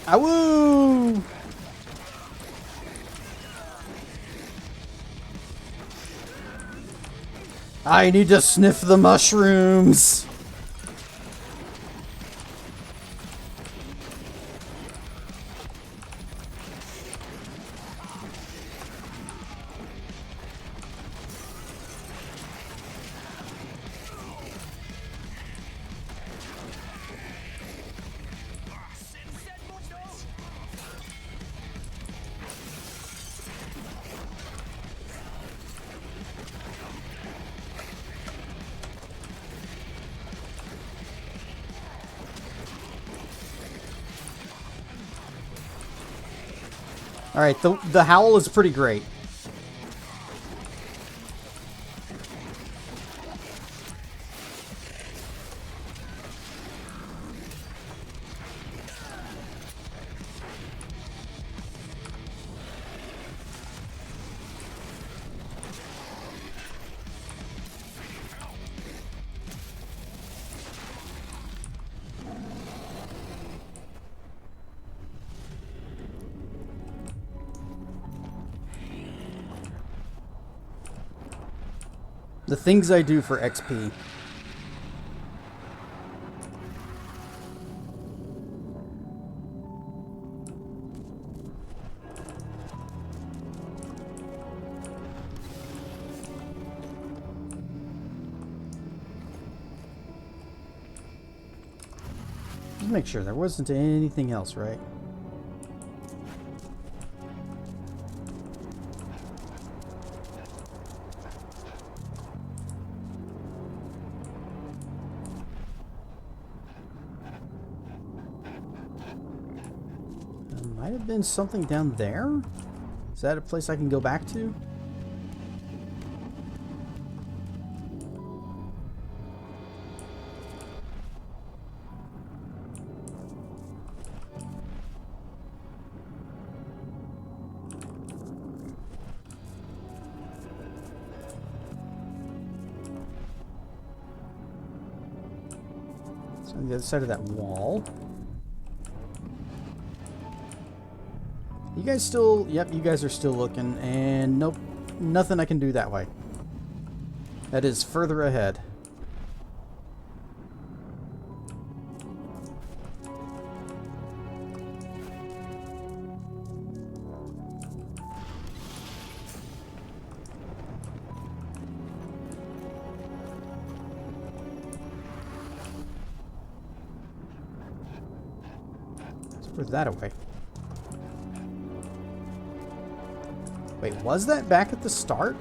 A: Awoo! I need to sniff the mushrooms. Alright, the howl is pretty great. The things I do for XP. Just make sure there wasn't anything else, right? Might have been something down there? Is that a place I can go back to? It's on the other side of that wall. You guys still... Yep, you guys are still looking. And nope, nothing I can do that way. That is further ahead. Let's put that away. Wait, was that back at the start?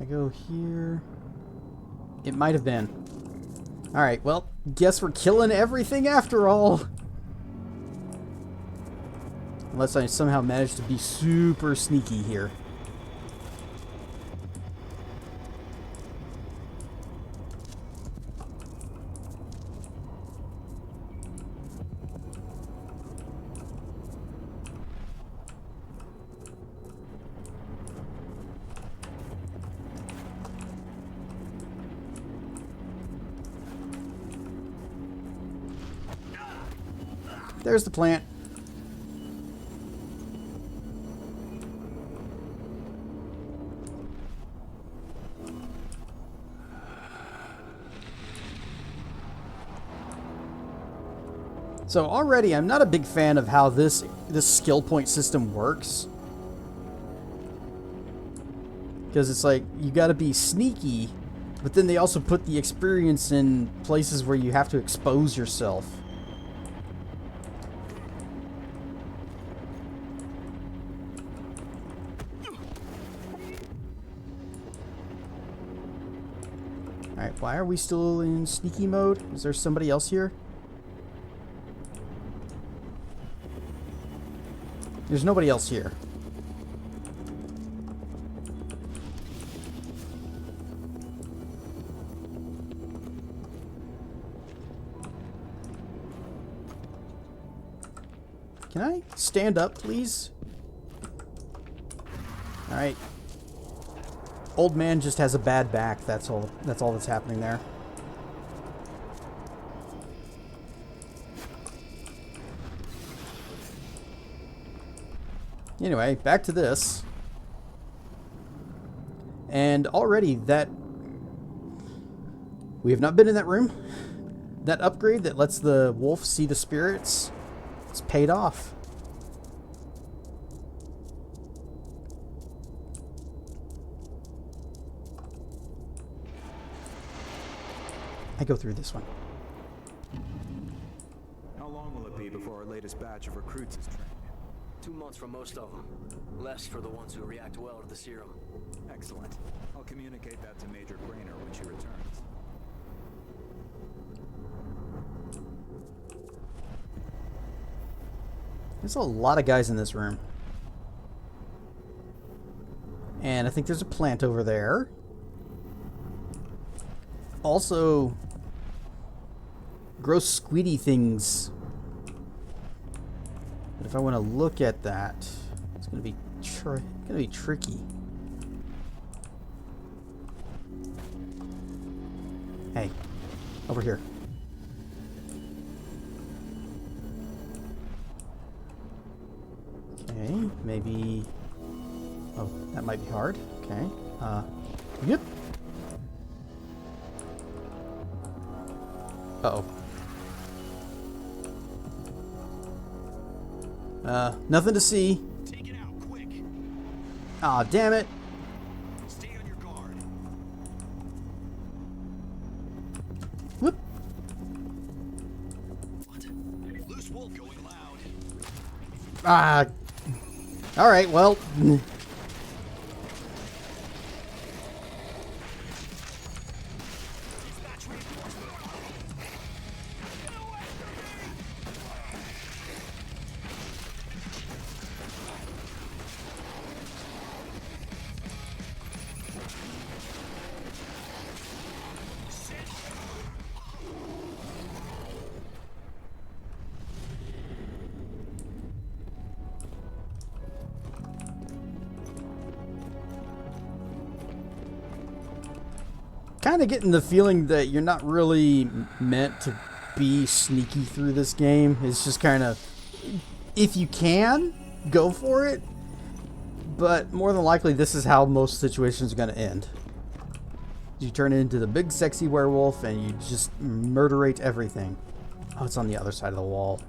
A: I go here. It might have been. Alright, well, guess we're killing everything after all. Unless I somehow manage to be super sneaky here. There's the plant. So already I'm not a big fan of how this skill point system works. Because it's like, you gotta be sneaky, but then they also put the experience in places where you have to expose yourself. Alright, why are we still in sneaky mode? Is there somebody else here? There's nobody else here. Can I stand up, please? Alright. Old man just has a bad back. That's all that's happening there. Anyway, back to this. And already that... We have not been in that room. That upgrade that lets the wolf see the spirits, it's paid off. I go through this one.
J: How long will it be before our latest batch of recruits is trained?
M: 2 months for most of them. Less for the ones who react well to the serum.
J: Excellent. I'll communicate that to Major Grainer when she returns.
A: There's a lot of guys in this room. And I think there's a plant over there. Also, gross squiddy things. But if I want to look at that, it's going to be tricky. Hey, over here. Okay, maybe... Oh, that might be hard. Okay. Yep. Uh-oh. Nothing to see.
B: Take it out, quick.
A: Aw, damn it.
B: Stay on your guard.
A: Whoop.
B: What? Loose wolf going loud.
A: Ah. Alright, well. Kind of getting the feeling that you're not really meant to be sneaky through this game. It's just kind of, if you can, go for it. But more than likely, this is how most situations are going to end. You turn into the big sexy werewolf and you just murderate everything. Oh, it's on the other side of the wall.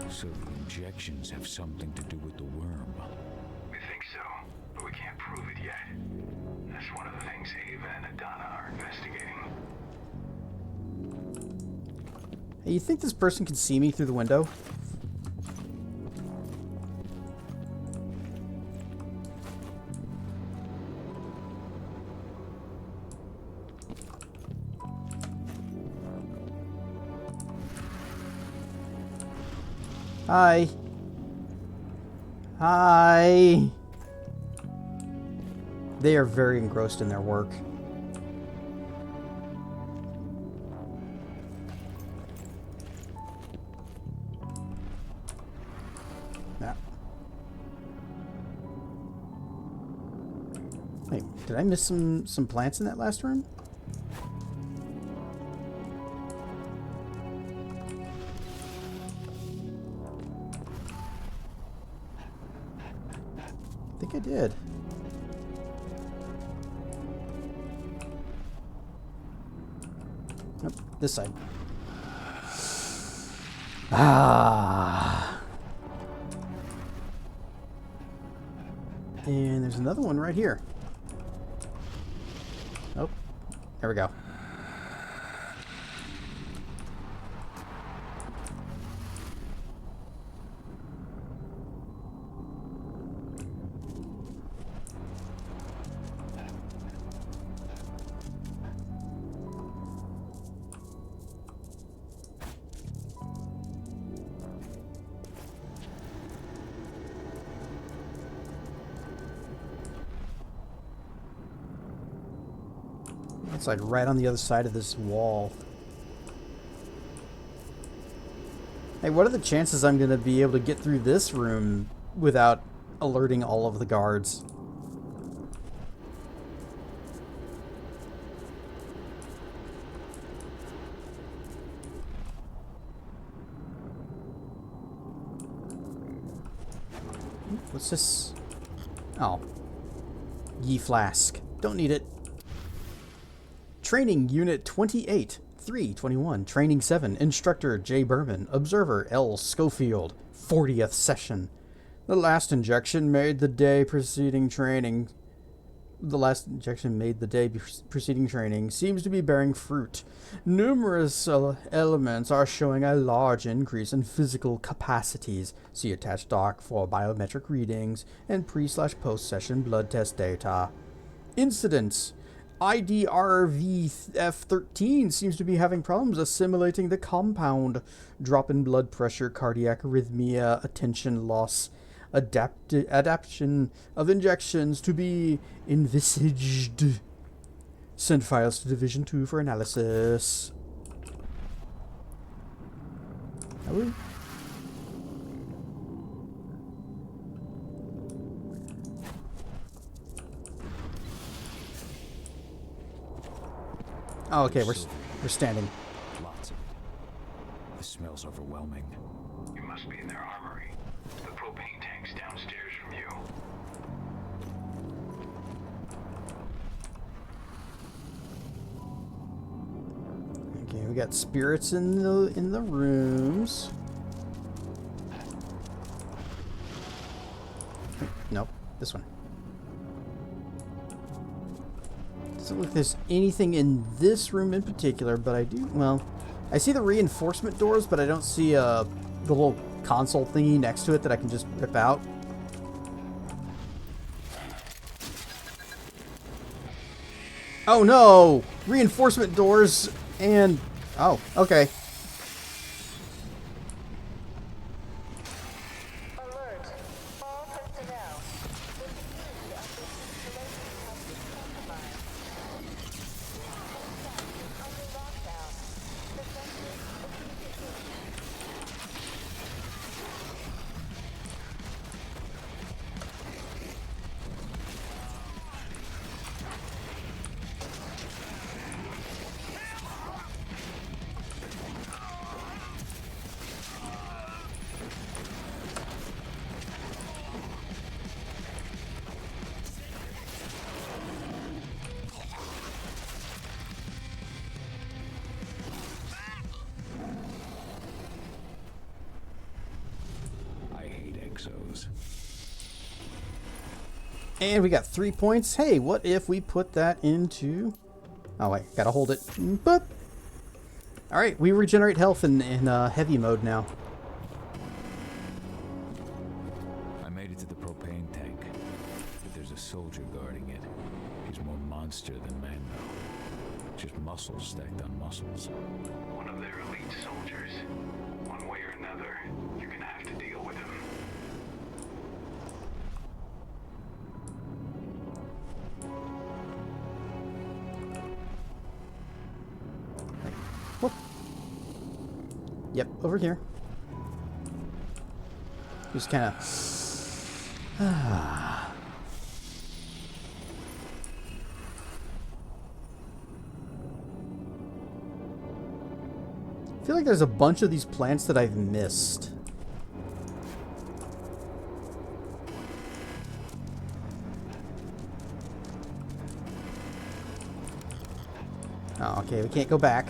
G: So the injections have something to do with the worm.
B: We think so, but we can't prove it yet. That's one of the things Ava and Adana are investigating.
A: Hey, you think this person can see me through the window? Hi. Hi. They are very engrossed in their work. Yeah. Wait, did I miss some plants in that last room? I think I did. Nope, this side. Ah. And there's another one right here. Oh, there we go. It's like right on the other side of this wall. Hey, what are the chances I'm going to be able to get through this room without alerting all of the guards? What's this? Oh. Ye flask. Don't need it. Training Unit 28, 321. Training 7. Instructor J. Berman. Observer L. Schofield. 40th session. The last injection made the day preceding training. Seems to be bearing fruit. Numerous elements are showing a large increase in physical capacities. See attached doc for biometric readings and pre/post-session blood test data. Incidents. IDRVF13 seems to be having problems assimilating the compound. Drop in blood pressure, cardiac arrhythmia, attention loss. Adaptation of injections to be envisaged. Send files to Division 2 for analysis. Oh. Oh, okay, we're standing.
G: Lots of it. The smell's overwhelming.
B: You must be in their armory. The propane tank's downstairs from you.
A: Okay, we got spirits in the rooms. Nope, this one. Doesn't look like there's anything in this room in particular, but I do, well, I see the reinforcement doors, but I don't see the little console thingy next to it that I can just rip out. Oh no! Reinforcement doors and... oh, okay. And we got 3 points. Hey, what if we put that into... oh, wait, gotta hold it. Boop. Alright, we regenerate health in heavy mode now.
G: I made it to the propane tank, but there's a soldier guarding it. He's more monster than man, though. Just muscles stacked on muscles.
B: One of their elite soldiers. One way or another, you're gonna have to deal with him.
A: Yep, over here. Just kind of... I feel like there's a bunch of these plants that I've missed. Okay, we can't go back.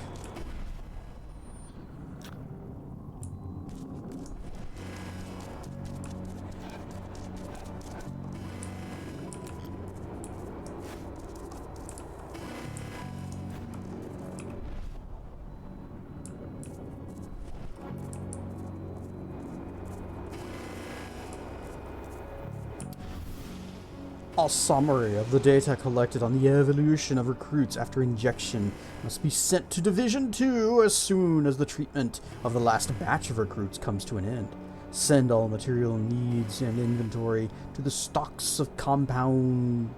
A: A summary of the data collected on the evolution of recruits after injection must be sent to Division 2 as soon as the treatment of the last batch of recruits comes to an end. Send all material needs and inventory to the stocks of compound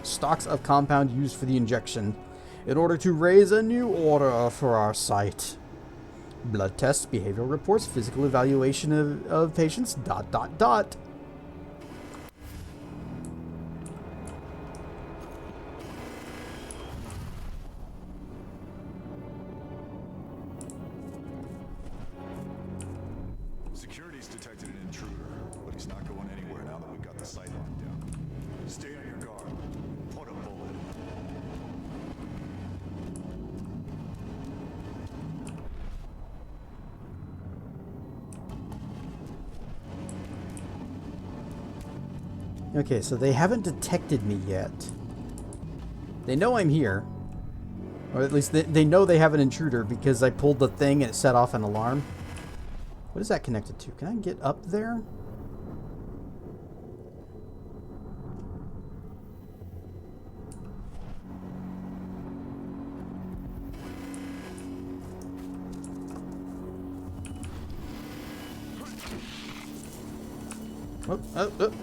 A: stocks of compound used for the injection in order to raise a new order for our site. Blood tests, behavioral reports, physical evaluation of patients, ...
L: Security's detected an intruder, but he's not going anywhere now that we've got the site locked down. Stay on your guard. Put a bullet in him.
A: Okay, so they haven't detected me yet. They know I'm here. Or at least they know they have an intruder because I pulled the thing and it set off an alarm. What is that connected to? Can I get up there? Oh.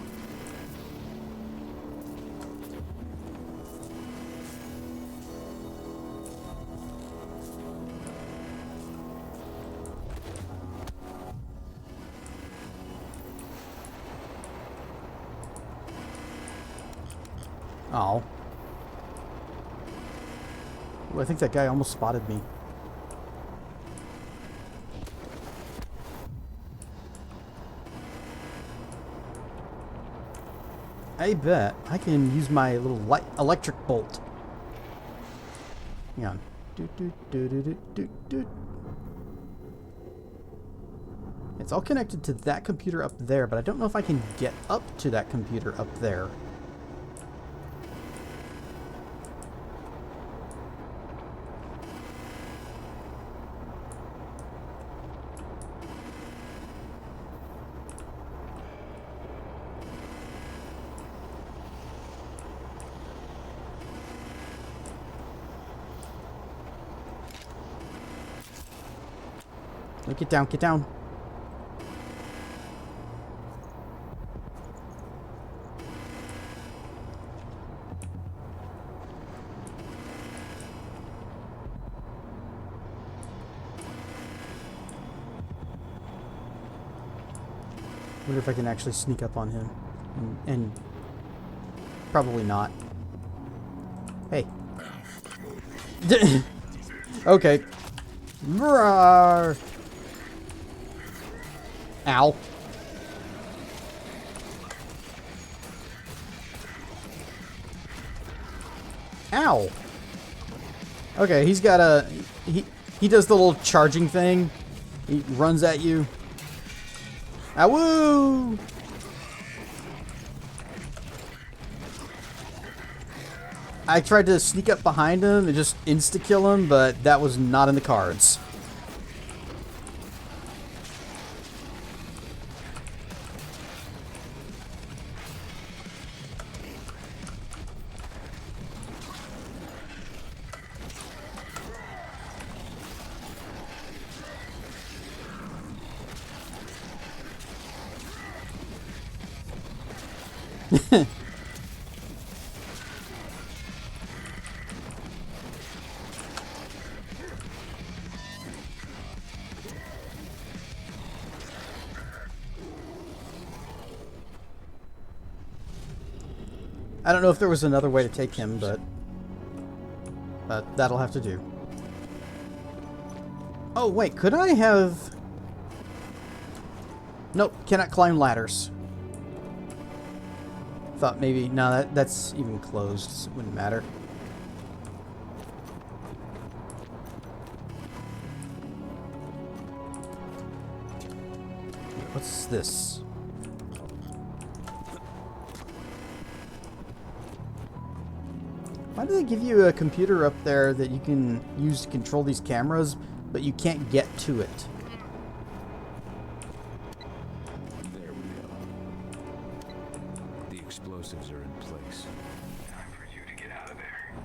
A: Oh. Well, I think that guy almost spotted me. I bet I can use my little electric bolt. Hang on. It's all connected to that computer up there, but I don't know if I can get up to that computer up there. Get down, get down. Wonder if I can actually sneak up on him. And probably not. Hey. Okay. Roar. Ow. Ow. Okay, he's got a... He does the little charging thing. He runs at you. Awoo! I tried to sneak up behind him and just insta-kill him, but that was not in the cards. I don't know if there was another way to take him, but that'll have to do. Oh, wait, could I have... Nope, cannot climb ladders. Thought maybe... No, that's even closed. So it wouldn't matter. What's this? Why do they give you a computer up there that you can use to control these cameras, but you can't get to it?
G: There we go. The explosives are in place.
B: Time for you to get out of there.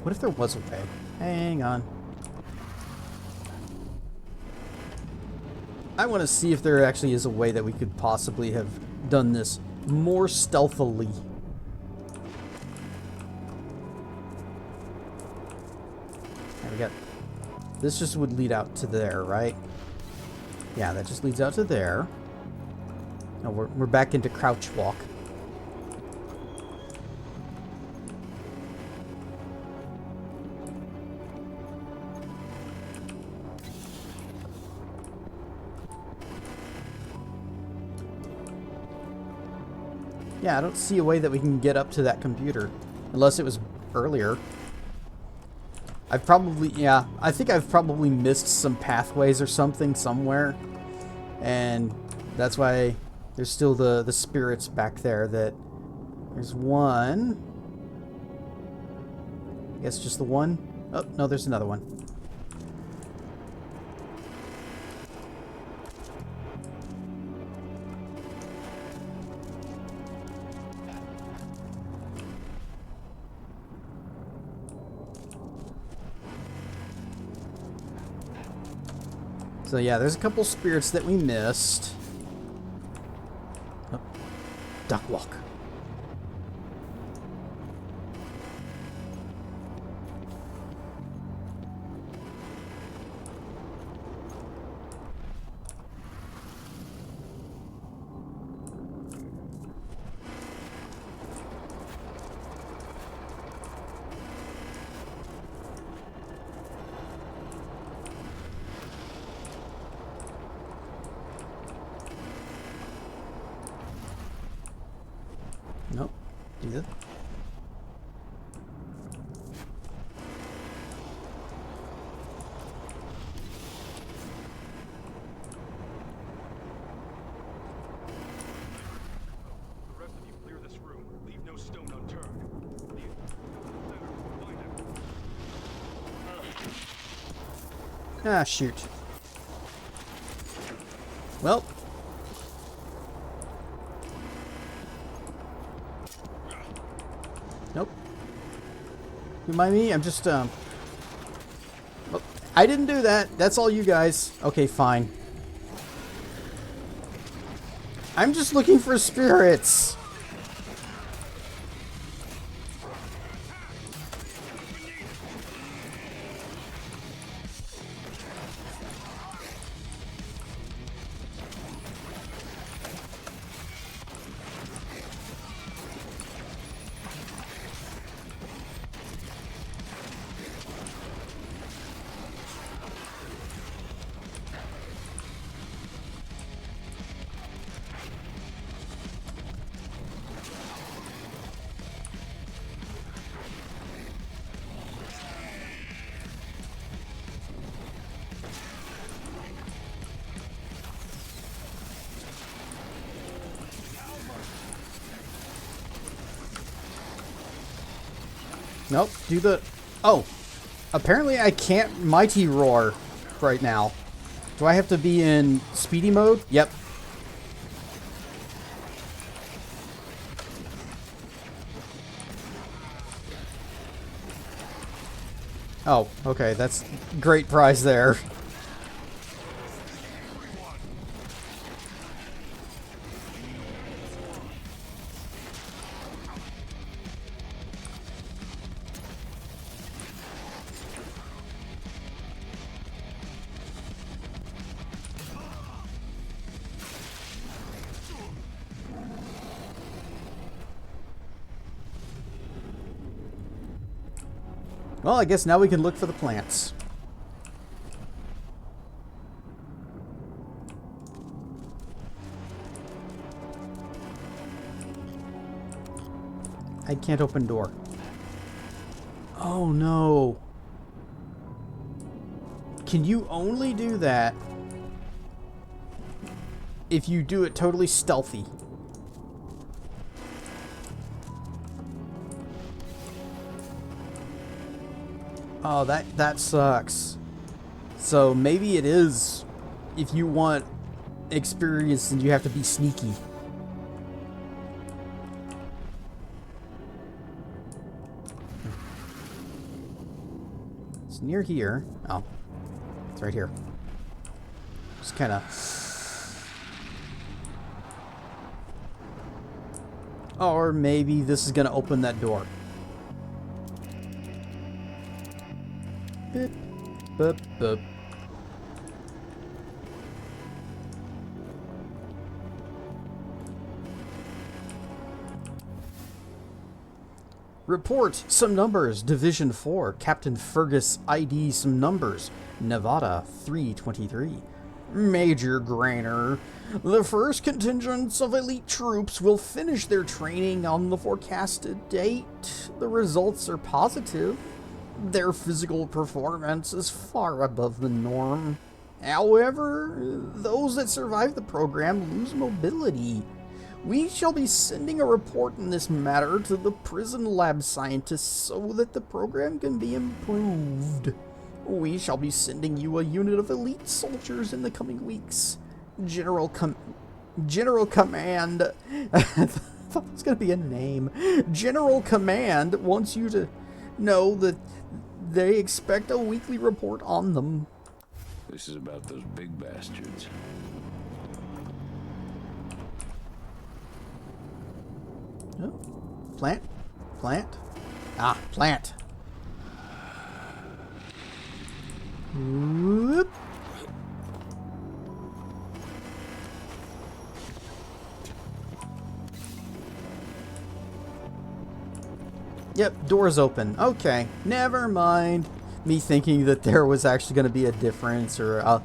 A: What if there was a way? Hang on. I want to see if there actually is a way that we could possibly have done this more stealthily. And we got... This just would lead out to there, right? Yeah, that just leads out to there. Now we're back into crouch walk. Yeah, I don't see a way that we can get up to that computer. Unless it was earlier. I've probably... Yeah, I think I've probably missed some pathways or something somewhere. And that's why there's still the spirits back there that... There's one. I guess just the one? Oh, no, there's another one. So yeah, there's a couple spirits that we missed. Oh, duck walk. Nope. Do that.
L: The rest of you clear this room. Leave no stone unturned.
A: Ah, shoot. Well. Nope. You mind me? I'm just, oh, I didn't do that. That's all you guys. Okay, fine. I'm just looking for spirits. Nope, do the... Oh, apparently I can't Mighty Roar right now. Do I have to be in speedy mode? Yep. Oh, okay, that's great prize there. Well, I guess now we can look for the plants. I can't open door. Oh no. Can you only do that if you do it totally stealthy? Oh, that sucks. So maybe it is, if you want experience, then you have to be sneaky. It's near here. Oh, it's right here. Just kind of... Or maybe this is going to open that door. Boop, boop, boop. Report some numbers. Division 4. Captain Fergus ID some numbers. Nevada 323. Major Grainer. The first contingents of elite troops will finish their training on the forecasted date. The results are positive. Their physical performance is far above the norm. However, those that survive the program lose mobility. We shall be sending a report in this matter to the prison lab scientists so that the program can be improved. We shall be sending you a unit of elite soldiers in the coming weeks. General Command... I thought it was going to be a name. General Command wants you to know that they expect a weekly report on them.
G: This is about those big bastards.
A: Oh. Plant? Plant? Ah, plant. Whoop. Yep, door's open. Okay, never mind me thinking that there was actually going to be a difference or a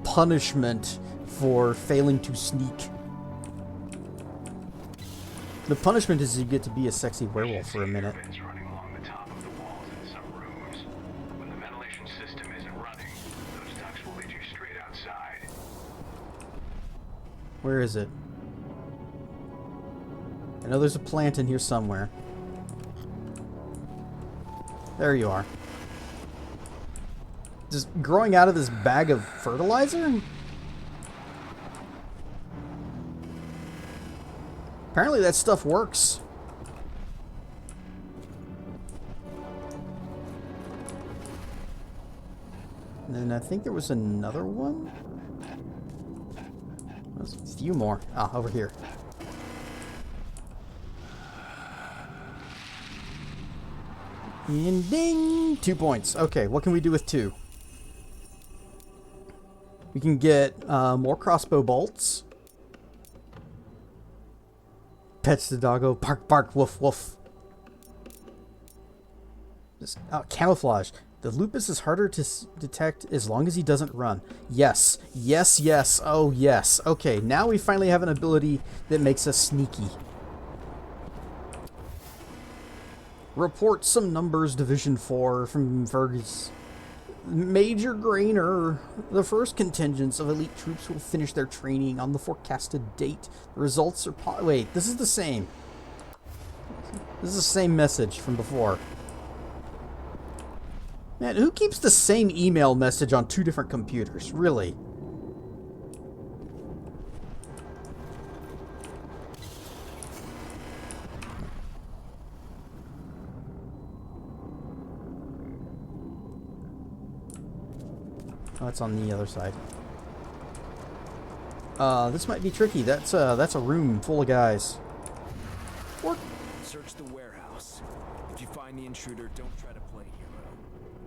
A: punishment for failing to sneak. The punishment is you get to be a sexy werewolf for a minute.
B: Running along the top of the walls in some rooms. When the ventilation system isn't running, those ducts will lead you straight outside.
A: Where is it? I know there's a plant in here somewhere. There you are. Just growing out of this bag of fertilizer? Apparently that stuff works. And then I think there was another one. There's a few more. Ah, over here. And ding! 2 points. Okay, what can we do with 2? We can get more crossbow bolts. Pets the doggo. Bark, bark, woof, woof. Just, camouflage. The lupus is harder to detect as long as he doesn't run. Yes. Yes, yes. Oh, yes. Okay, now we finally have an ability that makes us sneaky. Report some numbers, Division 4 from Fergus. Major Grainer. The first contingents of elite troops will finish their training on the forecasted date. The results are... Wait, this is the same. This is the same message from before. Man, who keeps the same email message on 2 different computers? Really? Oh, it's on the other side. This might be tricky. That's a room full of guys. Or
T: search the warehouse. If you find the intruder, don't try to play hero.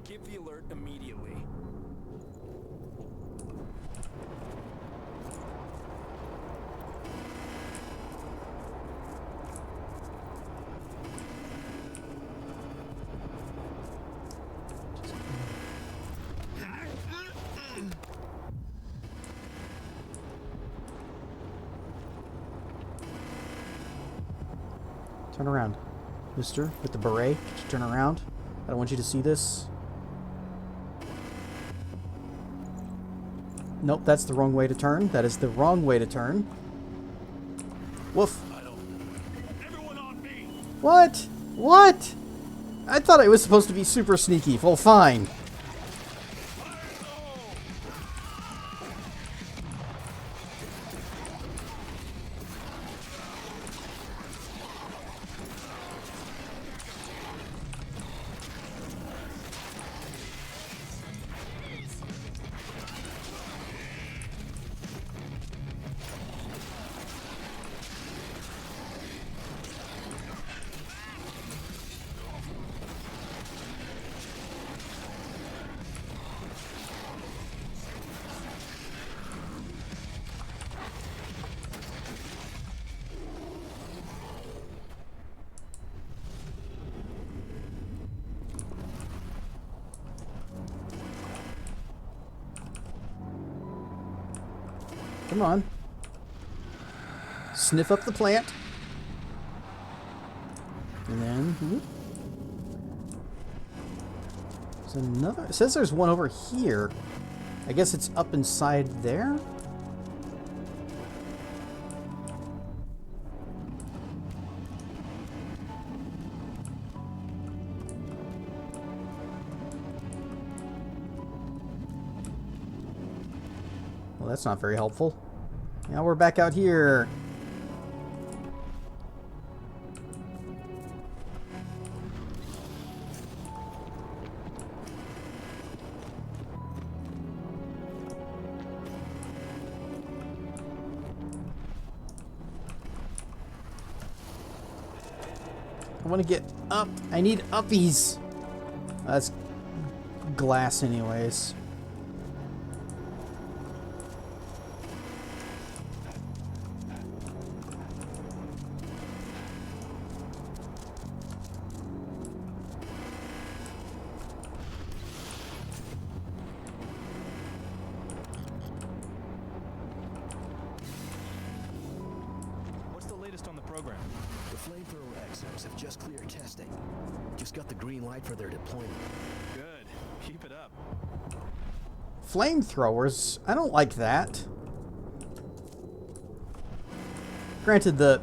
T: Give the alert immediately.
A: Turn around. Mister, with the beret. Could you turn around? I don't want you to see this. Nope, that's the wrong way to turn. That is the wrong way to turn. Woof. What? What? I thought I was supposed to be super sneaky. Well, fine. Come on. Sniff up the plant. And then... whoop. There's another... It says there's one over here. I guess it's up inside there? Well, that's not very helpful. Now we're back out here. I want to get up. I need uppies. That's glass anyways.
M: The flamethrower exos have just cleared testing. Just got the green light for their deployment.
N: Good. Keep it up.
A: Flamethrowers? I don't like that. Granted, the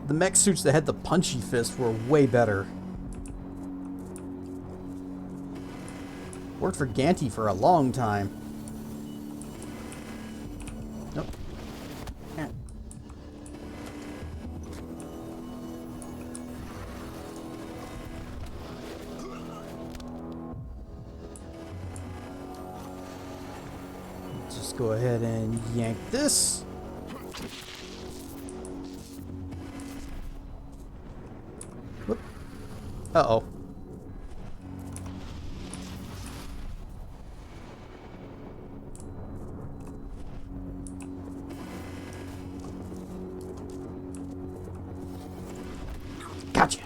A: mech suits that had the punchy fist were way better. Worked for Ganty for a long time. Nope. Eh. Just go ahead and yank this. Whoop. Uh-oh. Gotcha.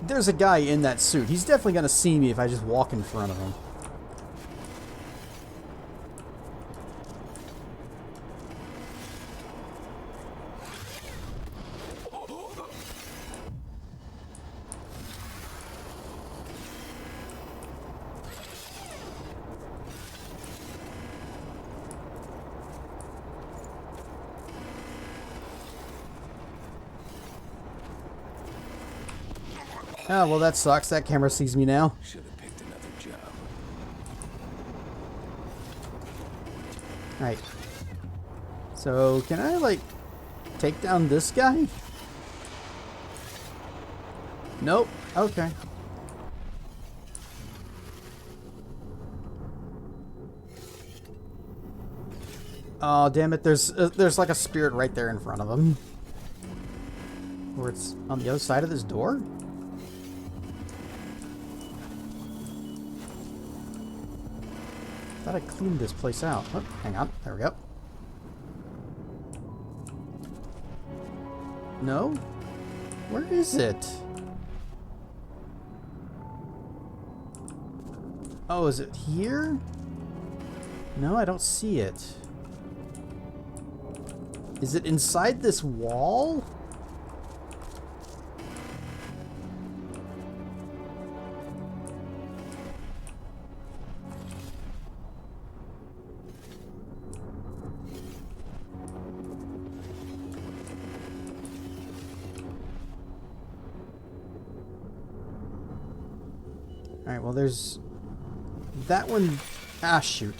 A: There's a guy in that suit. He's definitely going to see me if I just walk in front of him. Oh, well, that sucks. That camera sees me now.
D: Should have picked another job.
A: Alright. So, can I, like, take down this guy? Nope. Okay. Oh, damn it. There's like a spirit right there in front of him. Or it's on the other side of this door? Thought I cleaned this place out. Oh, hang on. There we go. No? Where is it? Oh, is it here? No, I don't see it. Is it inside this wall? Alright, well there's that one. Ah, shoot.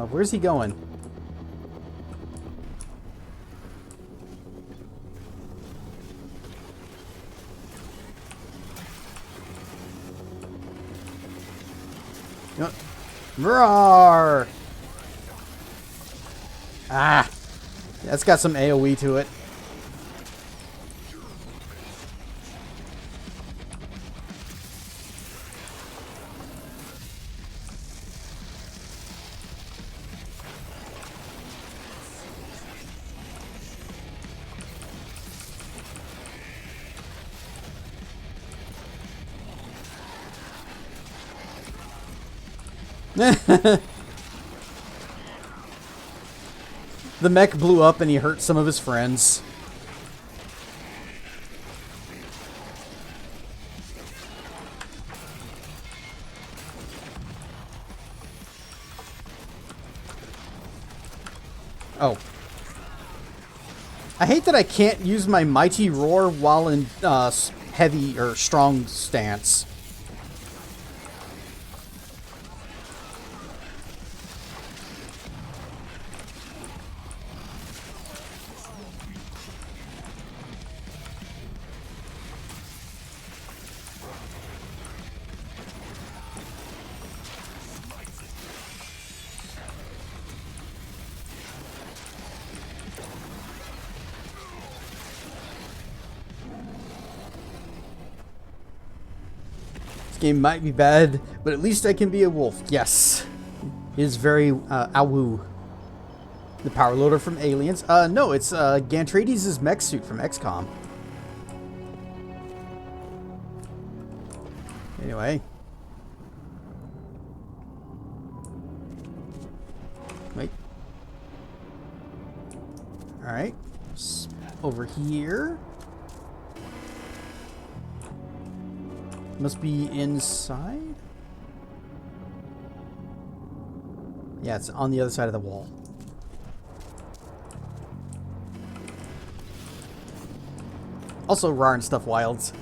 A: Where's he going? Roar! Ah! That's got some AoE to it. The mech blew up and he hurt some of his friends. Oh. I hate that I can't use my mighty roar while in heavy or strong stance. Game might be bad, but at least I can be a wolf. Yes. It is very Awu. The power loader from Aliens. No, it's Gantrades' mech suit from XCOM. Anyway. Wait. Alright. Over here. Must be inside? Yeah, it's on the other side of the wall. Also, Rar and Stuff Wilds.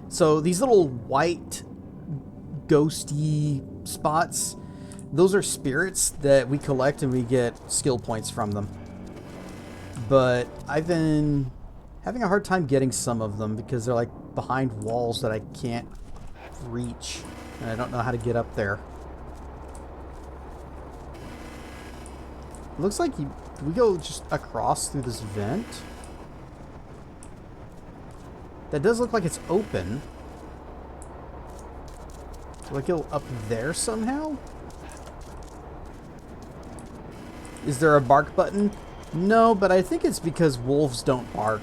A: So, these little white, ghosty spots, those are spirits that we collect and we get skill points from them. But I've been having a hard time getting some of them because they're like behind walls that I can't reach. And I don't know how to get up there. It looks like we go just across through this vent. That does look like it's open. Do I go up there somehow? Is there a bark button? No, but I think it's because wolves don't bark.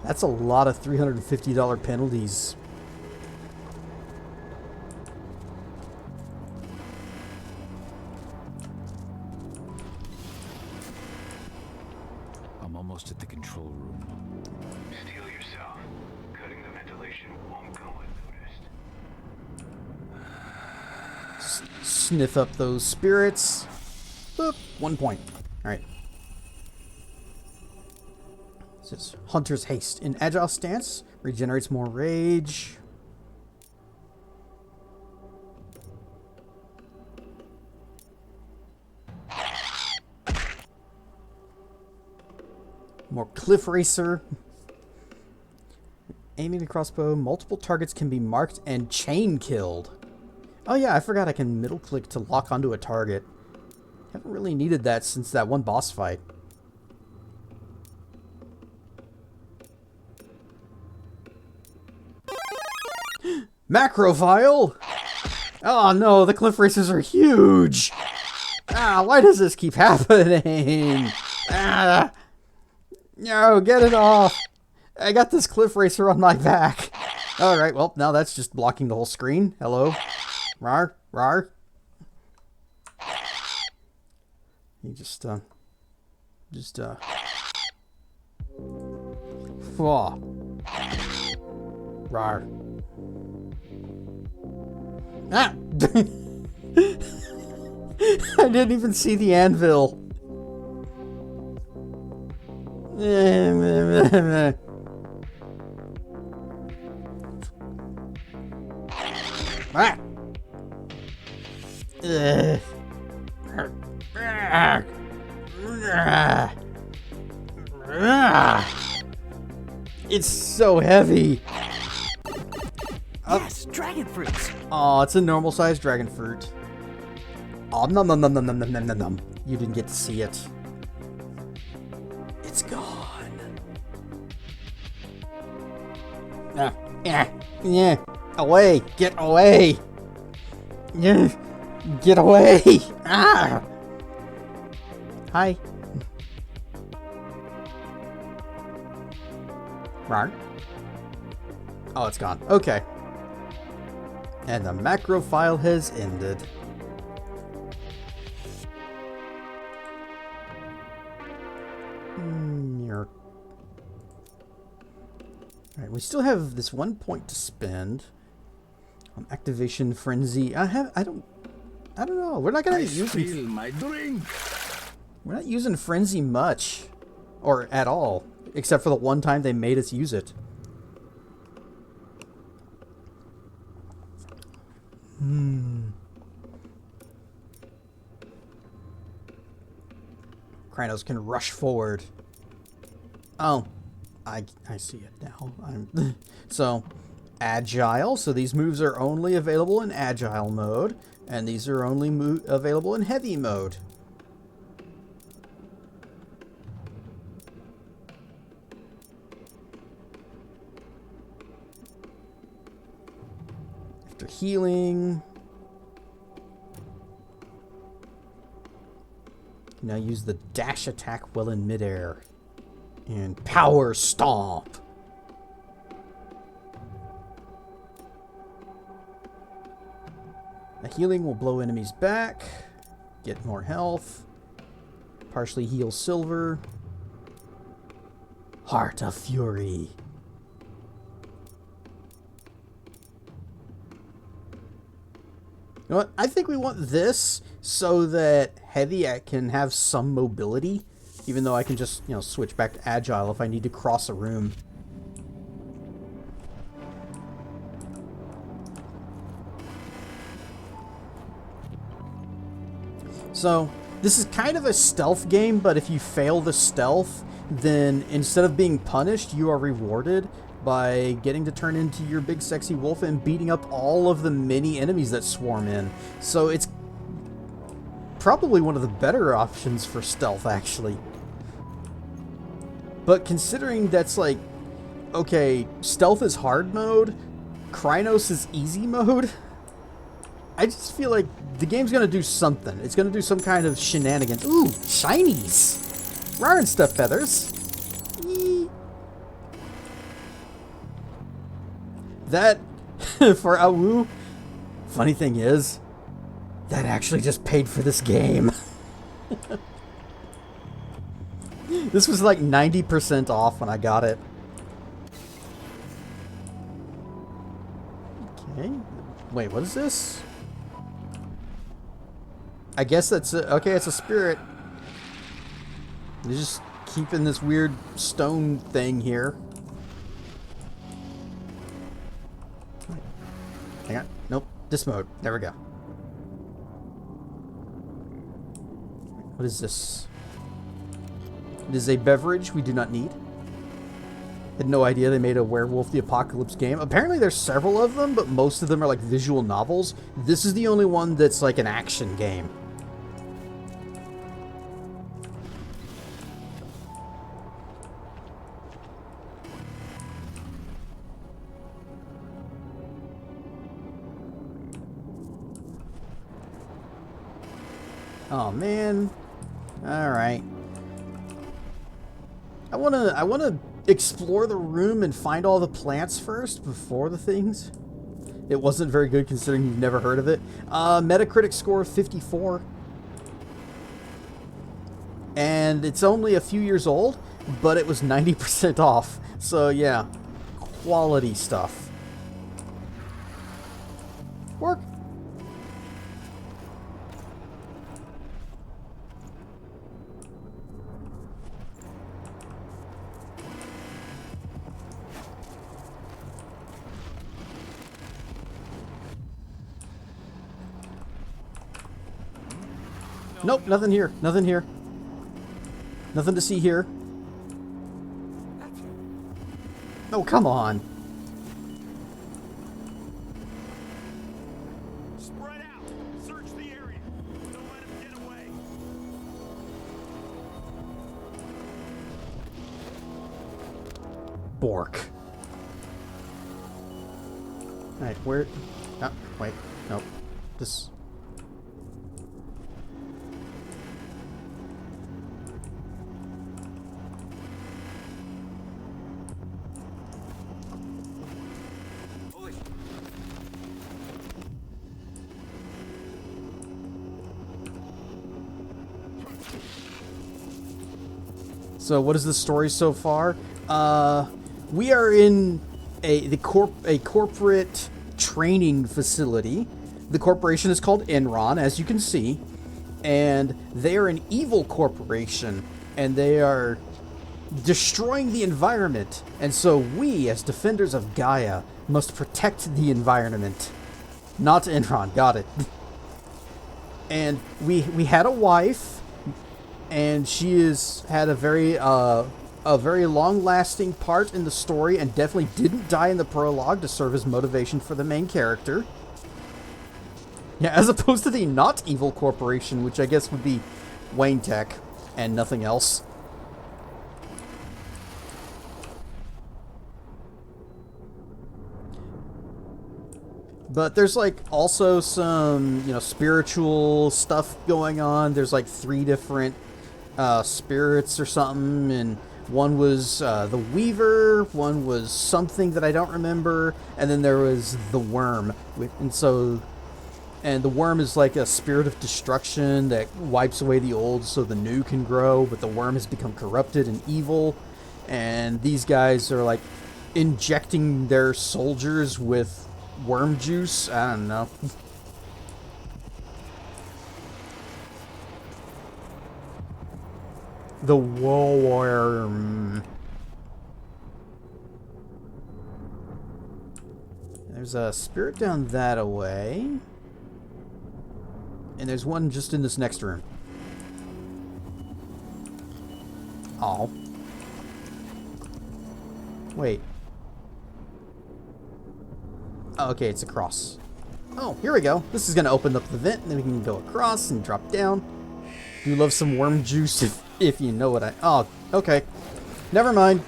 A: That's a lot of $350 penalties.
G: I'm almost at the control room.
B: Steel yourself. Cutting the ventilation won't go unnoticed.
A: Sniff up those spirits. Boop. 1 point. Alright. This is Hunter's Haste. In agile stance, regenerates more rage. More Cliff Racer. Aiming the crossbow, multiple targets can be marked and chain killed. Oh yeah, I forgot I can middle click to lock onto a target. Haven't really needed that since that one boss fight. Macrophile! Oh no, the Cliff Racers are huge! Ah, why does this keep happening? Ah! No, get it off! I got this Cliff Racer on my back. Alright, well, now that's just blocking the whole screen. Hello? Rar? Rar? You just, Whoa. Rar. Ah! I didn't even see the anvil. Ah! It's so heavy.
M: Yes, dragon fruits.
A: Oh, it's a normal sized dragon fruit. Oh, nom nom nom nom nom nom nom nom nom. You didn't get to see it. It's gone. Yeah. Away. Get away. Yeah. Get away. Ah. Hi. Rar. Oh, it's gone. Okay. And the macro file has ended. Alright, we still have this 1 point to spend. Activation frenzy. I don't know. We're not gonna use
E: my drink.
A: We're not using frenzy much. Or at all. Except for the one time they made us use it. Krynos can rush forward. Oh, I see it now. So, agile. So these moves are only available in agile mode, and these are only available in heavy mode. After healing. Now use the dash attack while in midair. And power stomp. The healing will blow enemies back. Get more health. Partially heal silver. Heart of Fury. You know what? I think we want this so that heavy can have some mobility, even though I can just, switch back to agile if I need to cross a room. So, this is kind of a stealth game, but if you fail the stealth, then instead of being punished, you are rewarded by getting to turn into your big sexy wolf and beating up all of the mini enemies that swarm in. So it's probably one of the better options for stealth, actually. But considering that's like, okay, stealth is hard mode, Krynos is easy mode, I just feel like the game's gonna do something. It's gonna do some kind of shenanigans. Ooh, shinies! Rar and stuff feathers. Yee. That, for Awu, funny thing is, that actually just paid for this game. This was like 90% off when I got it. Okay. Wait, what is this? I guess that's okay, it's a spirit. They're just keeping this weird stone thing here. Hang on. Nope. This mode. There we go. What is this? It is a beverage we do not need. Had no idea they made a Werewolf the Apocalypse game. Apparently there's several of them, but most of them are like visual novels. This is the only one that's like an action game. Oh man. All right. I want to explore the room and find all the plants first before the things. It wasn't very good considering you've never heard of it. Metacritic score of 54. And it's only a few years old, but it was 90% off. So yeah, quality stuff. Work. Nope, nothing here. Nothing here. Nothing to see here. Oh, come on.
C: Spread out. Search the area. Don't let him get away.
A: Bork. Alright, where... Oh, wait. Nope. This... So what is the story so far? We are in a corporate training facility. The corporation is called Enron, as you can see, and they are an evil corporation, and they are destroying the environment. And so we, as defenders of Gaia, must protect the environment. Not Enron, got it. And we had a wife. And she has had a very long-lasting part in the story, and definitely didn't die in the prologue to serve as motivation for the main character. Yeah, as opposed to the not evil corporation, which I guess would be Wayne Tech and nothing else. But there's like also some, you know, spiritual stuff going on. There's like 3 different spirits or something, and one was the Weaver, one was something that I don't remember, and then there was the Worm. And the Worm is like a spirit of destruction that wipes away the old so the new can grow, but the Worm has become corrupted and evil, and these guys are like injecting their soldiers with worm juice. I don't know. The Worm. There's a spirit down that away. And there's one just in this next room. Oh. Wait. Oh, okay, it's across. Oh, here we go. This is going to open up the vent, and then we can go across and drop down. Do love some worm juice if you know what I... Oh, okay. Never mind.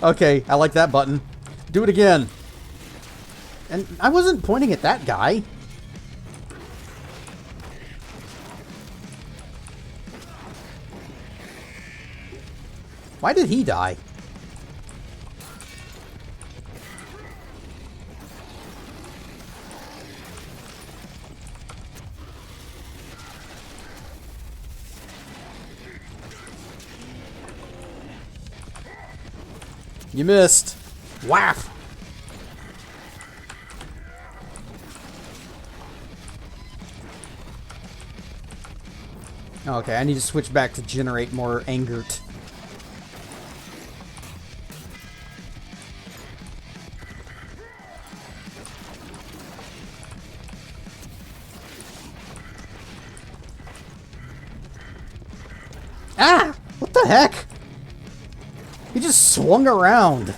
A: Okay, I like that button. Do it again. And I wasn't pointing at that guy. Why did he die? You missed. Whap! Okay, I need to switch back to generate more angert. Ah! What the heck? He just swung around.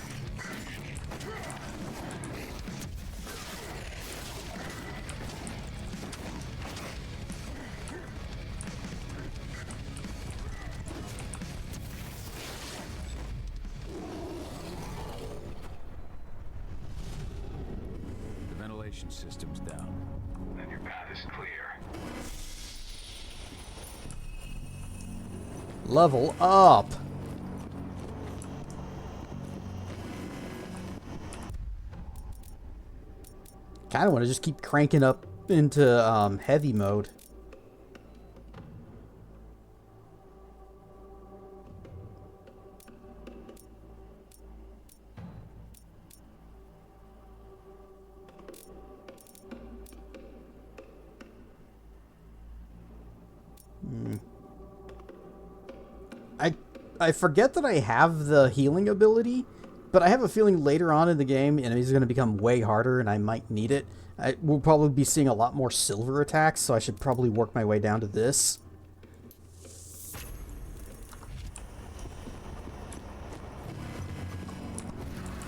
G: The ventilation system's down.
B: Then your path is clear.
A: Level up. Kind of want to just keep cranking up into heavy mode. I forget that I have the healing ability, but I have a feeling later on in the game enemies are going to become way harder and I might need it. We'll probably be seeing a lot more silver attacks, so I should probably work my way down to this.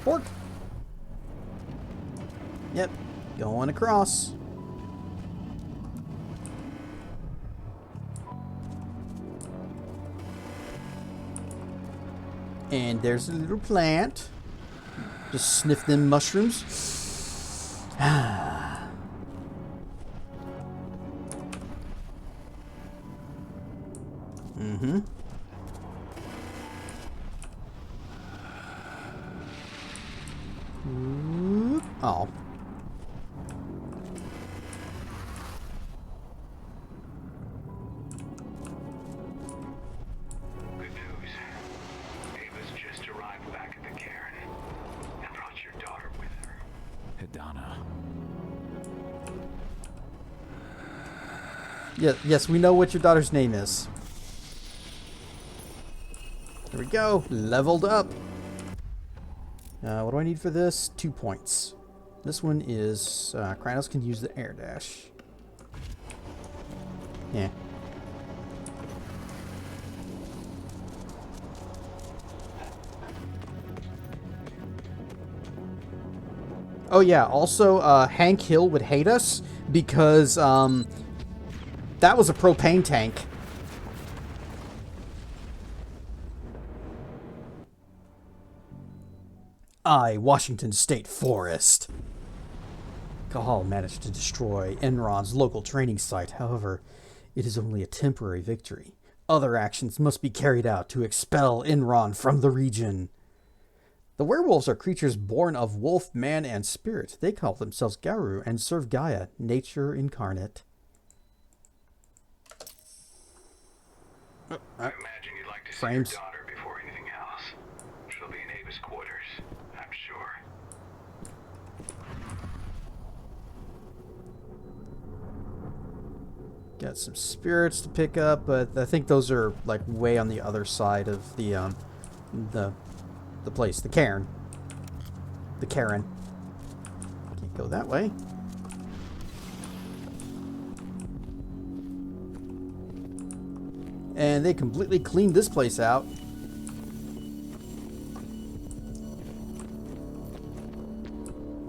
A: Pork. Yep, going across. And there's a little plant. Just sniff them mushrooms. Mm-hmm. Oh.
B: Good news. Ava's just arrived back at the cairn and brought your daughter with her.
G: Hidana.
A: Yeah, yes, we know what your daughter's name is. There we go. Leveled up. What do I need for this? 2 points. This one is... Krynos can use the air dash. Yeah. Oh yeah, also Hank Hill would hate us because that was a propane tank. Washington State Forest. Cahal managed to destroy Enron's local training site. However, it is only a temporary victory. Other actions must be carried out to expel Enron from the region. The werewolves are creatures born of wolf, man, and spirit. They call themselves Garu and serve Gaia, nature incarnate.
B: I imagine you'd like to see
A: Frames.
B: your daughter before anything else. She'll be in Ava's quarters, I'm sure.
A: Got some spirits to pick up, but I think those are like way on the other side of the place, the cairn. The Karen. Can't go that way. And they completely cleaned this place out.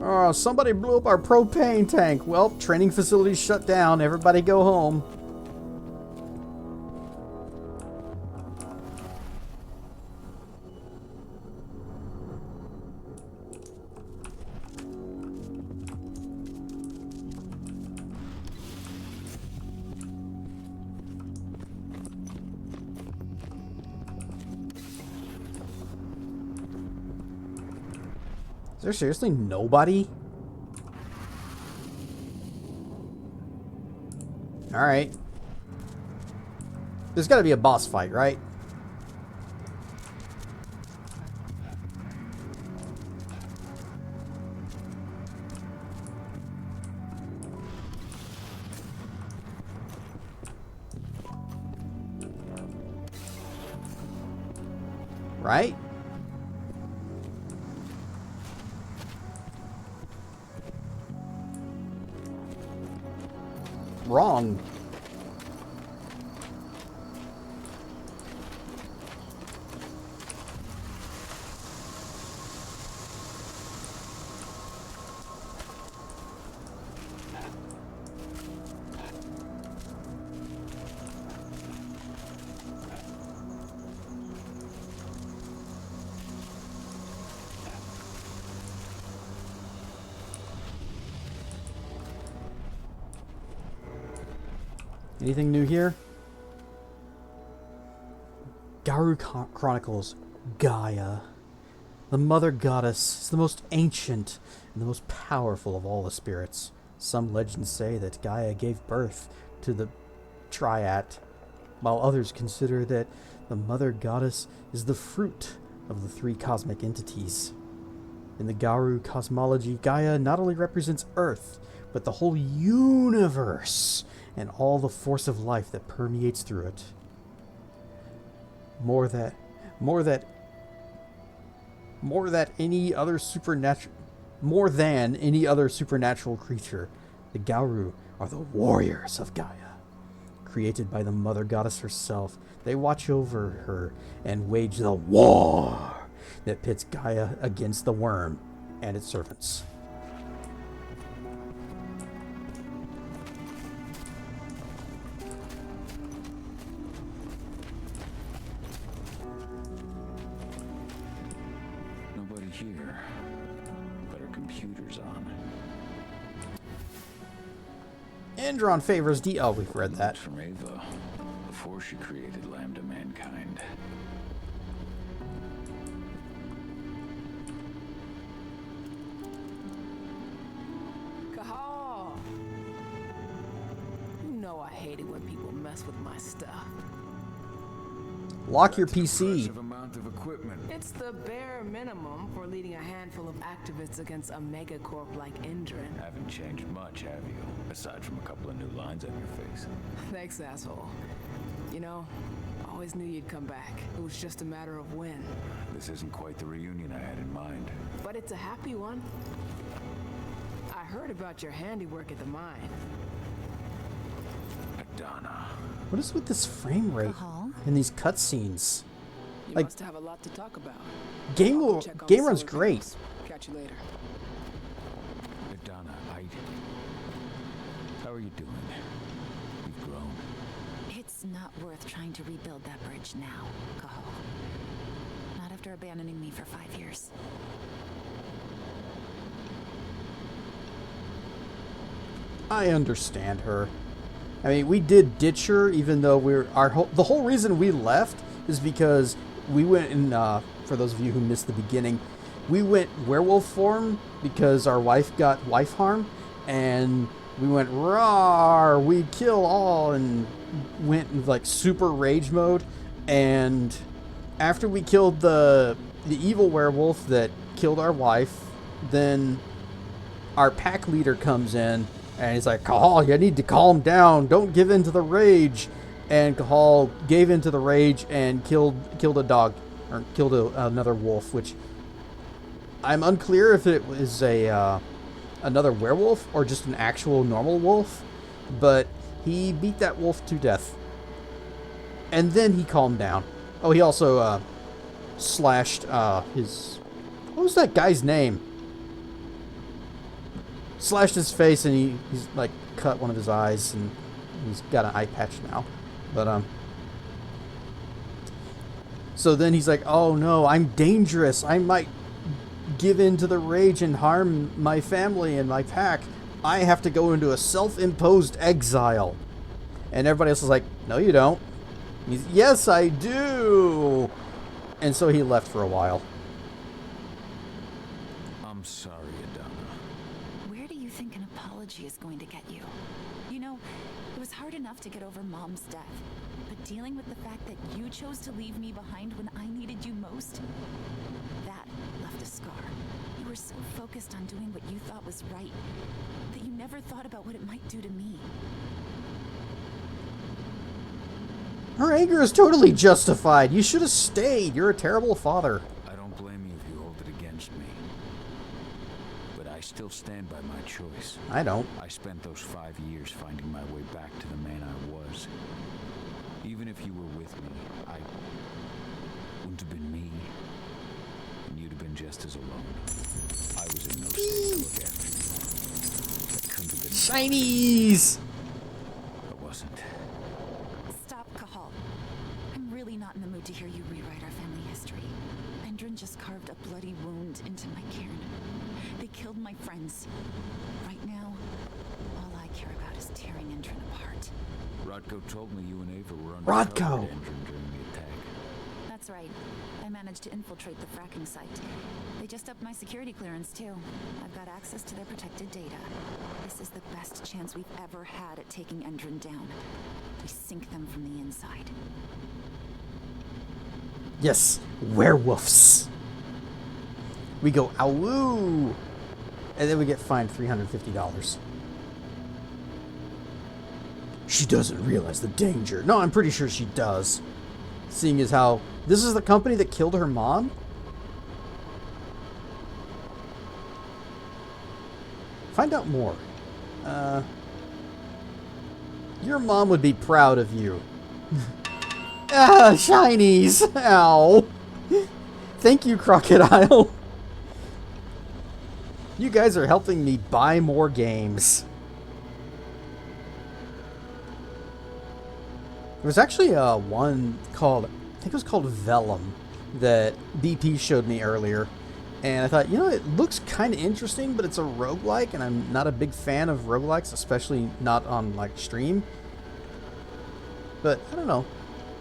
A: Oh, somebody blew up our propane tank. Well, training facilities shut down. Everybody go home. Is there seriously nobody? Alright. There's gotta be a boss fight, right? Right? Wrong. Anything new here? Garou Chronicles Gaia. The mother goddess is the most ancient and the most powerful of all the spirits. Some legends say that Gaia gave birth to the Triad, while others consider that the mother goddess is the fruit of the three cosmic entities. In the Garou cosmology, Gaia not only represents Earth, but the whole universe and all the force of life that permeates through it. More than any other supernatural creature, the Garou are the warriors of Gaia. Created by the mother goddess herself, they watch over her and wage the war that pits Gaia against the worm and its servants.
G: Nobody here, but our computer's on.
A: Andron favors D. Oh, we've read that.
G: From Ava, before she created Lambda Mankind.
R: Cahal! You know I hate it when people mess with my stuff.
A: Lock your PC.
G: Amount of equipment.
R: It's the bare minimum for leading a handful of activists against a megacorp like Indran.
G: Haven't changed much, have you? Aside from a couple of new lines on your face.
R: Thanks, asshole. You know, I always knew you'd come back. It was just a matter of when.
G: This isn't quite the reunion I had in mind.
R: But it's a happy one. I heard about your handiwork at the mine.
G: Adana.
A: What is with this frame rate in these cutscenes?
R: You
A: Like,
R: must have a lot to talk about.
A: game run's great.
R: Catch you later.
G: Adana, how are you doing? You've grown.
U: It's not worth trying to rebuild that bridge now, Cahal. Not after abandoning me for 5 years.
A: I understand her. I mean, we did ditch her, even though the whole reason we left is because we went in, for those of you who missed the beginning, we went werewolf form because our wife got wife harm, and we went rawr, we kill all, and went in like super rage mode. And after we killed the evil werewolf that killed our wife, then our pack leader comes in and he's like, Cahal, you need to calm down, don't give in to the rage. And Cahal gave into the rage and killed a dog, or killed another wolf, which I'm unclear if it was another werewolf or just an actual normal wolf, but he beat that wolf to death. And then he calmed down. Oh, he also slashed his... What was that guy's name? Slashed his face, and he's like cut one of his eyes, and he's got an eye patch now. But so then he's like, oh no, I'm dangerous. I might give in to the rage and harm my family and my pack. I have to go into a self-imposed exile. And everybody else is like, no, you don't. He's, yes, I do. And so he left for a while.
G: I'm sorry, Adana.
U: Where do you think an apology is going to get you? You know, it was hard enough to get over Mom's death, but dealing with the fact that you chose to leave me behind when I needed you most, that left a scar. You were so focused on doing what you thought was right that you never thought about what it might do to me.
A: Her anger is totally justified. You should have stayed. You're a terrible father.
G: I don't blame you if you hold it against me. But I still stand by my choice.
A: I don't.
G: I spent those 5 years finding my way back to the man I was. Even if you were with me, I wouldn't have been me. And you'd have been just as alone. I was in no state to look after you. That couldn't have been
A: Chinese!
G: I wasn't.
U: Stop, Cahal. I'm really not in the mood to hear you rewrite our family history. Endrin just carved a bloody wound into my cairn. They killed my friends. Right now, all I care about is tearing Endrin apart.
G: Rodko told me you and Ava were under
A: Rodko!
G: Endrin during the attack.
U: That's right. I managed to infiltrate the fracking site. They just upped my security clearance, too. I've got access to their protected data. This is the best chance we've ever had at taking Endrin down. We sink them from the inside.
A: Yes, werewolves. We go, awoo! And then we get fined $350. She doesn't realize the danger. No, I'm pretty sure she does. Seeing as how this is the company that killed her mom? Find out more. Your mom would be proud of you. Ah, shinies! Ow! Thank you, Crocodile. You guys are helping me buy more games. There was actually one called, I think it was called Vellum, that BP showed me earlier. And I thought, you know, it looks kind of interesting, but it's a roguelike, and I'm not a big fan of roguelikes, especially not on, like, stream. But, I don't know.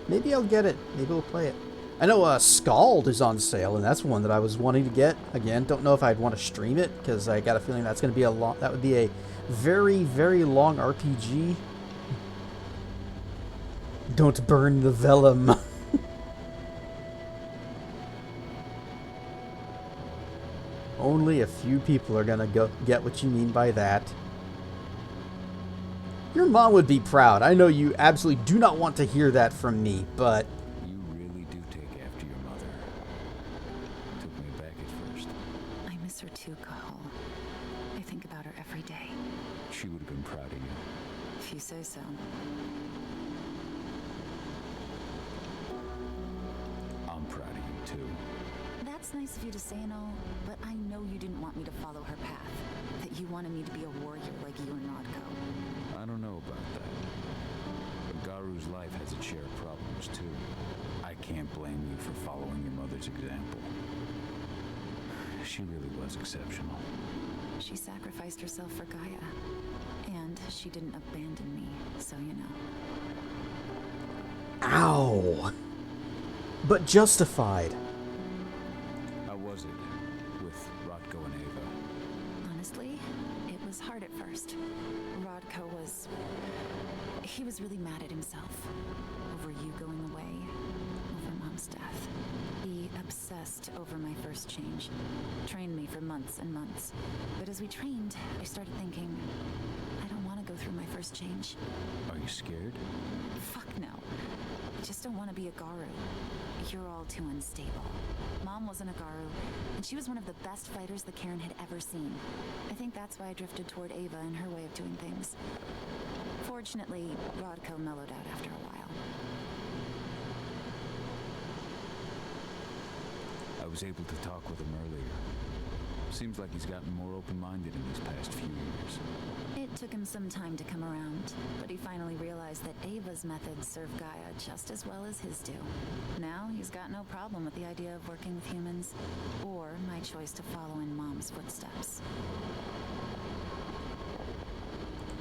A: Maybe I'll get it. Maybe we'll play it. I know Scald is on sale, and that's one that I was wanting to get. Again, don't know if I'd want to stream it, because I got a feeling that's going to be a long, that would be a very, very long RPG. Don't burn the vellum. Only a few people are gonna go get what you mean by that. Your mom would be proud. I know you absolutely do not want to hear that from me, but
G: You really do take after your mother. Took me back at first.
U: I miss her too, Cahal. I think about her every day.
G: She would have been proud of you.
U: If you say so.
G: I'm proud of you too.
U: That's nice of you to say and all, but I know you didn't want me to follow her path. That you wanted me to be a warrior like you and Rodko.
G: I don't know about that. But Garu's life has its share of problems too. I can't blame you for following your mother's example. She really was exceptional.
U: She sacrificed herself for Gaia. And she didn't abandon me, so you know.
A: ow. But justified.
G: How was it with Rodko and Ava?
U: Honestly, it was hard at first. Rodko was... he was really mad at himself. Over you going away. Over Mom's death. He obsessed over my first change. Trained me for months and months. But as we trained, I started thinking, I don't want to go through my first change.
G: Are you scared?
U: Fuck no. I just don't want to be a Garu. You're all too unstable. Mom wasn't a Garu, and she was one of the best fighters the Cairn had ever seen. I think that's why I drifted toward Ava and her way of doing things. Fortunately, Rodko mellowed out after a while.
G: I was able to talk with him earlier. Seems like he's gotten more open-minded in these past few years.
U: It took him some time to come around, but he finally realized that Ava's methods serve Gaia just as well as his do. Now he's got no problem with the idea of working with humans, or my choice to follow in Mom's footsteps.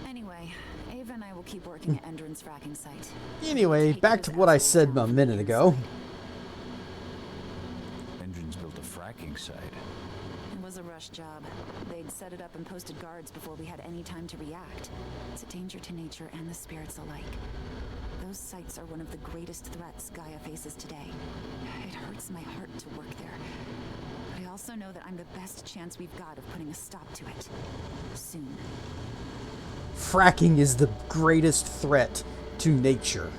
U: Anyway, Ava and I will keep working at Endrin's fracking site.
A: Anyway, back to what I said a minute ago.
G: Endrin's built a fracking site.
U: It was a rush job. They'd set it up and posted guards before we had any time to react. It's a danger to nature and the spirits alike. Those sites are one of the greatest threats Gaia faces today. It hurts my heart to work there. But I also know that I'm the best chance we've got of putting a stop to it. Soon.
A: Fracking is the greatest threat to nature.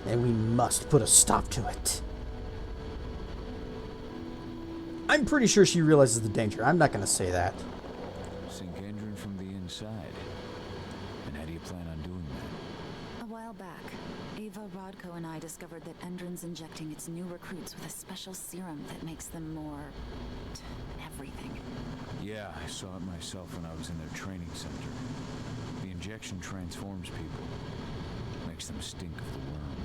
A: And we must put a stop to it. I'm pretty sure she realizes the danger. I'm not going to say that.
G: Sink Endrin from the inside. And how do you plan on doing that?
U: A while back, Ava, Rodko, and I discovered that Endrin's injecting its new recruits with a special serum that makes them more... everything.
G: Yeah, I saw it myself when I was in their training center. The injection transforms people. Makes them stink of the worm.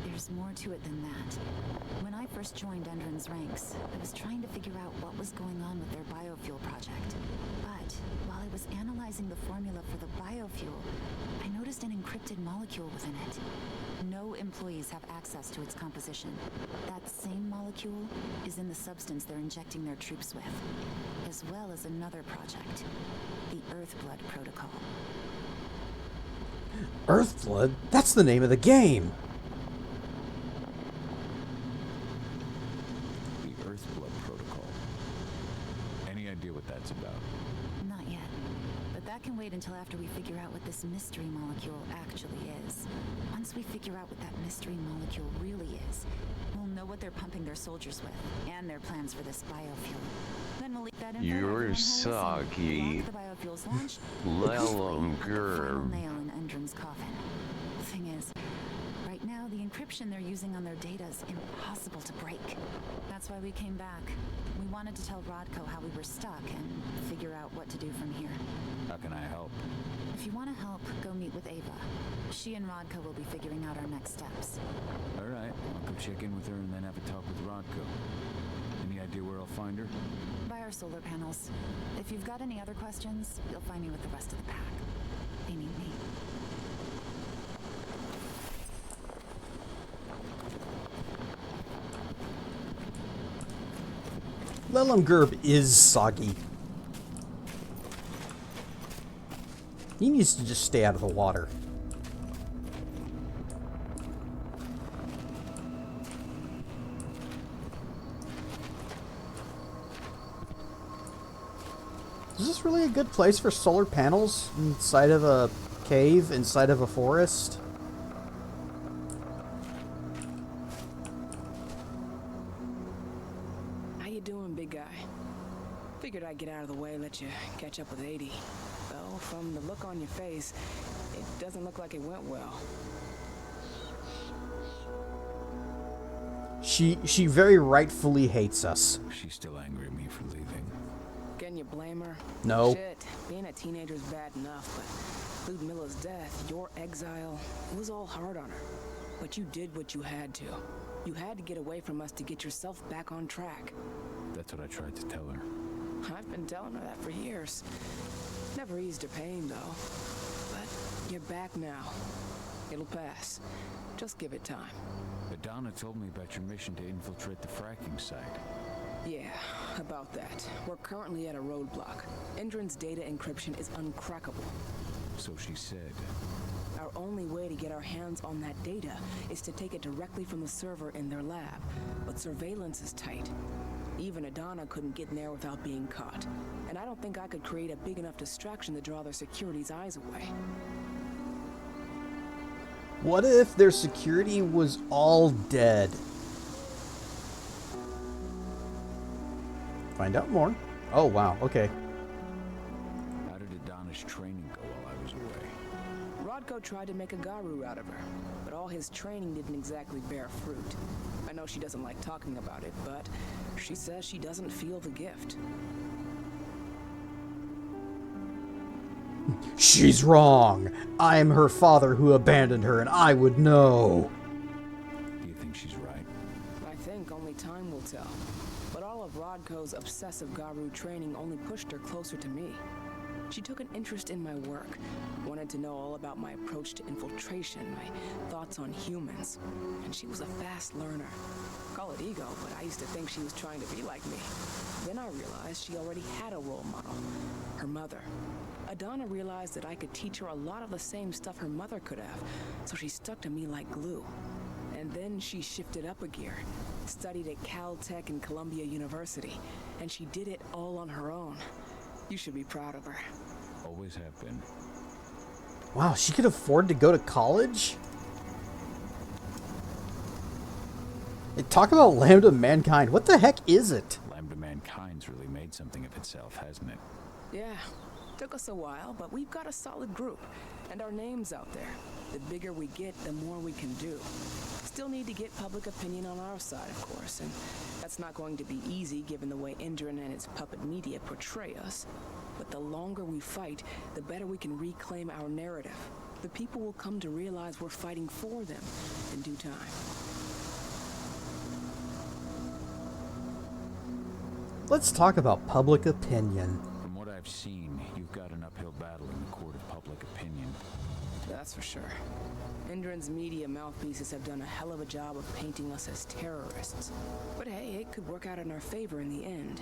U: There's more to it than that. When I first joined Endrin's ranks, I was trying to figure out what was going on with their biofuel project. But while I was analyzing the formula for the biofuel, I noticed an encrypted molecule within it. No employees have access to its composition. That same molecule is in the substance they're injecting their troops with, as well as another project, the Earthblood Protocol.
A: Earthblood? That's the name of the game!
G: The Earthblood Protocol. Any idea what that's about?
U: Not yet. But that can wait until after we figure out what this mystery molecule actually is. Once we figure out what that mystery molecule really is, we'll know what they're pumping their soldiers with, and their plans for this biofuel. Then we'll leak that info.
I: You're soggy.
U: The biofuel's launch.
I: Lelum
U: The final
I: Gerb.
U: nail in Endrin's coffin. The thing is, right now the encryption they're using on their data is impossible to break. That's why we came back. We wanted to tell Rodko how we were stuck and figure out what to do from here.
G: How can I help?
U: If you want to help, go meet with Ava. She and Rodko will be figuring out our next steps.
G: Alright, I'll go check in with her and then have a talk with Rodko. Any idea where I'll find her?
U: By our solar panels. If you've got any other questions, you'll find me with the rest of the pack. They need me.
A: Lelum Gerb is soggy. He needs to just stay out of the water. Is this really a good place for solar panels? Inside of a cave? Inside of a forest?
R: How you doing, big guy? Figured I'd get out of the way, let you catch up with 80. Though, from the look on your face, it doesn't look like it went well.
A: She very rightfully hates us.
G: She's still angry at me for leaving.
R: Can you blame her?
A: No.
R: Shit, being a teenager's bad enough, but Ludmilla's death, your exile, it was all hard on her. But you did what you had to. You had to get away from us to get yourself back on track.
G: That's what I tried to tell her.
R: I've been telling her that for years. Never eased her pain, though. But you're back now. It'll pass. Just give it time.
G: Adana told me about your mission to infiltrate the fracking site.
R: Yeah, about that. We're currently at a roadblock. Endrin's data encryption is uncrackable.
G: So she said.
R: Our only way to get our hands on that data is to take it directly from the server in their lab. But surveillance is tight. Even Adana couldn't get in there without being caught. And I don't think I could create a big enough distraction to draw their security's eyes away.
A: What if their security was all dead? Find out more. Oh, wow. Okay.
G: How did Adana's training go while I was away?
R: Rodko tried to make a Garu out of her, but all his training didn't exactly bear fruit. I know she doesn't like talking about it, but she says she doesn't feel the gift.
A: She's wrong. I am her father who abandoned her, and I would know.
G: Do you think she's right?
R: I think only time will tell. But all of Rodko's obsessive Garu training only pushed her closer to me. She took an interest in my work, wanted to know all about my approach to infiltration, my thoughts on humans, and she was a fast learner. Call it ego, but I used to think she was trying to be like me. Then I realized she already had a role model, her mother. Adana realized that I could teach her a lot of the same stuff her mother could have, so she stuck to me like glue. And then she shifted up a gear, studied at Caltech and Columbia University, and she did it all on her own. You should be proud of her.
G: Always have been.
A: Wow, she could afford to go to college? Talk about Lambda Mankind. What the heck is it?
G: Lambda Mankind's really made something of itself, hasn't it?
R: Yeah, took us a while, but we've got a solid group, and our name's out there. The bigger we get, the more we can do. Still need to get public opinion on our side, of course, and that's not going to be easy given the way Indran and its puppet media portray us. But the longer we fight, the better we can reclaim our narrative. The people will come to realize we're fighting for them in due time.
A: Let's talk about public opinion.
G: From what I've seen, you've got an uphill battle in the court of public opinion.
R: That's for sure. Indran's media mouthpieces have done a hell of a job of painting us as terrorists. But hey, it could work out in our favor in the end.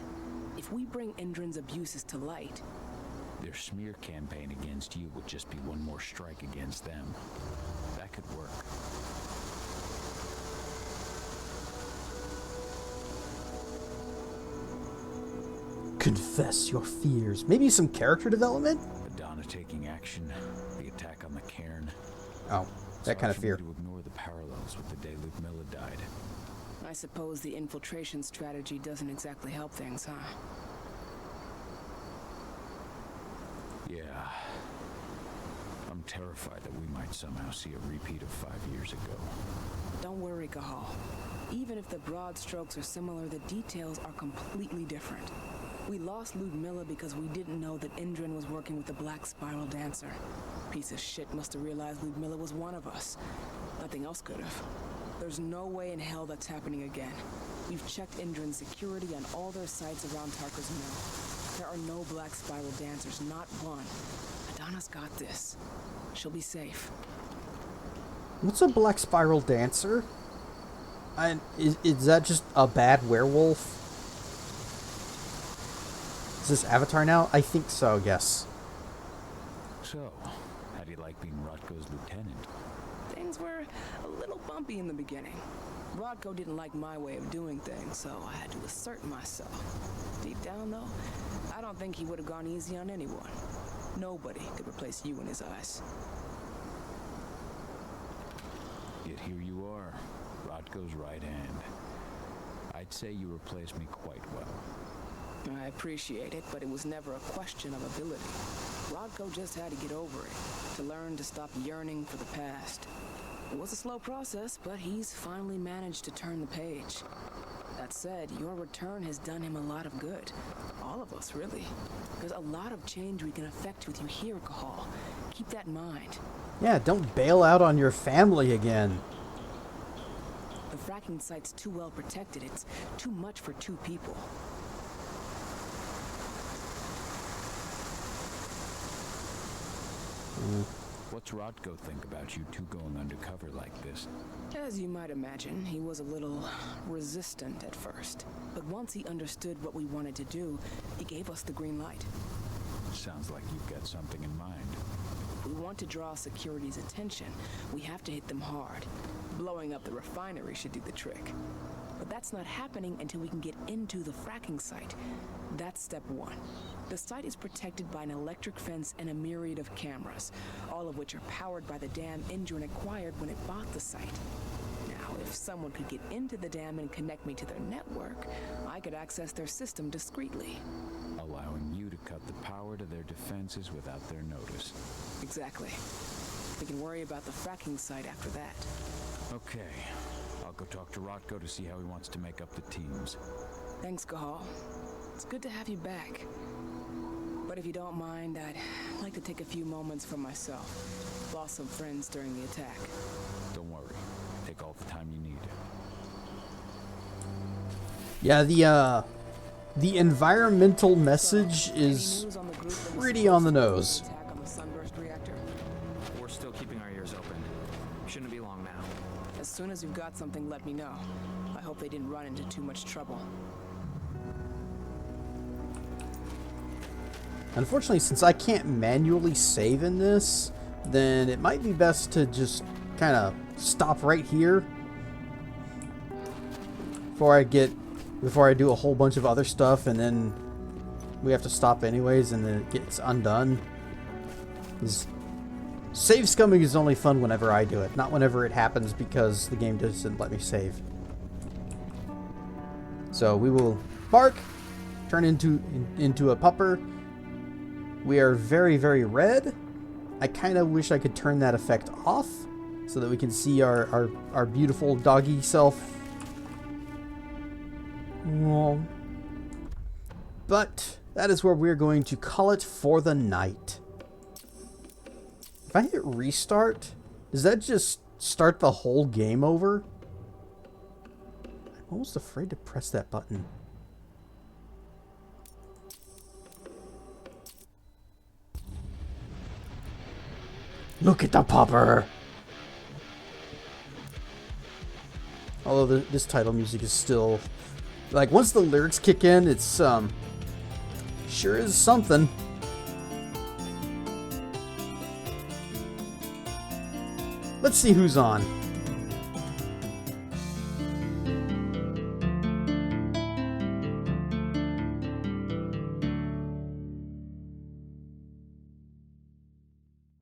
R: If we bring Indran's abuses to light,
G: their smear campaign against you would just be one more strike against them. That could work.
A: Confess your fears. Maybe some character development?
G: Adana taking action, the attack on the cairn.
A: Oh, that kind of fear.
G: To ignore the parallels with the day Ludmilla died.
R: I suppose the infiltration strategy doesn't exactly help things, huh?
G: Yeah. I'm terrified that we might somehow see a repeat of 5 years ago.
R: Don't worry, Cahal. Even if the broad strokes are similar, the details are completely different. We lost Ludmilla because we didn't know that Indran was working with the Black Spiral Dancer. Piece of shit must have realized Ludmilla was one of us. Nothing else could have. There's no way in hell that's happening again. We've checked Indran's security on all their sites around Tarka's mill. There are no Black Spiral Dancers, not one. Adana's got this. She'll be safe.
A: What's a Black Spiral Dancer? Is that just a bad werewolf? Is this Avatar now? I think so, yes.
G: So, how do you like being Rotko's lieutenant?
R: Things were a little bumpy in the beginning. Rodko didn't like my way of doing things, so I had to assert myself. Deep down, though, I don't think he would have gone easy on anyone. Nobody could replace you in his eyes.
G: Yet here you are, Rotko's right hand. I'd say you replaced me quite well.
R: I appreciate it, but it was never a question of ability. Rodko just had to get over it, to learn to stop yearning for the past. It was a slow process, but he's finally managed to turn the page. That said, your return has done him a lot of good. All of us, really. There's a lot of change we can affect with you here, Cahal. Keep that in mind.
A: Yeah, don't bail out on your family again.
R: The fracking site's too well protected. It's too much for two people.
G: What's Rotko think about you two going undercover like this?
R: As you might imagine, he was a little resistant at first. But once he understood what we wanted to do, he gave us the green light.
G: Sounds like you've got something in mind.
R: If we want to draw security's attention, we have to hit them hard. Blowing up the refinery should do the trick. But that's not happening until we can get into the fracking site. That's step one. The site is protected by an electric fence and a myriad of cameras, all of which are powered by the dam Indran acquired when it bought the site. Now, if someone could get into the dam and connect me to their network, I could access their system discreetly.
G: Allowing you to cut the power to their defenses without their notice.
R: Exactly. We can worry about the fracking site after that.
G: Okay. I'll go talk to Rotko to see how he wants to make up the teams.
R: Thanks, Cahal. It's good to have you back. But if you don't mind, I'd like to take a few moments for myself. Lost some friends during the attack.
G: Don't worry. Take all the time you need.
A: Yeah, the environmental message is pretty on the nose.
T: We're still keeping our ears open. Shouldn't be long now.
R: As soon as you've got something, let me know. I hope they didn't run into too much trouble.
A: Unfortunately, since I can't manually save in this, then it might be best to just kind of stop right here before I do a whole bunch of other stuff, and then we have to stop anyways, and then it gets undone. Save scumming is only fun whenever I do it, not whenever it happens because the game doesn't let me save. So we will bark, turn into a pupper. We are very, very red. I kind of wish I could turn that effect off so that we can see our beautiful doggy self. Well, but that is where we're going to call it for the night. If I hit restart, does that just start the whole game over? I'm almost afraid to press that button. Look at the pupper! Although this title music is still... Like, once the lyrics kick in, it's, sure is something. Let's see who's on.